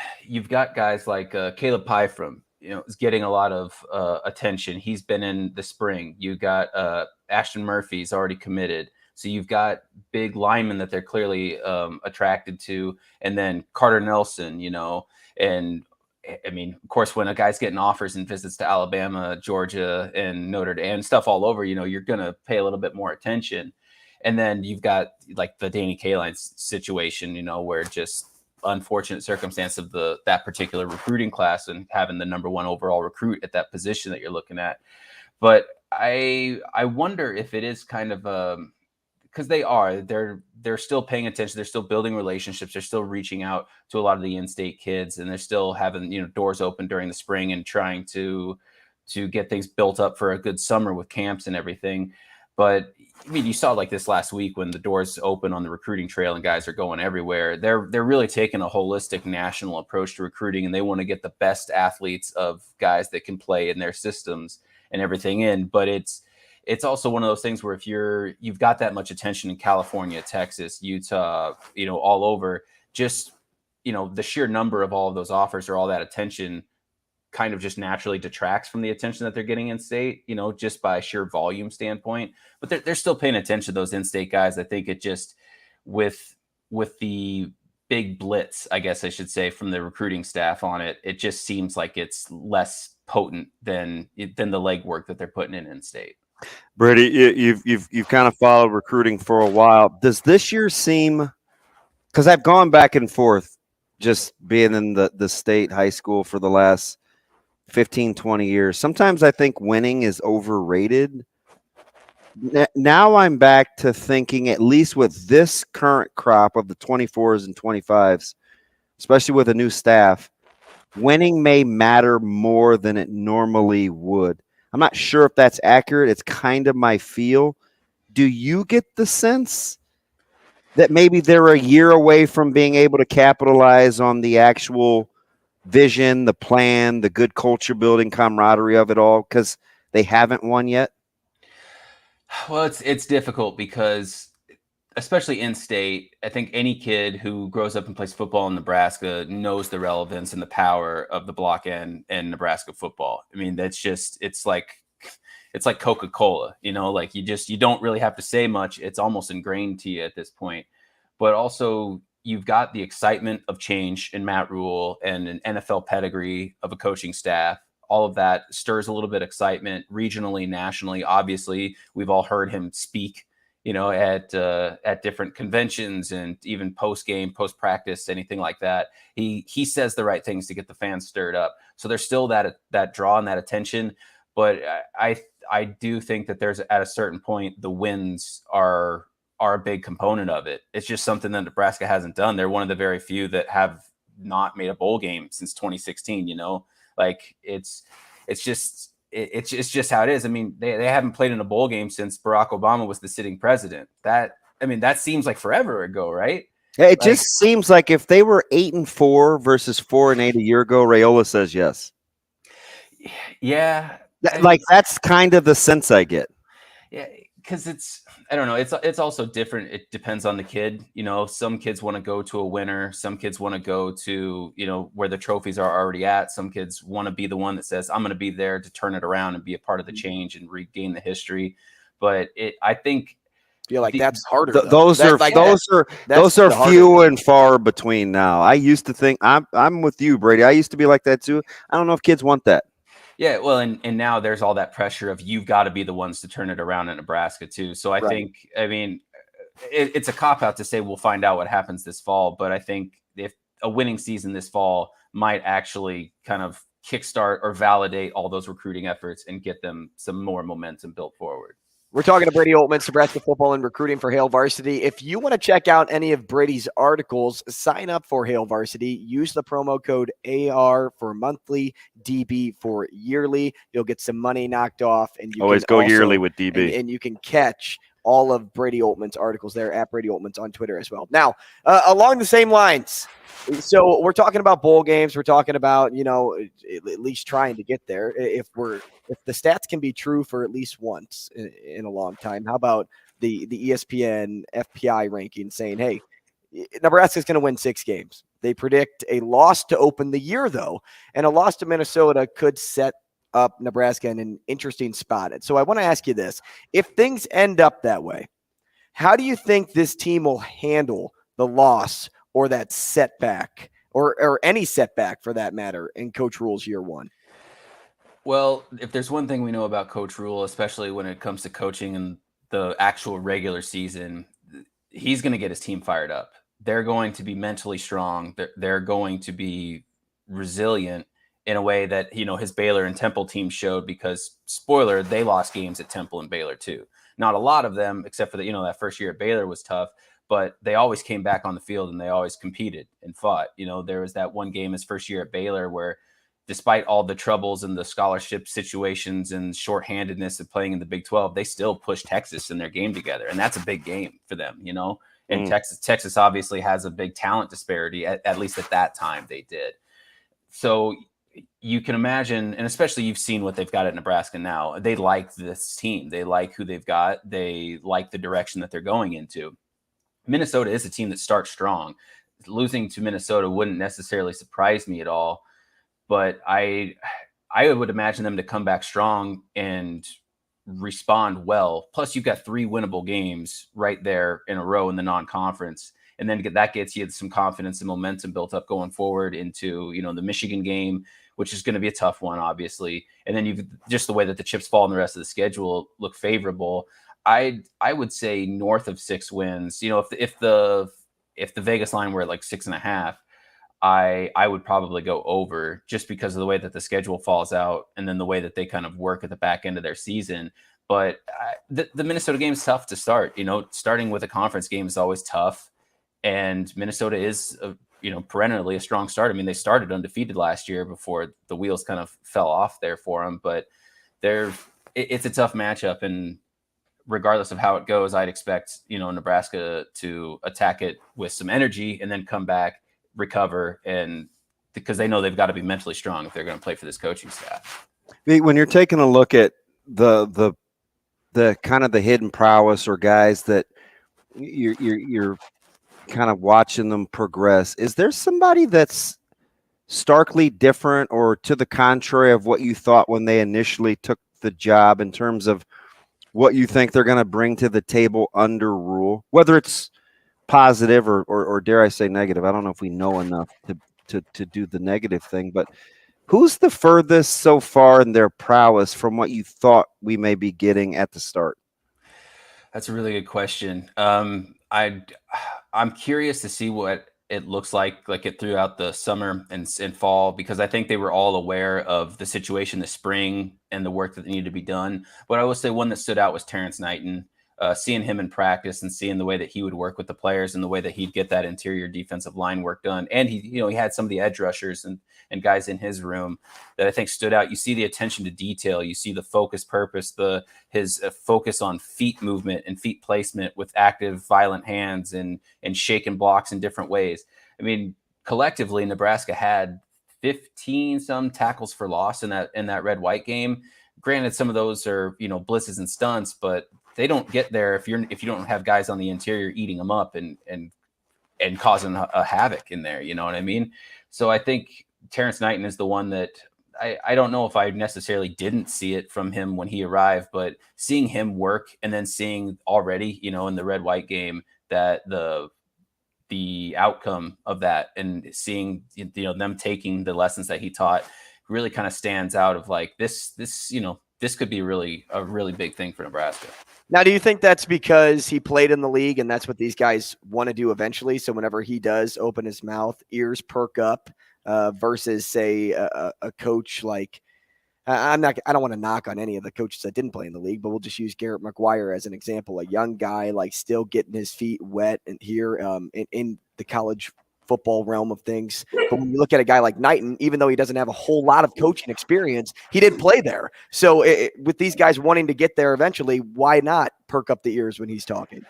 guys like Caleb Pyfrom, is getting a lot of attention. He's been in the spring. You got Ashton Murphy's already committed. So you've got big linemen that they're clearly attracted to. And then Carter Nelson, and I mean, of course, when a guy's getting offers and visits to Alabama, Georgia, and Notre Dame and stuff all over, you're going to pay a little bit more attention. And then you've got like the Danny Kaline situation, where just unfortunate circumstance of that particular recruiting class and having the number 1 overall recruit at that position that you're looking at. But I wonder if it is kind of because they're still paying attention, they're still building relationships, they're still reaching out to a lot of the in-state kids, and they're still having doors open during the spring and trying to get things built up for a good summer with camps and everything. But I mean, you saw like this last week when the doors open on the recruiting trail and guys are going everywhere. They're really taking a holistic national approach to recruiting, and they want to get the best athletes of guys that can play in their systems and everything in. But it's also one of those things where if you've got that much attention in California, Texas, Utah, all over, just the sheer number of all of those offers or all that attention kind of just naturally detracts from the attention that they're getting in state, just by sheer volume standpoint. But they're still paying attention to those in-state guys. I think it just with the big blitz, I guess I should say, from the recruiting staff on it, it just seems like it's less potent than the legwork that they're putting in state. Brady, you've kind of followed recruiting for a while. Does this year seem, because I've gone back and forth just being in the state high school for the last 15, 20 years. Sometimes I think winning is overrated. Now I'm back to thinking, at least with this current crop of the 24s and 25s, especially with a new staff, winning may matter more than it normally would. I'm not sure if that's accurate. It's kind of my feel. Do you get the sense that maybe they're a year away from being able to capitalize on the actual vision, the plan, the good culture building camaraderie of it all, because they haven't won yet? Well, it's difficult because, especially in state, I think any kid who grows up and plays football in Nebraska knows the relevance and the power of the block end and Nebraska football. I mean, it's like Coca-Cola, like you don't really have to say much. It's almost ingrained to you at this point. But also you've got the excitement of change in Matt Rule and an NFL pedigree of a coaching staff. All of that stirs a little bit of excitement regionally, nationally. Obviously, we've all heard him speak, at different conventions and even post-game, post-practice, anything like that. He says the right things to get the fans stirred up. So there's still that draw and that attention. But I do think that there's, at a certain point, the wins are a big component of it. It's just something that Nebraska hasn't done. They're one of the very few that have not made a bowl game since 2016. Like it's just how it is. I mean, they haven't played in a bowl game since Barack Obama was the sitting president. That seems like forever ago, right? Yeah, it just seems like if they were 8-4 versus 4-8 a year ago, Raiola says yes. Yeah, that's kind of the sense I get. Yeah, because I don't know. It's also different. It depends on the kid. Some kids want to go to a winner. Some kids want to go to, where the trophies are already at. Some kids want to be the one that says, I'm going to be there to turn it around and be a part of the change and regain the history. But I think feel like that's harder. Those are few and far between now. I used to think I'm with you, Brady. I used to be like that too. I don't know if kids want that. Yeah, well, and now there's all that pressure of you've got to be the ones to turn it around in Nebraska too. So I think, it's a cop-out to say we'll find out what happens this fall, but I think if a winning season this fall might actually kind of kickstart or validate all those recruiting efforts and get them some more momentum built forward. We're talking to Brady Oltmans, Nebraska football and recruiting for Hail Varsity. If you want to check out any of Brady's articles, sign up for Hail Varsity. Use the promo code AR for monthly, DB for yearly. You'll get some money knocked off. And you always go yearly with DB. And you can catch all of Brady Oltmans' articles there at Brady Oltmans on Twitter as well. Now, along the same lines, so we're talking about bowl games. We're talking about, at least trying to get there. If the stats can be true for at least once in a long time, how about the ESPN FPI ranking saying, hey, Nebraska's going to win 6 games. They predict a loss to open the year, though, and a loss to Minnesota could set up Nebraska in an interesting spot. So I want to ask you this. If things end up that way, how do you think this team will handle the loss or that setback or any setback for that matter in Coach Rule's year one? Well, if there's one thing we know about Coach Rule, especially when it comes to coaching in the actual regular season, he's going to get his team fired up. They're going to be mentally strong. They're going to be resilient. in a way that, his Baylor and Temple team showed, because spoiler, they lost games at Temple and Baylor too. Not a lot of them, except for that first year at Baylor was tough, but they always came back on the field and they always competed and fought. There was that one game his first year at Baylor where, despite all the troubles and the scholarship situations and shorthandedness of playing in the Big 12, they still pushed Texas in their game together. And that's a big game for them, and Texas obviously has a big talent disparity, at least at that time they did. So you can imagine, and especially you've seen what they've got at Nebraska now. They like this team. They like who they've got. They like the direction that they're going into. Minnesota is a team that starts strong. Losing to Minnesota wouldn't necessarily surprise me at all, but I would imagine them to come back strong and respond well. Plus, you've got 3 winnable games right there in a row in the non-conference. And then that gets you some confidence and momentum built up going forward into, the Michigan game, which is going to be a tough one, obviously. And then you've just the way that the chips fall in the rest of the schedule look favorable. I would say north of 6 wins. If the Vegas line were at like 6.5, I would probably go over, just because of the way that the schedule falls out and then the way that they kind of work at the back end of their season. But the Minnesota game is tough to start. Starting with a conference game is always tough. And Minnesota is, perennially a strong start. I mean, they started undefeated last year before the wheels kind of fell off there for them. But it's a tough matchup. And regardless of how it goes, I'd expect, Nebraska to attack it with some energy and then come back, recover, and because they know they've got to be mentally strong if they're going to play for this coaching staff. When you're taking a look at the kind of the hidden prowess, or guys that you're kind of watching them progress, is there somebody that's starkly different or to the contrary of what you thought when they initially took the job, in terms of what you think they're going to bring to the table under Rule, whether it's positive or dare I say negative? I don't know if we know enough to do the negative thing, but who's the furthest so far in their prowess from what you thought we may be getting at the start? That's a really good question. I'm curious to see what it looks like it throughout the summer and fall, because I think they were all aware of the situation this spring and the work that needed to be done. But I will say one that stood out was Terrence Knighton. Seeing him in practice and seeing the way that he would work with the players and the way that he'd get that interior defensive line work done. And he had some of the edge rushers and guys in his room that I think stood out. You see the attention to detail. You see the focus, purpose, his focus on feet movement and feet placement with active, violent hands and shaking blocks in different ways. I mean, collectively, Nebraska had 15 some tackles for loss in that red-white game. Granted, some of those are, blitzes and stunts, but they don't get there if you don't have guys on the interior eating them up and causing a havoc in there. You know what I mean? So I think Terrence Knighton is the one that I don't know if I necessarily didn't see it from him when he arrived, but seeing him work and then seeing already, in the red-white game that the outcome of that and seeing, them taking the lessons that he taught really kind of stands out of like this could be a really big thing for Nebraska. Now, do you think that's because he played in the league and that's what these guys want to do eventually? So whenever he does open his mouth, ears perk up versus, say, a coach like I don't want to knock on any of the coaches that didn't play in the league, but we'll just use Garrett McGuire as an example, a young guy like still getting his feet wet and here in the college football realm of things. But when you look at a guy like Knighton, even though he doesn't have a whole lot of coaching experience, he did play there. So with these guys wanting to get there eventually, why not perk up the ears when he's talking?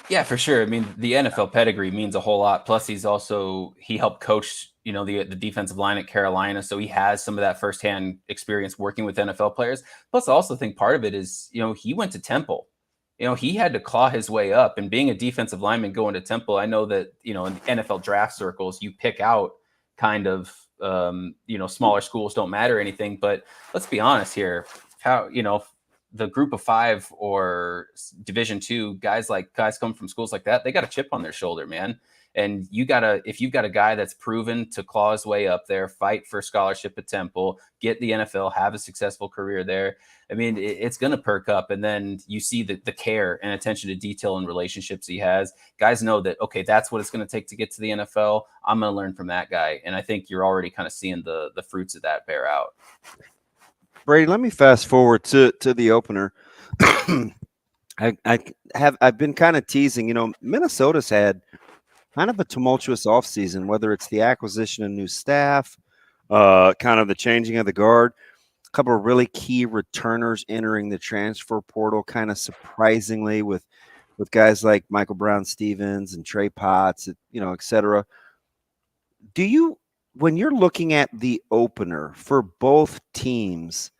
Yeah, for sure. I mean, the NFL pedigree means a whole lot. Plus, he helped coach, the defensive line at Carolina. So he has some of that firsthand experience working with NFL players. Plus, I also think part of it is, he went to Temple. He had to claw his way up, and being a defensive lineman going to Temple, I know that, in NFL draft circles, you pick out kind of, smaller schools don't matter or anything, but let's be honest here. the group of 5 or Division II guys come from schools like that, they got a chip on their shoulder, man. And if you've got a guy that's proven to claw his way up there, fight for scholarship at Temple, get the NFL, have a successful career there, I mean, it's going to perk up. And then you see the care and attention to detail and relationships he has. Guys know that, okay, that's what it's going to take to get to the NFL. I'm going to learn from that guy. And I think you're already kind of seeing the fruits of that bear out. Brady, let me fast forward to the opener. I've been kind of teasing, Minnesota's had kind of a tumultuous offseason, whether it's the acquisition of new staff, kind of the changing of the guard, a couple of really key returners entering the transfer portal, kind of surprisingly with guys like Michael Brown-Stevens and Trey Potts, et cetera. When you're looking at the opener for both teams,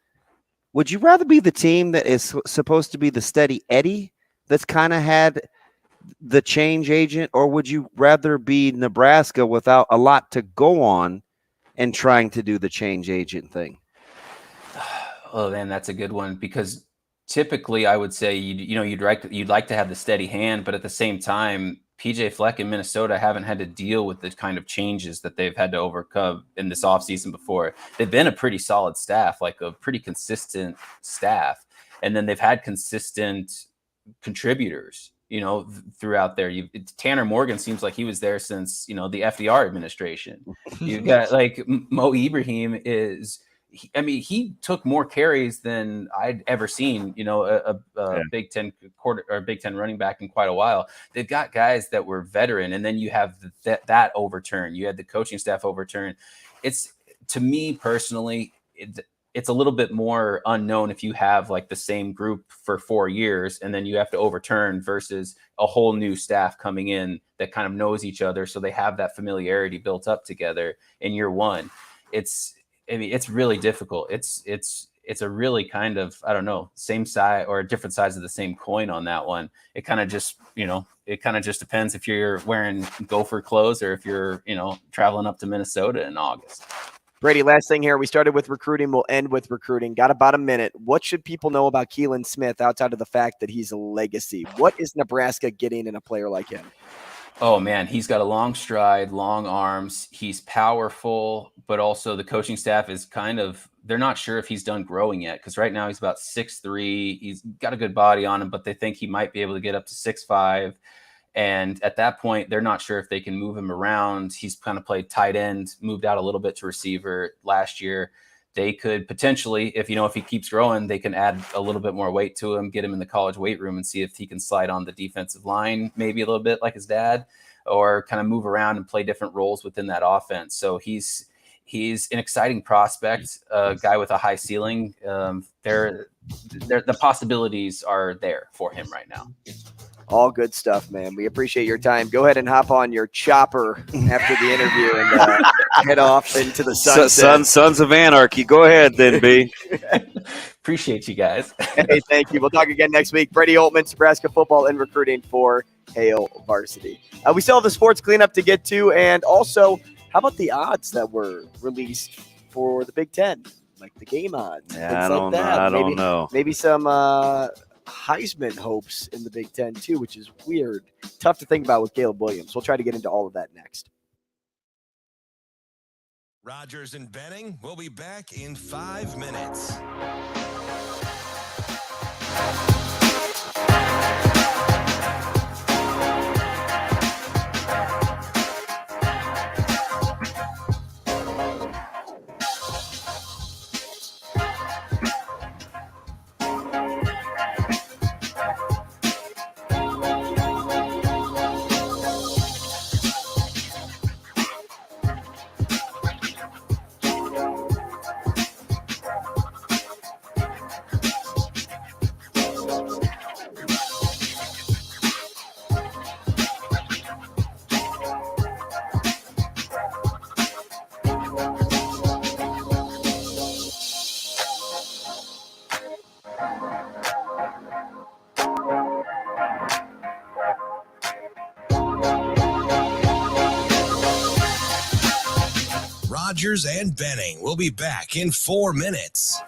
would you rather be the team that is supposed to be the steady Eddie that's kind of had the change agent, or would you rather be Nebraska without a lot to go on and trying to do the change agent thing? Oh, man, that's a good one, because typically I would say you'd like to have the steady hand, but at the same time, PJ Fleck in Minnesota haven't had to deal with the kind of changes that they've had to overcome in this offseason before. They've been a pretty solid staff, like a pretty consistent staff, and then they've had consistent contributors, throughout there. Tanner Morgan seems like he was there since, the FDR administration. You've got like Mo Ibrahim he took more carries than I'd ever seen, a Big Ten Big Ten running back in quite a while. They've got guys that were veteran, and then you have that overturn. You had the coaching staff overturn. It's, to me personally, it's a little bit more unknown if you have like the same group for 4 years and then you have to overturn versus a whole new staff coming in that kind of knows each other. So they have that familiarity built up together in year one. It's really difficult. It's a really kind of, I don't know, same side or different sides of the same coin on that one. It kind of just, depends if you're wearing Gopher clothes or if you're, traveling up to Minnesota in August. Brady, last thing here. We started with recruiting. We'll end with recruiting. Got about a minute. What should people know about Keelan Smith outside of the fact that he's a legacy? What is Nebraska getting in a player like him? Oh, man, he's got a long stride, long arms. He's powerful, but also the coaching staff is they're not sure if he's done growing yet, because right now he's about 6'3". He's got a good body on him, but they think he might be able to get up to 6'5". And at that point, they're not sure if they can move him around. He's kind of played tight end, moved out a little bit to receiver last year. They could potentially, if he keeps growing, they can add a little bit more weight to him, get him in the college weight room and see if he can slide on the defensive line, maybe a little bit like his dad, or kind of move around and play different roles within that offense. So he's an exciting prospect, a guy with a high ceiling. The possibilities are there for him right now. All good stuff, man. We appreciate your time. Go ahead and hop on your chopper after the interview and head off into the sunset. Sons of Anarchy. Go ahead then, B. Appreciate you guys. Hey, thank you. We'll talk again next week. Brady Oltmans, Nebraska football and recruiting for Hail Varsity. We still have the sports cleanup to get to, and also, how about the odds that were released for the Big Ten, like the game odds? Yeah, I don't know. Maybe some Heisman hopes in the Big Ten too, which is weird. Tough to think about with Caleb Williams. We'll try to get into all of that next. Rogers and Benning will be back in 5 minutes. Rogers and Benning will be back in 4 minutes.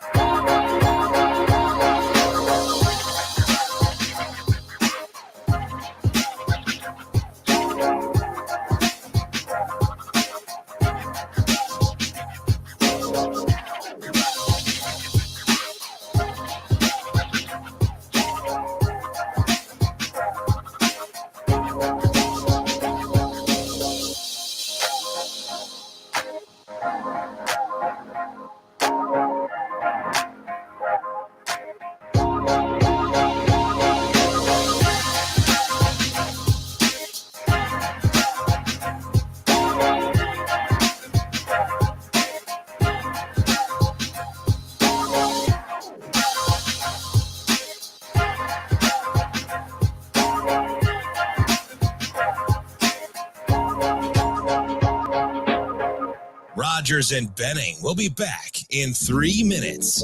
Rogers and Benning will be back in 3 minutes.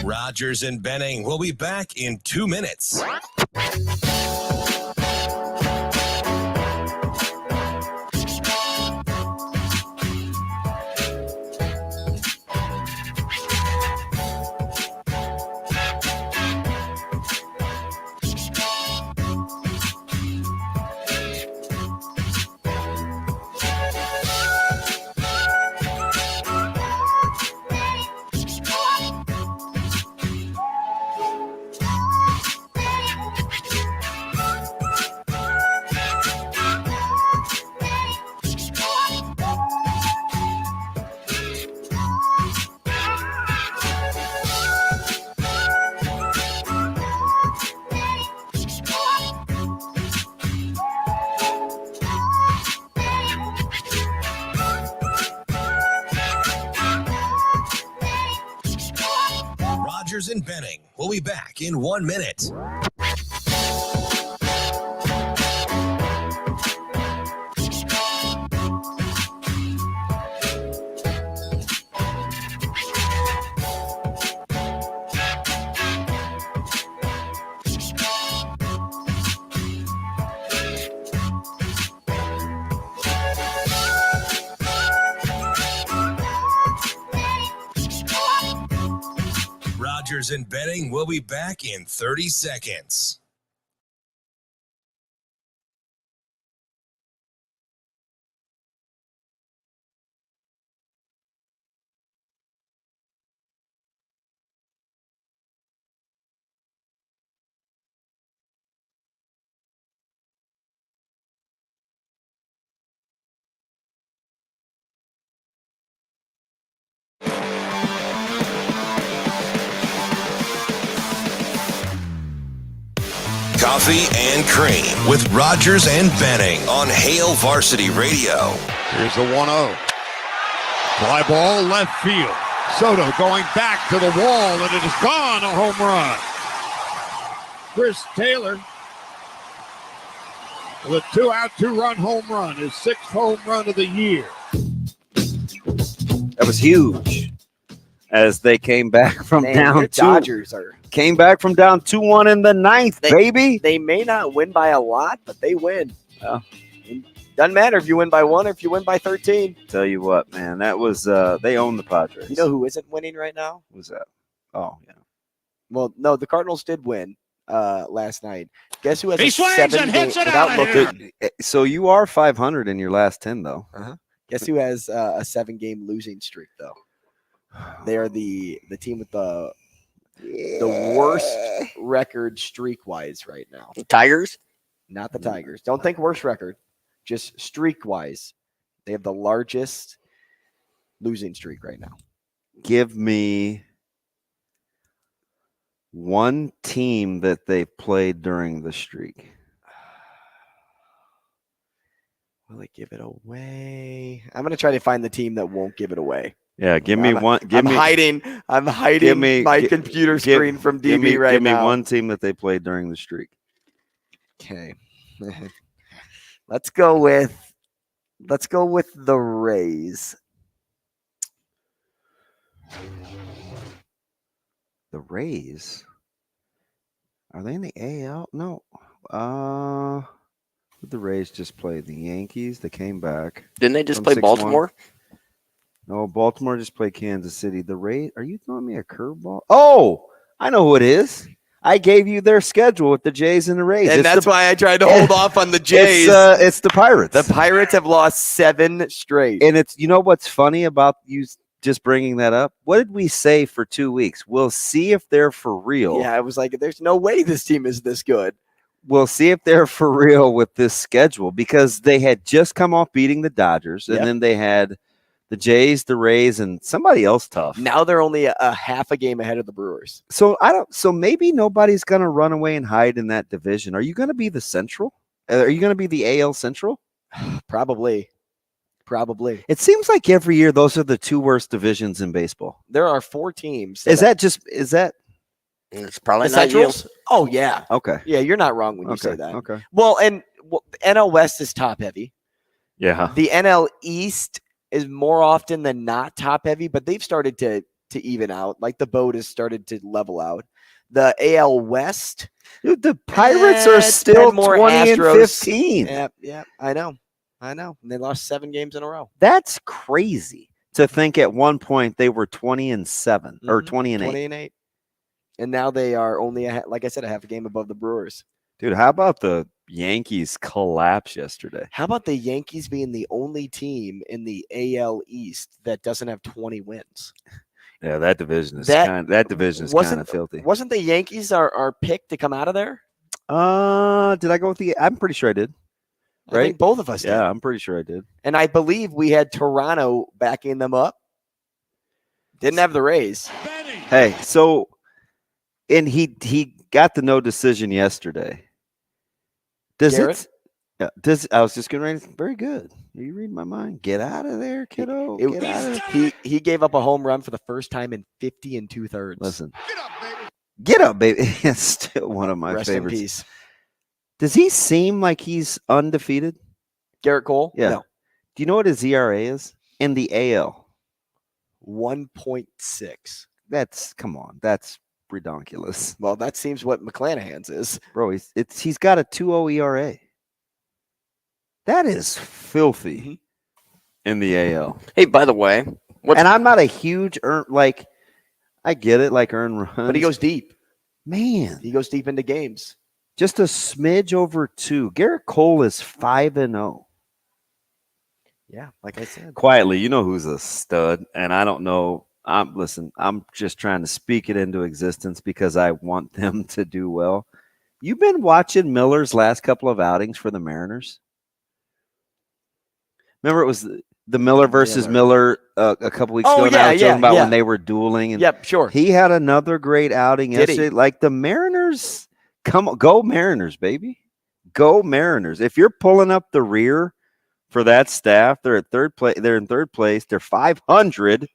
Rogers and Benning will be back in 2 minutes. Rogers and Benning will be back in 1 minute. Rogers and Benning will be back in 30 seconds. Coffee and Cream with Rogers and Benning on Hail Varsity Radio. Here's the 1-0. Fly ball left field. Soto going back to the wall, and it is gone, a home run. Chris Taylor with a 2-out, 2-run home run, his 6th home run of the year. That was huge as they came back from down 2. Dodgers came back from down 2-1 in the 9th, baby. They may not win by a lot, but they win. Doesn't matter if you win by 1 or if you win by 13. Tell you what, man, that was they own the Padres. You know who isn't winning right now? Who's that? Oh, yeah. Well, no, the Cardinals did win last night. Guess who has He a swings 7 and hits game it out of here. So you are 500 in your last 10, though. Guess who has a 7-game losing streak, though? They are the team with the worst record streak-wise right now. Tigers? Not the Tigers. Don't think worst record. Just streak-wise. They have the largest losing streak right now. Give me one team that they played during the streak. Will they give it away? I'm going to try to find the team that won't give it away. Yeah, give me one. I'm hiding my computer screen from DB right now. Give me one team that they played during the streak. Okay. Let's go with the Rays. The Rays? Are they in the AL? No. The Rays just played the Yankees. They came back. Didn't they just play Baltimore? No, Baltimore just played Kansas City. The Rays. Are you throwing me a curveball? Oh, I know who it is. I gave you their schedule with the Jays and the Rays. And that's why I tried to hold off on the Jays. It's the Pirates. The Pirates have lost 7 straight. And it's, you know what's funny about you just bringing that up? What did we say for 2 weeks? We'll see if they're for real. Yeah, I was like, there's no way this team is this good. We'll see if they're for real with this schedule, because they had just come off beating the Dodgers, and then they had the Jays, the Rays, and somebody else tough. Now they're only a half a game ahead of the Brewers. So So maybe nobody's going to run away and hide in that division. Are you going to be the Central? Are you going to be the AL Central? Probably. It seems like every year those are the 2 worst divisions in baseball. There are 4 teams. Is that? It's probably the not Centrals? you. Oh yeah. Okay. Yeah, you're not wrong when you say that. Okay. Well, NL West is top heavy. Yeah. The NL East is more often than not top heavy, but they've started to even out. Like the boat has started to level out. The AL West, dude, the Pirates are still more 20 and 15. Yeah, I know. And they lost 7 games in a row. That's crazy to think at one point they were 20 and 7 or 20 and 8. 20 and 8. And now they are only, like I said, a half a game above the Brewers. Dude, how about the Yankees collapse yesterday? How about the Yankees being the only team in the AL East that doesn't have 20 wins? Yeah, that division is kind of filthy. Wasn't the Yankees our pick to come out of there? Did I go with I'm pretty sure I did. Right? I think both of us did. Yeah, I'm pretty sure I did. And I believe we had Toronto backing them up. Didn't have the Rays. Hey, so and he got the no decision yesterday. Does Garrett? it? Does I was just going to write it. Very good. You read my mind. Get out of there, kiddo. Get out of there. He gave up a home run for the first time in 50 2/3. Listen. Get up, baby. It's still one of my Rest favorites. in peace. Does he seem like he's undefeated? Garrett Cole? Yeah. No. Do you know what his ERA is in the AL? 1.6. Come on. That's ridiculous. Well, that seems what McClanahan's is. Bro, he's got a 2.0 ERA. That is filthy in the AL. Hey, by the way, and I'm not a huge I get it, like earn runs. But he goes deep. Man. He goes deep into games. Just a smidge over 2. Garrett Cole is 5-0. Yeah, like I said. Quietly, you know who's a stud, and I don't know. I'm just trying to speak it into existence because I want them to do well. You've been watching Miller's last couple of outings for the Mariners? Remember it was the Miller versus Miller a couple weeks ago. Yeah, talking about when they were dueling. And yep, sure. He had another great outing yesterday. Like the Mariners, go Mariners, baby. Go Mariners. If you're pulling up the rear for that staff, they're at third place. They're in third place. They're 500.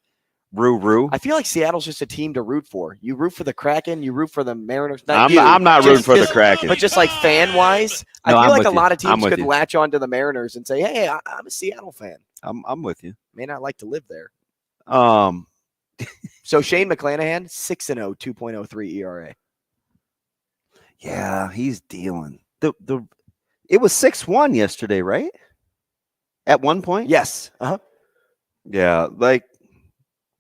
Roo. I feel like Seattle's just a team to root for. You root for the Kraken, you root for the Mariners. I'm not rooting for the Kraken. But just like fan-wise, No, I feel I'm like with a lot you. of teams I'm could with you. latch on to the Mariners and say, hey, I'm a Seattle fan. I'm with you. May not like to live there. So Shane McClanahan, 6-0, 2.03 ERA. Yeah, he's dealing. It was 6-1 yesterday, right? At one point? Yes. Yeah,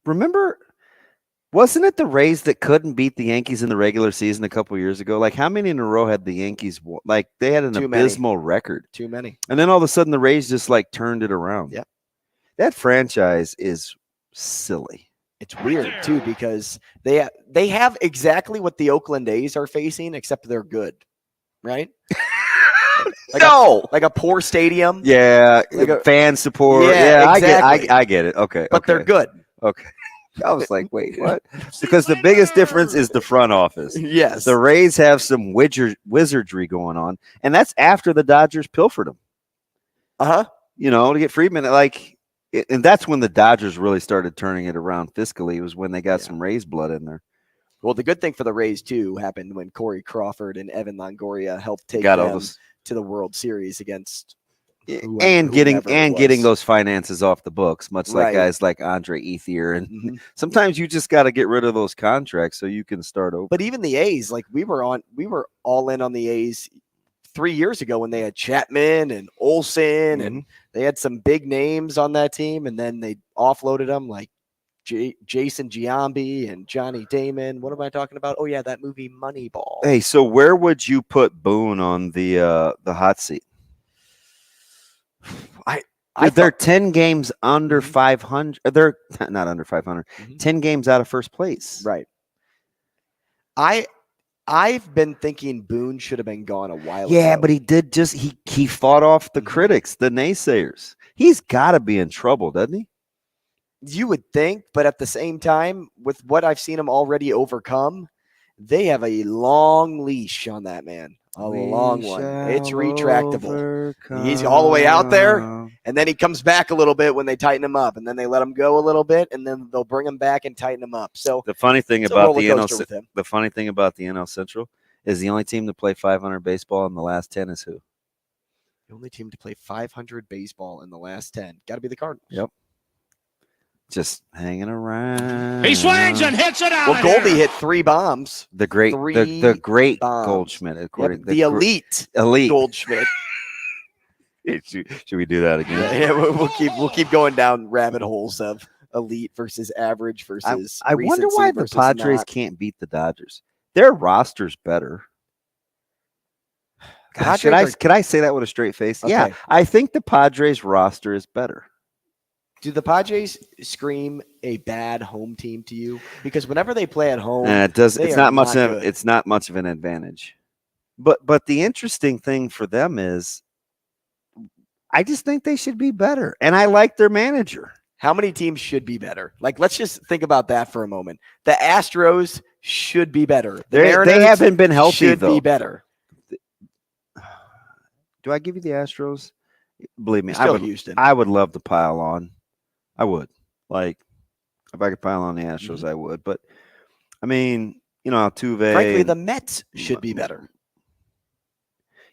remember, wasn't it the Rays that couldn't beat the Yankees in the regular season a couple years ago? Like, how many in a row had the Yankees won? Like, they had an abysmal record. Too many. And then all of a sudden, the Rays just, turned it around. Yep. That franchise is silly. It's weird, too, because they have exactly what the Oakland A's are facing, except they're good, right? Like a poor stadium. Yeah, fan support. Yeah, exactly. I get it. Okay. But they're good. Okay. I was like, wait, what? Because the biggest difference is the front office. Yes. The Rays have some wizardry going on, and that's after the Dodgers pilfered them. To get Friedman, and that's when the Dodgers really started turning it around fiscally. It was when they got some Rays blood in there. Well, the good thing for the Rays, too, happened when Corey Crawford and Evan Longoria helped take them to the World Series against getting those finances off the books, much like guys like Andre Ethier. And sometimes you just got to get rid of those contracts so you can start over. But even the A's, we were all in on the A's 3 years ago when they had Chapman and Olsen and they had some big names on that team, and then they offloaded them like Jason Giambi and Johnny Damon. What am I talking about? Oh yeah, that movie Moneyball. Hey, so where would you put Boone on the hot seat? They're 10 games under 500. They're not under 500. 10 games out of first place. Right. I've been thinking Boone should have been gone a while ago. Yeah, but he did he fought off the critics, the naysayers. He's got to be in trouble, doesn't he? You would think, but at the same time, with what I've seen him already overcome, they have a long leash on that man. A long one. It's retractable. He's all the way out there, and then he comes back a little bit when they tighten him up, and then they let him go a little bit, and then they'll bring him back and tighten him up. So the funny thing about the NL Central is the only team to play 500 baseball in the last 10 is who? The only team to play 500 baseball in the last 10. Got to be the Cardinals. Yep. Just hanging around. He swings and hits it out. Well, Goldie hit 3 bombs. The great bombs. Goldschmidt, according the elite Goldschmidt. Should we do that again? Yeah, we'll keep going down rabbit holes of elite versus average versus. I wonder why the Padres can't beat the Dodgers. Their roster's better. Gosh, can I say that with a straight face? Okay. Yeah, I think the Padres roster is better. Do the Padres scream a bad home team to you? Because whenever they play at home, it's not much of an advantage. But the interesting thing for them is, I just think they should be better, and I like their manager. How many teams should be better? Like, let's just think about that for a moment. The Astros should be better. They haven't been healthy. Should be better. Do I give you the Astros? Believe me, Houston. I would love to pile on. I would. Like, if I could pile on the Astros, I would. But, I mean, Altuve. Frankly, the Mets should be better.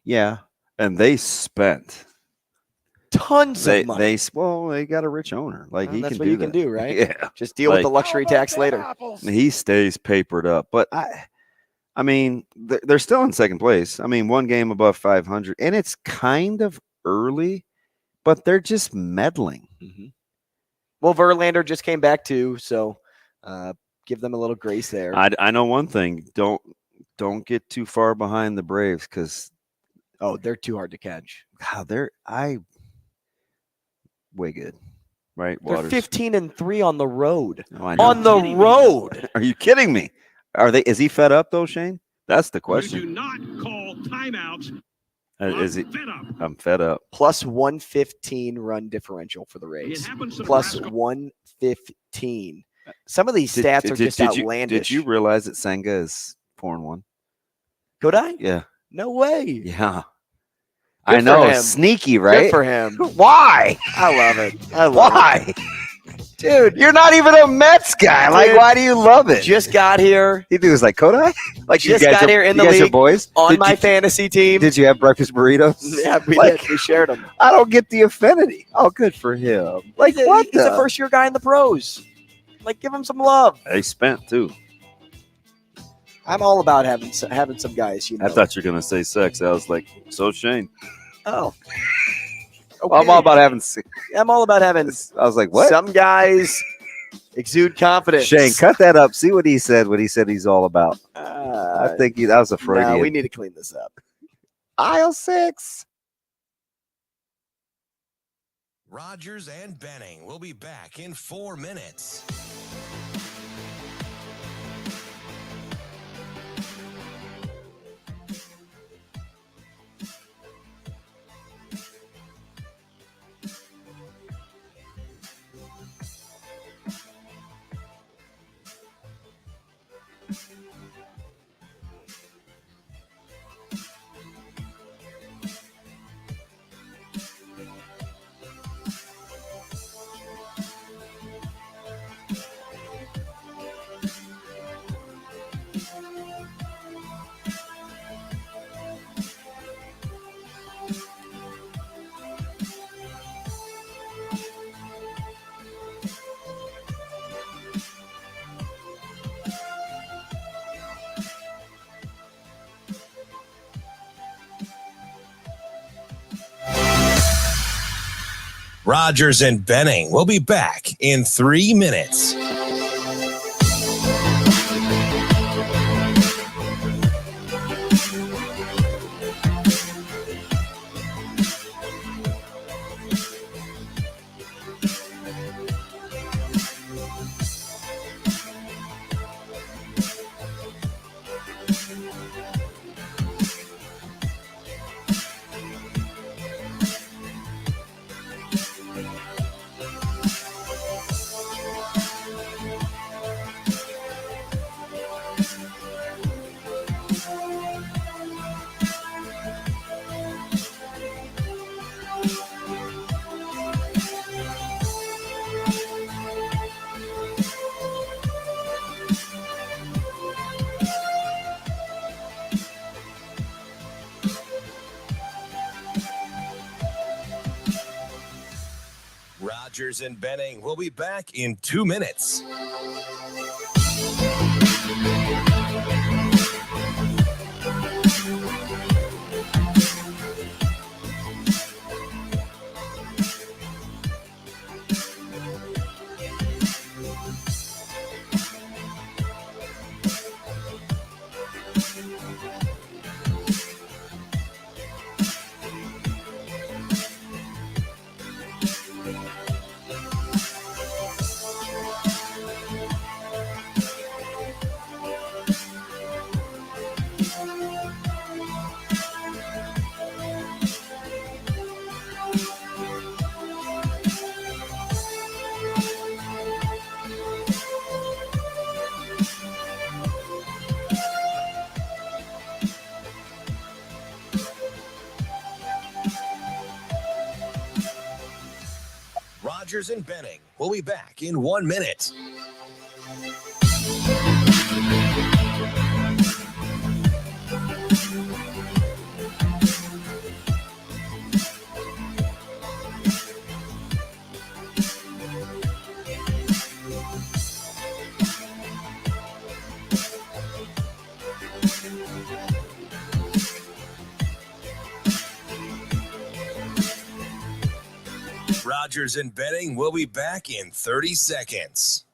Yeah. And they spent tons of money. They got a rich owner. Like, he that's can what do you that. can do, right? Yeah. Just deal with the luxury tax later. He stays papered up. But, I mean, they're still in second place. I mean, 1 game above 500. And it's kind of early, but they're just meddling. Mm-hmm. Well, Verlander just came back too, so give them a little grace there. I know one thing: don't get too far behind the Braves because they're too hard to catch. They're way good, right? They're 15-3 on the road. Oh, I know. On the road. Are you kidding me? Is he fed up though, Shane? That's the question. You do not call timeouts. I'm fed up. Plus 115 run differential for the Rays. Plus 115. Some of these stats are just outlandish. Did you realize that Senga is 4-1? Could I? Yeah. No way. Yeah. I know. Sneaky, right? Good for him. Why? I love it. Why? Dude, you're not even a Mets guy. Like, why do you love it? Just got here. He was like, Kodai? Like, just got here in the league boys? On my fantasy team. Did you have breakfast burritos? Yeah, we did. We shared them. I don't get the affinity. Oh, good for him. Like, what? He's a first-year guy in the pros. Like, give him some love. They spent, too. I'm all about having some guys, I thought you were going to say sex. I was like, so Shane. Oh. Okay. Well, I'm all about having. I was like, what? Some guys exude confidence. Shane, cut that up. See what he said when he said he's all about. I think that was a Freudian. No, we need to clean this up. Aisle 6. Rogers and Benning will be back in 4 minutes. Rogers and Benning will be back in 3 minutes. Rogers and Benning will be back in 2 minutes. Rogers and Benning will be back in 1 minute. Rogers and Benning will be back in 30 seconds.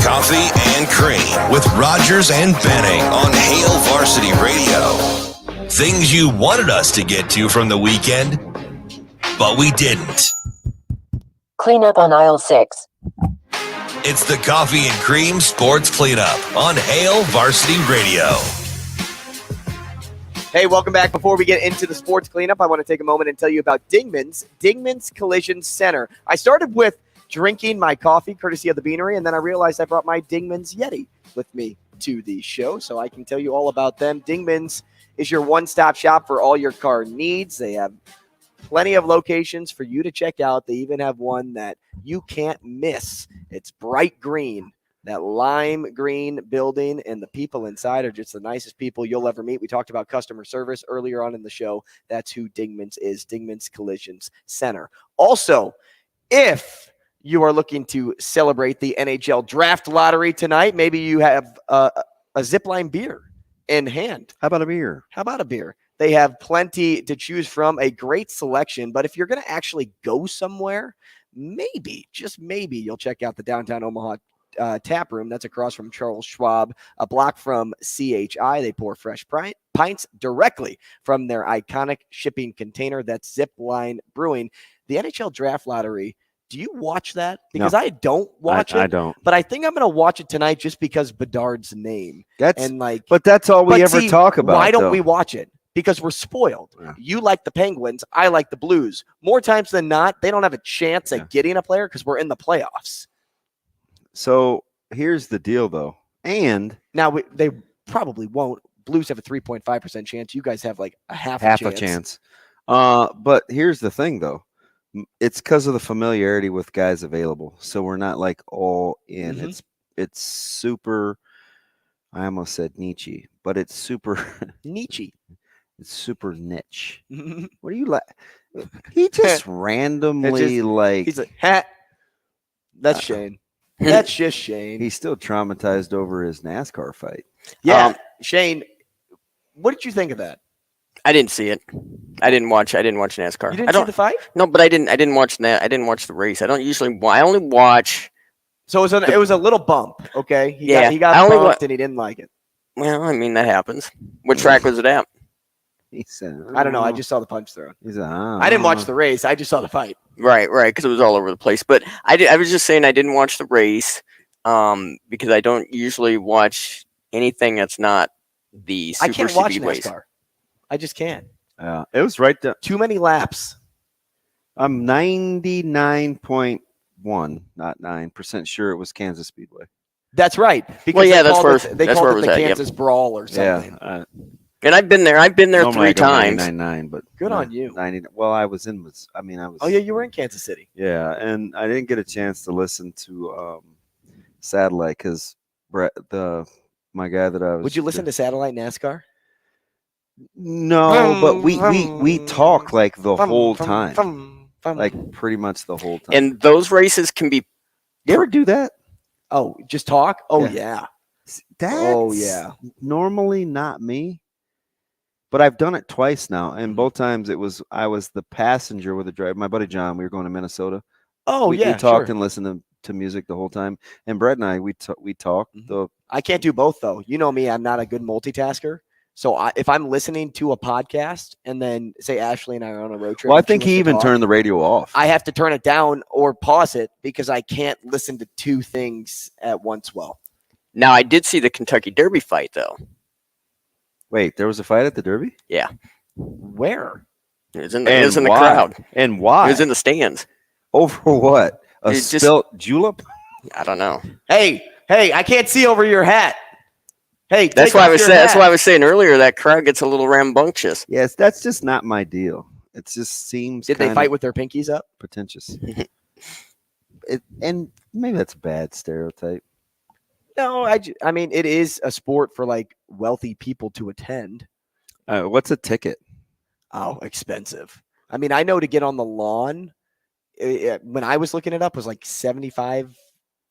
Coffee and Cream with Rogers and Benning on Hail Varsity Radio. Things you wanted us to get to from the weekend, but we didn't. Cleanup on aisle 6. It's the Coffee and Cream Sports Cleanup on Hail Varsity Radio. Hey, welcome back. Before we get into the sports cleanup, I want to take a moment and tell you about Dingman's Collision Center. I started with drinking my coffee courtesy of the Beanery, and then I realized I brought my Dingman's Yeti with me to the show, so I can tell you all about them. Dingman's is your one-stop shop for all your car needs. They have plenty of locations for you to check out. They even have one that you can't miss. It's bright green, that lime green building, and the people inside are just the nicest people you'll ever meet. We talked about customer service earlier on in the show. That's who Dingman's is, Dingman's Collisions Center. Also, if you are looking to celebrate the NHL draft lottery tonight, maybe you have a Zipline beer in hand. How about a beer? They have plenty to choose from, a great selection. But if you're going to actually go somewhere, maybe, just maybe, you'll check out the downtown Omaha tap room. That's across from Charles Schwab, a block from CHI. They pour fresh pints directly from their iconic shipping container. That's Zipline Brewing. The NHL draft lottery. Do you watch that? Because No. I don't watch it. I don't. But I think I'm going to watch it tonight just because Bedard's name. But that's all we ever talk about. Why don't though. we watch it? Because we're spoiled. Yeah. You like the Penguins. I like the Blues. More times than not, they don't have a chance at getting a player because we're in the playoffs. So here's the deal, though. And now they probably won't. Blues have a 3.5% chance. You guys have like a half a chance. But here's the thing, though. It's because of the familiarity with guys available. So we're not like all in. Mhm. It's super. I almost said niche, but it's super Nietzsche. It's super niche. What do you like? He just randomly He's like, ha. That's Shane. That's just Shane. He's still traumatized over his NASCAR fight. Yeah, Shane. What did you think of that? I didn't see it. I didn't watch NASCAR. You didn't see the fight? No, but I didn't watch that. I didn't watch the race. I only watch. So it was a little bump. Okay. He I got only bumped and he didn't like it. Well, I mean that happens. What track was it at? He said, I don't know. I just saw the punch thrown. He said, I didn't watch the race. I just saw the fight. Right, because it was all over the place. But I was just saying I didn't watch the race because I don't usually watch anything that's not the super I can't watch speedways. NASCAR. I just can't. It was right there. Too many laps. I'm 99.1, not 9% sure it was Kansas Speedway. That's right. Well, yeah, that's where they that's called where it it was the at. Kansas Brawl or something. Yeah. And I've been there. I've been there Normally 3 I go times. 99, but Good on you. 90. Well, I was. Oh yeah, you were in Kansas City. Yeah, and I didn't get a chance to listen to Satellite because my guy that I was. Would you listen to Satellite NASCAR? No, but we talk like the whole time, like pretty much the whole time. And those races can be. You ever do that? Oh, just talk? Oh Yeah. yeah. Normally not me, but I've done it twice now, and both times I was the passenger with the driver. My buddy John, we were going to Minnesota. Oh we yeah, talked sure. and listened to music the whole time. And Brett and I, we talked. I can't do both though. You know me, I'm not a good multitasker. So if I'm listening to a podcast and then say Ashley and I are on a road trip. Well, I and she think wants he to even talk, turned the radio off. I have to turn it down or pause it because I can't listen to 2 things at once. Well, Now I did see the Kentucky Derby fight though. Wait, there was a fight at the Derby? Yeah. Where? It was in the crowd. And why? It was in the stands. Over what? A It's just- spilt julep? I don't know. Hey, I can't see over your hat. Hey, That's take why I off was your saying. That's hat. why I was saying earlier that crowd gets a little rambunctious. Yes, that's just not my deal. It just seems. Did they kinda fight with their pinkies up? pretentious? And maybe that's a bad stereotype. No, I mean it is a sport for like wealthy people to attend. What's a ticket? Oh, expensive. I mean, I know to get on the lawn, when I was looking it up, it was like $75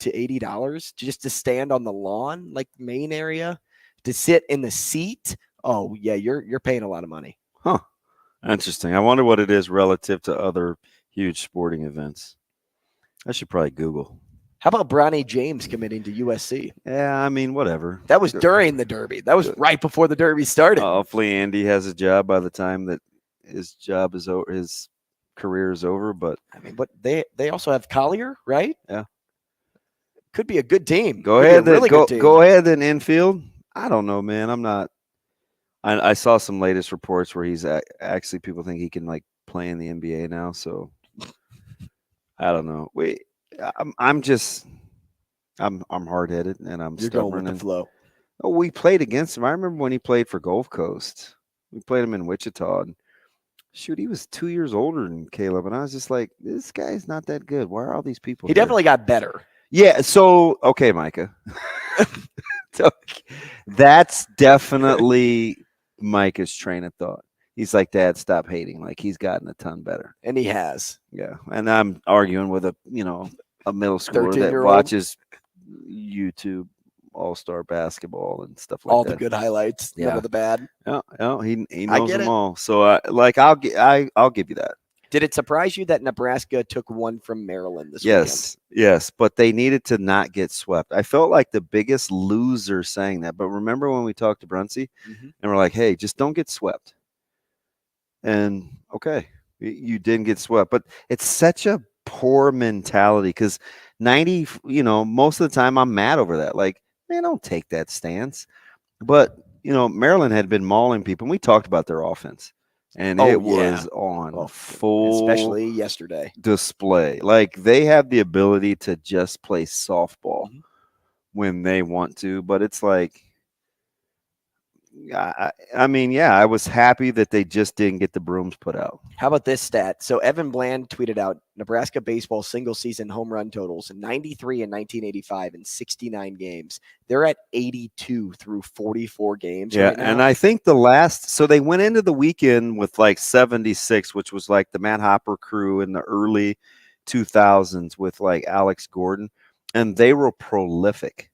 to $80 just to stand on the lawn, like main area, to sit in the seat. Oh yeah, you're paying a lot of money. Huh. Interesting. I wonder what it is relative to other huge sporting events. I should probably Google. How about Bronny James committing to USC? Yeah, I mean, whatever. That was during the Derby. That was right before the Derby started. Hopefully, Andy has a job by the time that his job is over, his career is over. But I mean, but they also have Collier, right? Yeah, could be a good team. Go Could be ahead, a really good team. go ahead and infield. I don't know, man. I'm not. I saw some latest reports where he's actually people think he can like play in the NBA now. So I don't know. I'm hard headed and I'm You're stubborn. going with the flow. Oh, we played against him. I remember when he played for Gulf Coast. We played him in Wichita. And shoot, he was 2 years older than Caleb, and I was just like, this guy's not that good. Why are all these people? He here? definitely got better. Yeah. So okay, Micah. That's definitely Micah's train of thought. He's like, Dad, stop hating. Like he's gotten a ton better. And he has. Yeah. And I'm arguing with a middle schooler that 13-year-old. watches YouTube All-Star basketball and stuff like All that. the good highlights, none of the bad. Yeah, he I knows get them it. all. So I'll give you that. Did it surprise you that Nebraska took one from Maryland this Yes, but they needed to not get swept. I felt like the biggest loser saying that. But remember when we talked to Brunsey and we're like, hey, just don't get swept. And okay, you didn't get swept. But it's such a poor mentality because 90, most of the time I'm mad over that. Like, man, don't take that stance. But, Maryland had been mauling people. And we talked about their offense. And it was on full, especially yesterday, display. Like they have the ability to just play softball when they want to, but it's like I mean, yeah, I was happy that they just didn't get the brooms put out. How about this stat? So Evan Bland tweeted out Nebraska baseball single season home run totals 93 in 1985 in 69 games. They're at 82 through 44 games. Yeah, right now. and I think so they went into the weekend with like 76, which was like the Matt Hopper crew in the early 2000s with like Alex Gordon, and they were prolific.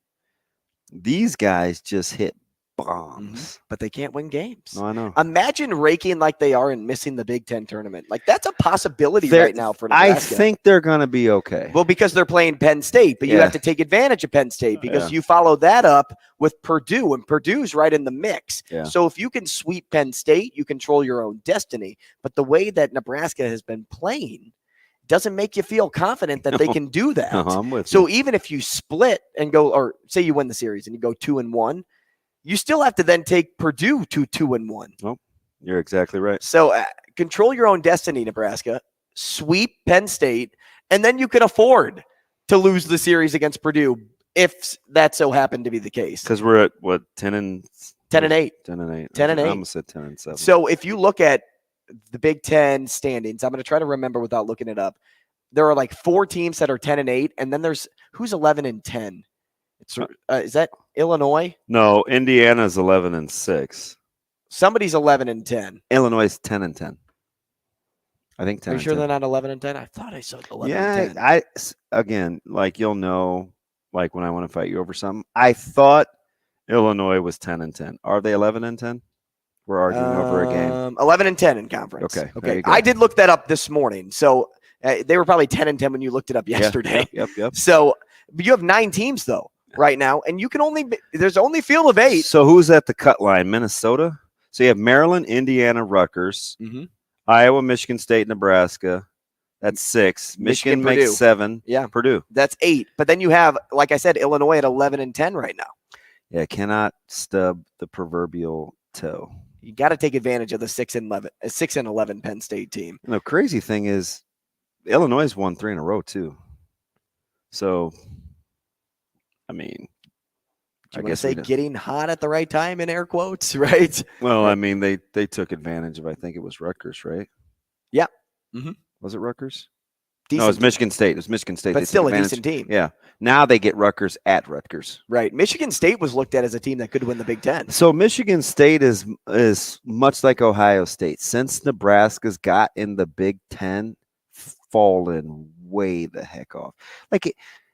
These guys just hit bombs, but they can't win games. No, I know. Imagine raking like they are and missing the Big Ten tournament. Like that's a possibility right now for Nebraska. I think they're going to be okay. Well, because they're playing Penn State, but you have to take advantage of Penn State because you follow that up with Purdue, and Purdue's right in the mix. Yeah. So if you can sweep Penn State, you control your own destiny. But the way that Nebraska has been playing doesn't make you feel confident that they can do that. I'm with so even if you split and go, or say you win the series and you go 2-1, you still have to then take Purdue to 2-1. Oh, you're exactly right. So control your own destiny, Nebraska. Sweep Penn State, and then you can afford to lose the series against Purdue if that so happened to be the case. Because we're at what 10-8. 10-8. 10-8. I almost said 10-7. So if you look at the Big Ten standings, I'm going to try to remember without looking it up. There are like 4 teams that are 10-8, and then there's who's 11-10. It's is that Illinois? No, Indiana's 11-6. Somebody's 11-10. Illinois is 10-10. I think 10. Are you sure they're not 11-10? I thought I saw 11-10. Yeah, again, like you'll know, like when I want to fight you over something. I thought Illinois was 10-10. Are they 11-10? We're arguing over a game. 11-10 in conference. Okay. Okay. I did look that up this morning. So they were probably 10-10 when you looked it up yesterday. Yep. So but you have 9 teams though right now, and you can there's only field of 8. So who's at the cut line? Minnesota. So you have Maryland, Indiana, Rutgers, Iowa, Michigan State, Nebraska. That's 6. Michigan makes Purdue. 7. Yeah. Purdue. That's 8. But then you have, like I said, Illinois at 11-10 right now. Yeah, cannot stub the proverbial toe. You got to take advantage of the 6-11 Penn State team. And the crazy thing is, Illinois won 3 in a row too. So, I mean, I guess say getting hot at the right time in air quotes, right? Well, I mean, they took advantage of. I think it was Rutgers, right? Yeah. Was it Rutgers? Decent. No, it was Michigan State. It was Michigan State. But They still took a advantage. decent team. Yeah. Now they get Rutgers at Rutgers. Right. Michigan State was looked at as a team that could win the Big Ten. So Michigan State is much like Ohio State. Since Nebraska's got in the Big Ten, fallen way the heck off.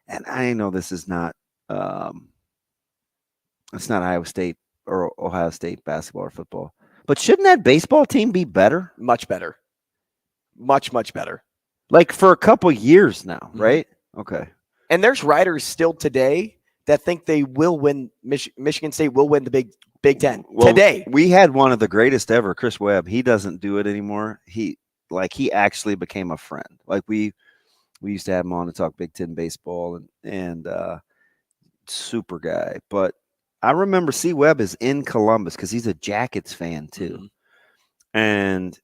And I know this is not it's not Iowa State or Ohio State basketball or football, but shouldn't that baseball team be better? Much better. Much better. Like for a couple years now, right? Okay. And there's writers still today that think they will win. Michigan State will win the Big Ten today. We had one of the greatest ever, Chris Webb. He doesn't do it anymore. He actually became a friend. Like we used to have him on to talk Big Ten baseball and super guy. But I remember C. Webb is in Columbus because he's a Jackets fan too. And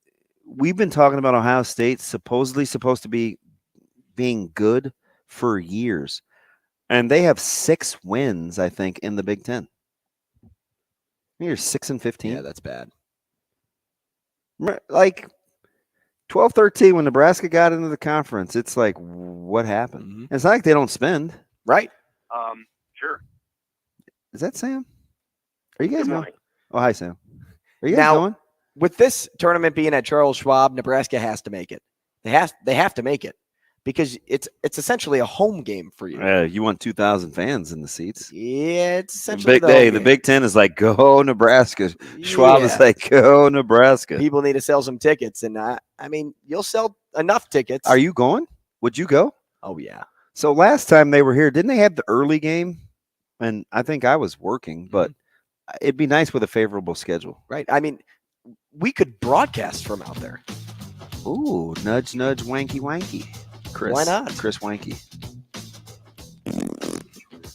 we've been talking about Ohio State supposedly supposed to be being good for years. And they have 6 wins, I think, in the Big Ten. You're 6-15. Yeah, that's bad. Like 12-13 when Nebraska got into the conference, it's like, what happened? It's not like they don't spend. Right. Sure. Is that Sam? Are you guys Good going? morning. Oh, hi, Sam. Are you guys going? With this tournament being at Charles Schwab, Nebraska has to make it. They have to make it because it's essentially a home game for you. You want 2,000 fans in the seats. Yeah, it's essentially Big day. The Big Ten is like, go Nebraska. Schwab is like, go Nebraska. People need to sell some tickets, and I mean, you'll sell enough tickets. Are you going? Would you go? Oh yeah. So last time they were here, didn't they have the early game? And I think I was working, but it'd be nice with a favorable schedule. Right. I mean, we could broadcast from out there. Ooh, nudge, nudge, wanky, wanky. Chris. Why not? Chris Wanky.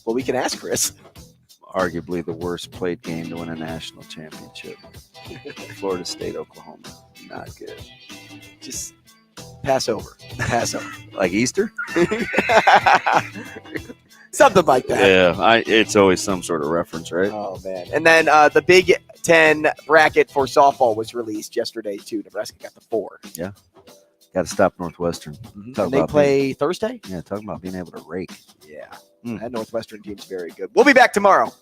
Well, we can ask Chris. Arguably the worst played game to win a national championship. Florida State, Oklahoma. Not good. Just pass over. Pass over. Like Easter? Something like that. Yeah, it's always some sort of reference, right? Oh, man. And then the big 10 bracket for softball was released yesterday, too. Nebraska got the 4. Yeah. Got to stop Northwestern. And they play Thursday? Yeah, talking about being able to rake. Yeah. That Northwestern team's very good. We'll be back tomorrow.